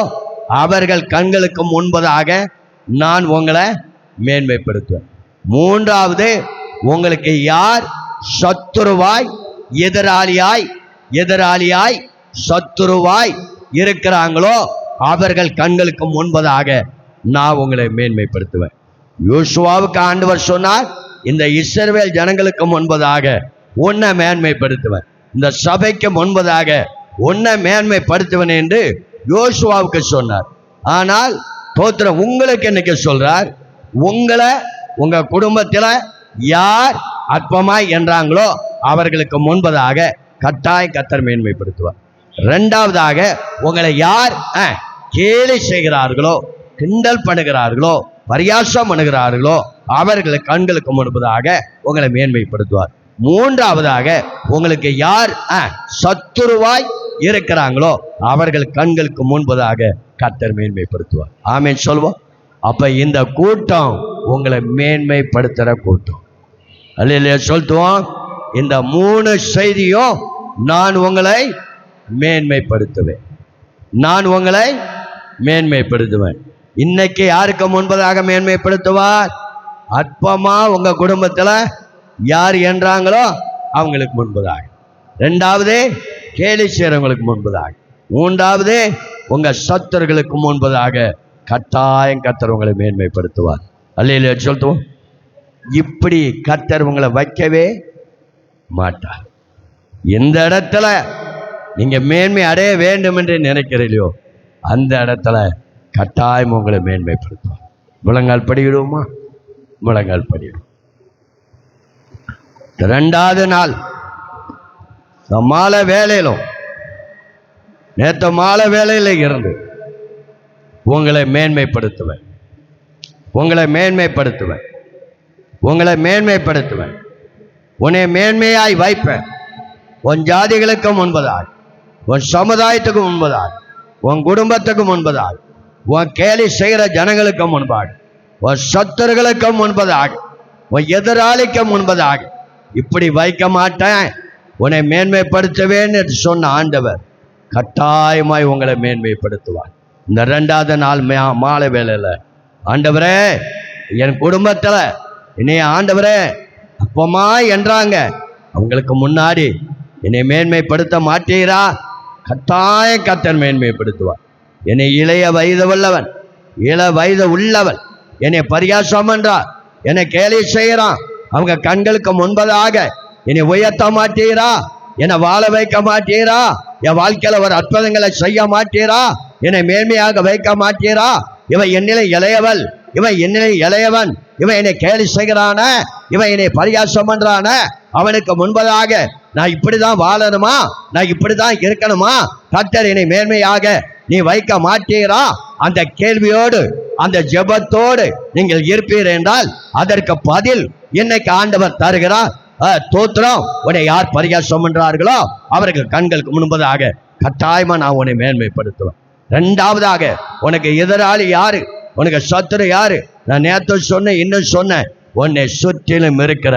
அவர்கள் கண்களுக்கு முன்பதாக நான் உங்களை மேன்மைப்படுத்துவேன். 3வது, உங்களுக்கு யார் சத்துருவாய் எதிராளியாய் சத்துருவாய் இருக்கிறாங்களோ அவர்கள் கண்களுக்கு முன்பதாக நான் உங்களை மேன்மைப்படுத்துவேன். யோசுவாவுக்கு ஆண்டவர் சொன்னார், இந்த இஸ்ரவேல் ஜனங்களுக்கு முன்பதாக உன்னை மேன்மைப்படுத்துவேன், இந்த சபைக்கு முன்பதாக உன்னை மேன்மைப்படுத்துவேன் என்று யோசுவாவுக்கு சொன்னார். ஆனால் தோத்திரம் உங்களுக்கு இன்னைக்கு சொல்றார், உங்களை உங்க குடும்பத்துல யார் அற்பமாய் என்றாங்களோ அவர்களுக்கு முன்பதாக கட்டாயம் கர்த்தர் மேன்மைப்படுத்துவார். 2வதாக, உங்களை யார் கேலி செய்கிறார்களோ கிண்டல் பண்ணுகிறார்களோ பரியாசம் பண்ணுகிறார்களோ அவர்களுக்கு கண்களுக்கு முன்பதாக உங்களை மேன்மைப்படுத்துவார். 3வதாக, உங்களுக்கு யார் சத்துருவாய் இருக்கிறாங்களோ அவர்கள் கண்களுக்கு முன்பதாக கர்த்தர் மேன்மைப்படுத்துவார். ஆமென் சொல்லுவோம். அப்ப இந்த கூட்டம் உங்களை மேன்மைப்படுத்துற கூட்டம். அல்லேலூயா சொல்லுவோம். இந்த 3 செய்தியும் நான் உங்களை மேன்மைப்படுத்துவேன். இன்னைக்கு யாருக்கு முன்பதாக மேன்மைப்படுத்துவார்? அற்பமா உங்க குடும்பத்துல யார் என்றாங்களோ அவங்களுக்கு முன்பதாக. 2வது, கேலி செய்றவங்களுக்கு முன்பதாக. 3வது, உங்க சத்துருகளுக்கு முன்பதாக கட்டாயம் கர்த்தர் உங்களை மேன்மைப்படுத்துவார். அல்லேலூயா சொல்லுவோம். இப்படி கர்த்தர் உங்களை வைக்கவே மாட்டார். எந்த இடத்துல நீங்க மேன்மை அடைய வேண்டும் என்று நினைக்கிறீர்களோ அந்த இடத்துல கட்டாயம் உங்களை மேன்மைப்படுத்துவார். முழங்கால் படியிடுவோமா? முழங்கால் படியிடும். 2வது நாள் மாலை வேலையிலும் நேற்று மாலை வேலையில இருந்து உங்களை மேன்மைப்படுத்துவேன். உன்னை மேன்மையாய் வைப்பேன். உன் ஜாதிகளுக்கு முன்பதாக, உன் சமுதாயத்துக்கு முன்பதாக, உன் குடும்பத்துக்கு முன்பதாக, உன் கேலி செய்கிற ஜனங்களுக்கு முன்பாக, உன் சத்துருகளுக்கு முன்பதாக, உன் எதிராளிக்கு முன்பதாக இப்படி வைக்க மாட்டேன், உன்னை மேன்மைப்படுத்துவேன் என்று சொன்ன ஆண்டவர் கட்டாயமாய் உங்களை மேன்மைப்படுத்துவார். இந்த 2வது நாள் மாலை வேளையில, ஆண்டவரே என் குடும்பத்துல என்னை ஆண்டவரே அப்பமா என்றாங்க, அவங்களுக்கு முன்னாடி என்னை மேன்மைப்படுத்த மாட்டீரா? கட்டாயம் கர்த்தர் மேன்மைப்படுத்துவார். என்னை இளைய வயது உள்ளவன், வயது உள்ளவன் என்னை பரியாசம் பண்றான், என்னை கேலி செய்யறான், அவங்க கண்களுக்கு முன்பதாக என்னை உயர்த்த மாட்டீரா? என்னை வாழ வைக்க மாட்டீரா? என் வாழ்க்கையில ஒரு அற்புதங்களை செய்ய மாட்டீரா? என்னை மேன்மையாக வைக்க மாட்டீரா? இவன் என்னிலே இளையவள், இவன் என்னிலே இளையவன், இவன் என்னை கேலி செய்கிறான, இவன் என்னை பரியாசம் பண்றான, அவனுக்கு முன்பதாக நான் இப்படிதான் வாழணுமா? நான் இப்படிதான் இருக்கணுமா? கர்த்தர் என்னை மேன்மையாக நீ வைக்க மாட்டீரா? அந்த கேள்வியோடு அந்த ஜெபத்தோடு நீங்கள் இருப்பீர் என்றால் அதற்கு பதில் இன்னைக்கு ஆண்டவர் தருகிறார். தோத்திரம். உன்னை யார் பரியாசம் பண்றார்களோ அவர்கள் கண்களுக்கு முன்பதாக கட்டாயமா நான் உன்னை மேன்மைப்படுத்துவேன். 2வதாக, உனக்கு எதிராளி யாரு? உனக்கு சத்துரு யாரு? நான் நேற்று சொன்னேன், இன்னும் சொன்னேன், உன்னை சுற்றிலும் இருக்கிற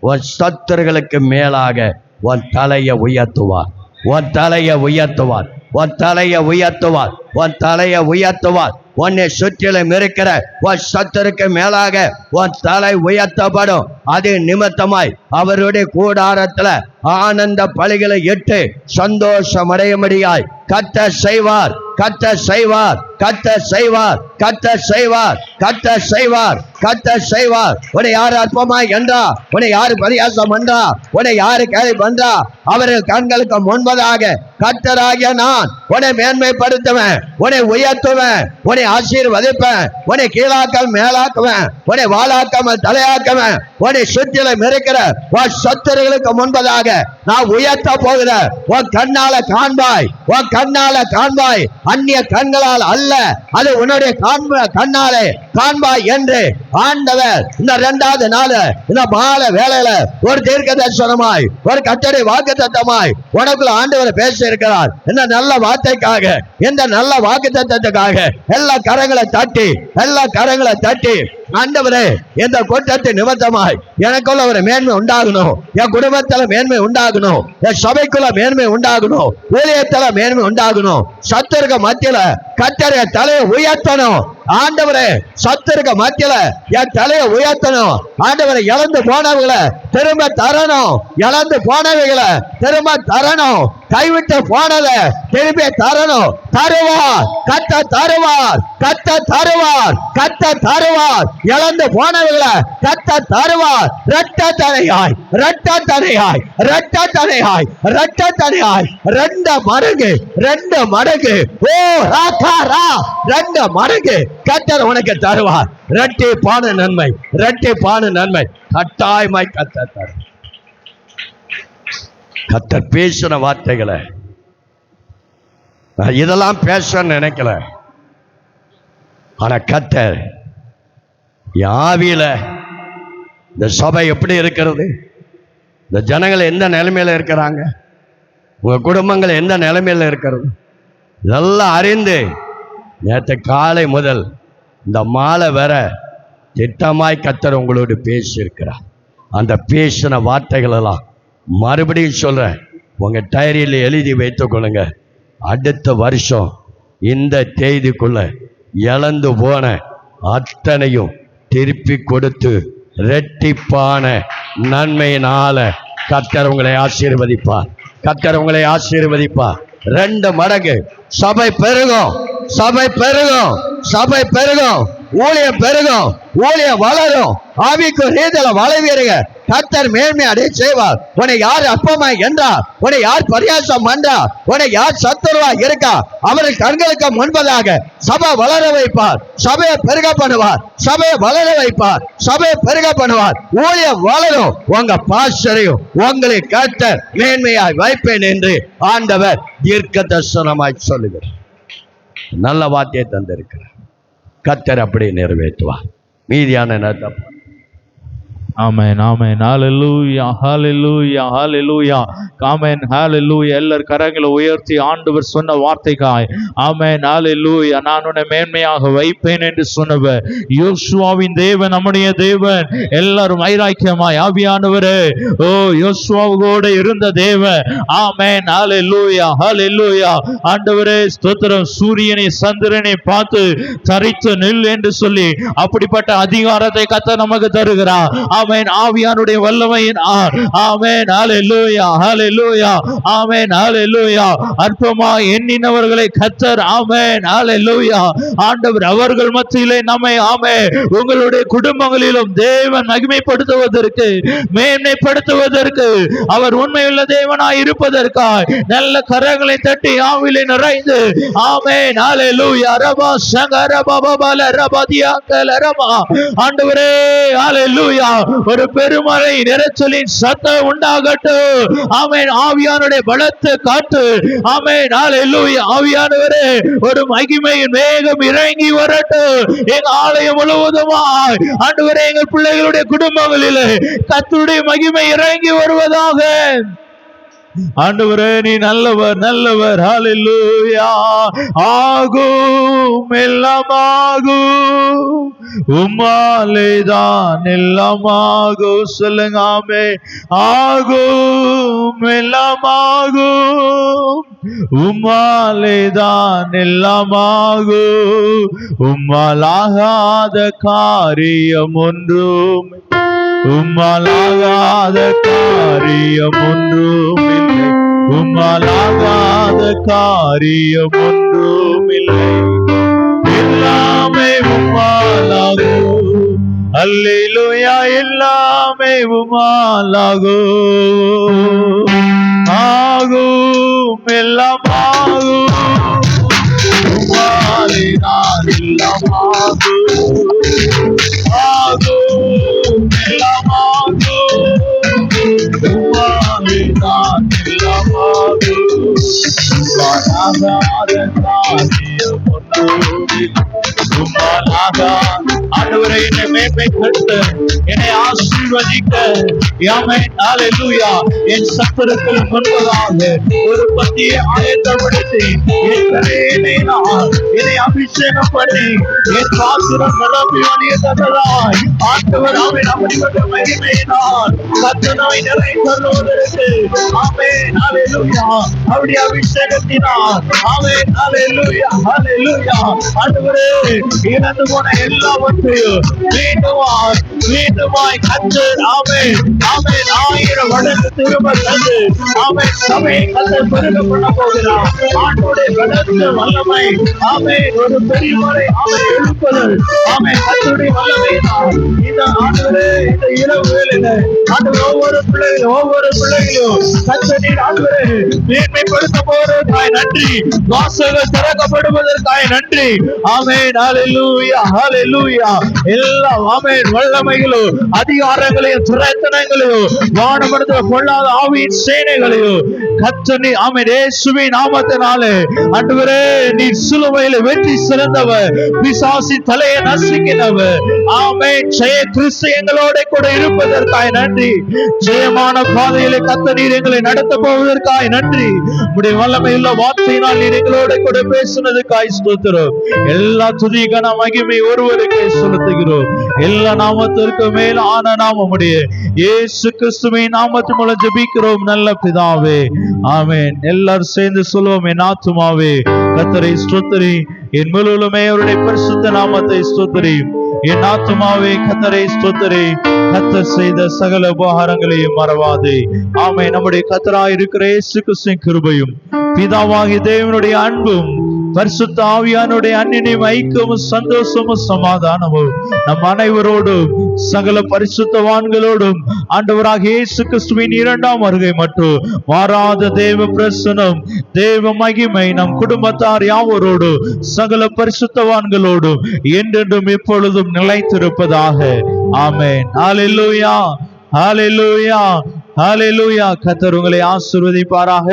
உன் சத்துருகளுக்கு மேலாக உன் தலையை உயர்த்துவார், உன் தலையை உயர்த்துவார், உன் தலையை உயர்த்துவார், உன் தலையை உயர்த்துவார். உன்னை சுற்றிலும் இருக்கிற உன் சத்துருக்கு மேலாக உன் தலை உயர்த்தப்படும். அது நிமித்தமாய் அவருடைய கூடாரத்துல ஆனந்த பலிகளை இட்டு சந்தோஷம் அடையும்படியாய் கர்த்தர் செய்வார், கர்த்தர் செய்வார், கர்த்தர் செய்வார், கர்த்தர் செய்வார், கர்த்தர் செய்வார், கர்த்தர் செய்வார். உன்னை யாரு அற்பமாய் என்றா? உன்னை யாரு பரியாசம் பண்றா? உன்னை யாரு கேலி பண்றா? அவர்கள் கண்களுக்கு முன்பதாக கர்த்தராகிய நான் உன்னை மேன்மைப்படுத்துவேன், உன்னை உயர்த்துவேன், உன்னை ஆசீர்வதிப்பேன், உன்னை கீழாக்காமல் மேலாக்குவேன், உன்னை வாழாக்காமல் தலையாக்குவேன். உன்னை சுற்றிலும் இருக்கிற உன் சத்துருகளுக்கு முன்பதாக நான் உயர்த்த போகிறேன். உன் கண்ணால காண்பாய், உன் கண்ணால காண்பாய், அந்நிய கண்களால் அல்ல, அது உன்னுடைய கண்ணாலே காண்பாய் என்று ஆண்டவர் இந்த 2வது நாள் இந்த மாலை வேளையில ஒரு தீர்க்க தரிசனமாய், ஒரு கர்த்தருடைய வாக்குத்தத்தமாய் உனக்குள்ள ஆண்டவர் பேச இருக்கிறார். இந்த நல்ல வார்த்தைக்காக, இந்த நல்ல வாக்குத்தத்தத்துக்காக எல்லா கரங்களை தட்டி, எல்லா கரங்களை தட்டி, ஆண்டவரே இந்த கூட்டத்தின் நிமித்தமாய் எனக்குள்ள ஒரு மேன்மை உண்டாகணும், என் குடும்பத்துல மேன்மை உண்டாகணும், என் சபைக்குள்ள மேன்மை உண்டாகணும், ஊழியத்துல மேன்மை உண்டாகணும், சத்துருக்க மத்தியில கர்த்தருடைய தலையை உயர்த்தணும். ஆண்டவரே சத்துருக்க மத்தியில என் தலையை உயர்த்தணும். ஆண்டவரை இழந்து போனவங்களை திரும்ப தரணும், இழந்து போனவைகளை திரும்ப தரணும், கைவிட்டு போனதை திரும்பி தரணும். தருவார், கத்த தருவார், கத்த தருவார், கத்த தருவார். இழந்து போனவர்களை கத்த தருவார். இரட்ட தனையாய், இரட்ட தனையாய், இரட்ட தனையாய், இரட்ட தனையாய், 2 மடங்கு, 2 மடங்கு, ஓ ராகாரா, 2 மடங்கு கர்த்தர் உனக்கு தருவார். இரட்டிப்பான நன்மை, இரட்டிப்பான நன்மை கட்டாயமாய் கர்த்தர் தருவார். கர்த்தர் பேசின வார்த்தைகளை நான் இதெல்லாம் பேச நினைக்கல, ஆனா கர்த்தர் ஆவியில இந்த சபை எப்படி இருக்கிறது, இந்த ஜனங்கள் எந்த நிலைமையில இருக்கிறாங்க, உங்க குடும்பங்கள் எந்த நிலைமையில இருக்கிறது, இதெல்லாம் அறிந்து நேற்று காலை முதல் இந்த மாலை வர திட்டமாய் கர்த்தர் உங்களோடு பேசியிருக்கிறார். அந்த பேசின வார்த்தைகள் எல்லாம் மறுபடியும் சொல்றேன், உங்க டைரியில் எழுதி வைத்துக் கொள்ளுங்க. அடுத்த வருஷம் இந்த தேதிக்குள்ள இழந்து போன அத்தனையும் திருப்பி கொடுத்து இரட்டிப்பான நன்மையினால கர்த்தர் உங்களை ஆசீர்வதிப்பார், கர்த்தர் உங்களை ஆசீர்வதிப்பார். 2 மடங்கு சபை பெருகும், சபை பெருகும், சபை பெருகும், ஊழியம் பெருகும், ஊழியம் வளரும், ஆவிக்கு ரீதியில வளவீருங்க. கர்த்தர் மேன்மை அடைய செய்வார். உன்னை யார் அற்பமாய் என்றா? உன்னை யார் பரியாசம் பண்றா? உன்னை யார் சத்துருவா இருக்கா? அவர்கள் கண்களுக்கு முன்பதாக சபை வளர வைப்பார், சபையை பெருக பண்ணுவார், சபையை வளர வைப்பார், சபையை பெருக பண்ணுவார். ஊழியம் வளரும். உங்க பாஸ்டரையும் உங்களை கர்த்தர் மேன்மையாய் வைப்பேன் என்று ஆண்டவர் தீர்க்க தரிசனமாய் சொல்லுகிறார். நல்ல வார்த்தையை தந்திருக்கிறார். கர்த்தர் அப்படி நிறைவேற்றுவார். மீதியான நேரத்தை ஆமென் ஆமென் ஹalleluya ஹalleluya ஹalleluya ஆமென் ஹalleluya எல்லார் கரங்களை உயர்த்தி ஆண்டவர் சொன்ன வார்த்தைக்காய் ஆமென் ஹalleluya நான் உன்னை மேன்மையாக வைப்பேன் என்று சொன்னவர் யோசுவாவின் தேவன் நம்முடைய தேவன். எல்லாரும் வைராக்கியமாய் ஆவியானவரே ஓ யோசுவாவோடு இருந்த தேவன் ஆமென் ஹalleluya ஹalleluya ஆண்டவரே ஸ்தோத்திரம். சூரியனை சந்திரனை பார்த்து தரித்து நில் என்று சொல்லி அப்படிப்பட்ட அதிகாரத்தை கர்த்தர் நமக்கு தருகிறார். ஆமென் ஆவியானுடைய வல்லமையின் ஆமென் ஹalleluya ஹalleluya ஆமென் ஹalleluya அற்பமாய் எண்ணினவர்களை கர்த்தர் ஆமென் ஹalleluya ஆண்டவர் அவர்கள் மத்தியிலே நம்மை ஆமென் உங்களுடைய குடும்பங்களிலும் தேவன் மகிமைப்படுத்துவதற்கு மேன்மைப்படுத்துவதற்கு அவர் உண்மையுள்ள தேவனாய் இருப்பதற்காய் நல்ல கரங்களை தட்டி ஆவிலே நிறைந்து ஆமென் ஹalleluya ரபா சங்கர பபபல ரபதியாக்கல ரபா ஆண்டவரே ஹalleluya ஒரு பெருமழை நிறைச்சலின் சத்தம் உண்டாகட்டும். ஆமென் ஆவியானுடைய பலத்தை காட்டு. ஆமென் ஹalleluya ஆவியானவரே ஒரு மகிமையின் வேகம் இறங்கி வரட்டும். எங்க ஆலயம் முழுவதுமாய் ஆண்டவரே எங்கள் பிள்ளைகளுடைய குடும்பங்களிலே கர்த்தருடைய மகிமை இறங்கி வருவதாக. ஆண்டவரே நீ நல்லவர் நல்லவர் ஹalleluya ஆகும் எல்லாம் ஆகும் உம்மாலேதான் எல்லாம் ஆகும். சொல்லுங்க ஆமென் ஆகும் எல்லாம் ஆகும் உம்மாலேதான் எல்லாம் ஆகும். உம்மாலாகாத காரியம் ஒன்றும் உம்மாலாகாத காரியம் ஒன்றும் இல்லை. உம்மாலாகாத காரியம் ஒன்றும் இல்லை. எல்லாமே உம்மாலாகும். அல்லேலூயா எல்லாமே உம்மாலாகும். ஆகும் எல்லாம் ஆகும் உம்மாலே நான் எல்லாம் ஆகும். ஆகும் எல்லாம் ஆகும் உம்மாலே நான் எல்லாம் ஆகும். உம்மாலாகாத காரியம் ஒன்றும் இல்லை. ஆண்டவரே என்னை மேன்மைப்படுத்த என்னை ஆசீர்வதிக்க ஆமென் ஹalleluya என் சத்துருக்கள் முன்பதாக ஒரு பந்தியை ஆயத்தப்படுத்தி என்னை அபிஷேகம் பண்ணி என் பாத்திரம் நிரப்பி வழியதற்காய் ஆண்டவர் ஆமென் அப்படிப்பட்ட மகிமையினால் கர்த்தனாய் நிறைந்தருளுவதற்கு ஆமென் ஹalleluya அவருடைய அபிஷேகத்தினால் ஆமென் ஹalleluya ஹalleluya ஆண்டவரே இழந்து போன எல்லாவற்றையும் மீண்டுமாய் கர்த்தர் ஆமென் ஆமென் 1000 மடங்கு திரும்ப தந்து ஆமென் சபையை கர்த்தர் பெருக பண்ண போகிறார். ஆண்டவருடைய பலத்த வல்லமை ஆமென் ஒரு பெரிய முறை ஆமென் எழுப்பது ஆமென் கர்த்தருடைய வல்லமையினால் இந்த ஆண்டவரே இந்த இரவு வேளையில ஆண்டவர் ஒவ்வொரு பிள்ளைகளையும் கர்த்தரின் ஆண்டவரே மேன்மைப்படுத்த போவதற்காய் நன்றி. வாசல்கள் திறக்கப்படுவதற்காய் நன்றி. ஆமென் ஹalleluya ஹalleluya எல்லாம் ஆமென் வல்லமைகளும் அதிகாரங்களையும் துரைத்தனங்களையும் வானமண்டல பொல்லாத ஆவியின் சேனைகளையும் கர்த்தர் ஆமென் இயேசுவின் நாமத்தினாலே ஆண்டவரே நீ சிலுவையிலே வெற்றி சிறந்தவர் பிசாசின் தலையை நசுக்கினவர் ஆமென் ஜெய கிறிஸ்து எங்களோட கூட இருப்பதற்காய் நன்றி. ஜெயமான பாதையிலே கர்த்தர் நீர் எங்களை நடத்த போவதற்காய் நன்றி. உம்முடைய வல்லமையுள்ள வார்த்தையினால் நீர் எங்களோட கூட பேசுனதுக்காய் ஸ்தோத்திரம். எல்லா துதி கன மகிமை ஒருவருக்கே செலுத்துகிறோம். எல்லா நாமத்திற்கு மேல் ஆன நாமம் உடைய இயேசு கிறிஸ்துவின் நாமத்தின் மூலம் ஜெபிக்கிறோம் நல்ல பிதாவே ஆமென். எல்லாரும் சேர்ந்து சொல்லுவோம் என் ஆத்துமாவே கர்த்தரை ஸ்தோத்திரி, என் முழுவதுமே அவருடைய பரிசுத்த நாமத்தை ஸ்தோத்திரி. என் ஆத்துமாவே கர்த்தரை ஸ்தோத்திரி, கர்த்தர் செய்த சகல உபகாரங்களையும் மறவாதே. ஆமென். நம்முடைய கர்த்தராய் இருக்கிற இயேசு கிறிஸ்துவின் கிருபையும் பிதாவாகிய தேவனுடைய அன்பும் பரிசுத்த ஆவியானுடைய அன்பினையும் ஐக்கியமும் சந்தோஷமும் சமாதானமும் நம் அனைவரோடும் சகல பரிசுத்தவான்களோடும் ஆண்டவராகிய இயேசு கிறிஸ்துவின் 2ஆம் வருகை மட்டும் மாறாத தேவ பிரசன்னம் தேவ மகிமை நம் குடும்பத்தார் யாவரோடும் சகல பரிசுத்தவான்களோடும் என்றென்றும் எப்பொழுதும் நிலைத்திருப்பதாக. ஆமென். ஹalleluya ஹalleluya ஹalleluya. கர்த்தர் உங்களை ஆசீர்வதிப்பாராக.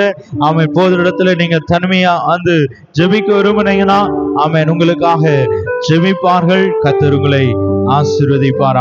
ஆமென். போகிற இடத்துல நீங்க தனிமையா வந்து ஜெபிக்க விரும்பினீங்கன்னா ஆமென் உங்களுக்காக ஜெபிப்பார்கள். கர்த்தர் உங்களை ஆசீர்வதிப்பாராக.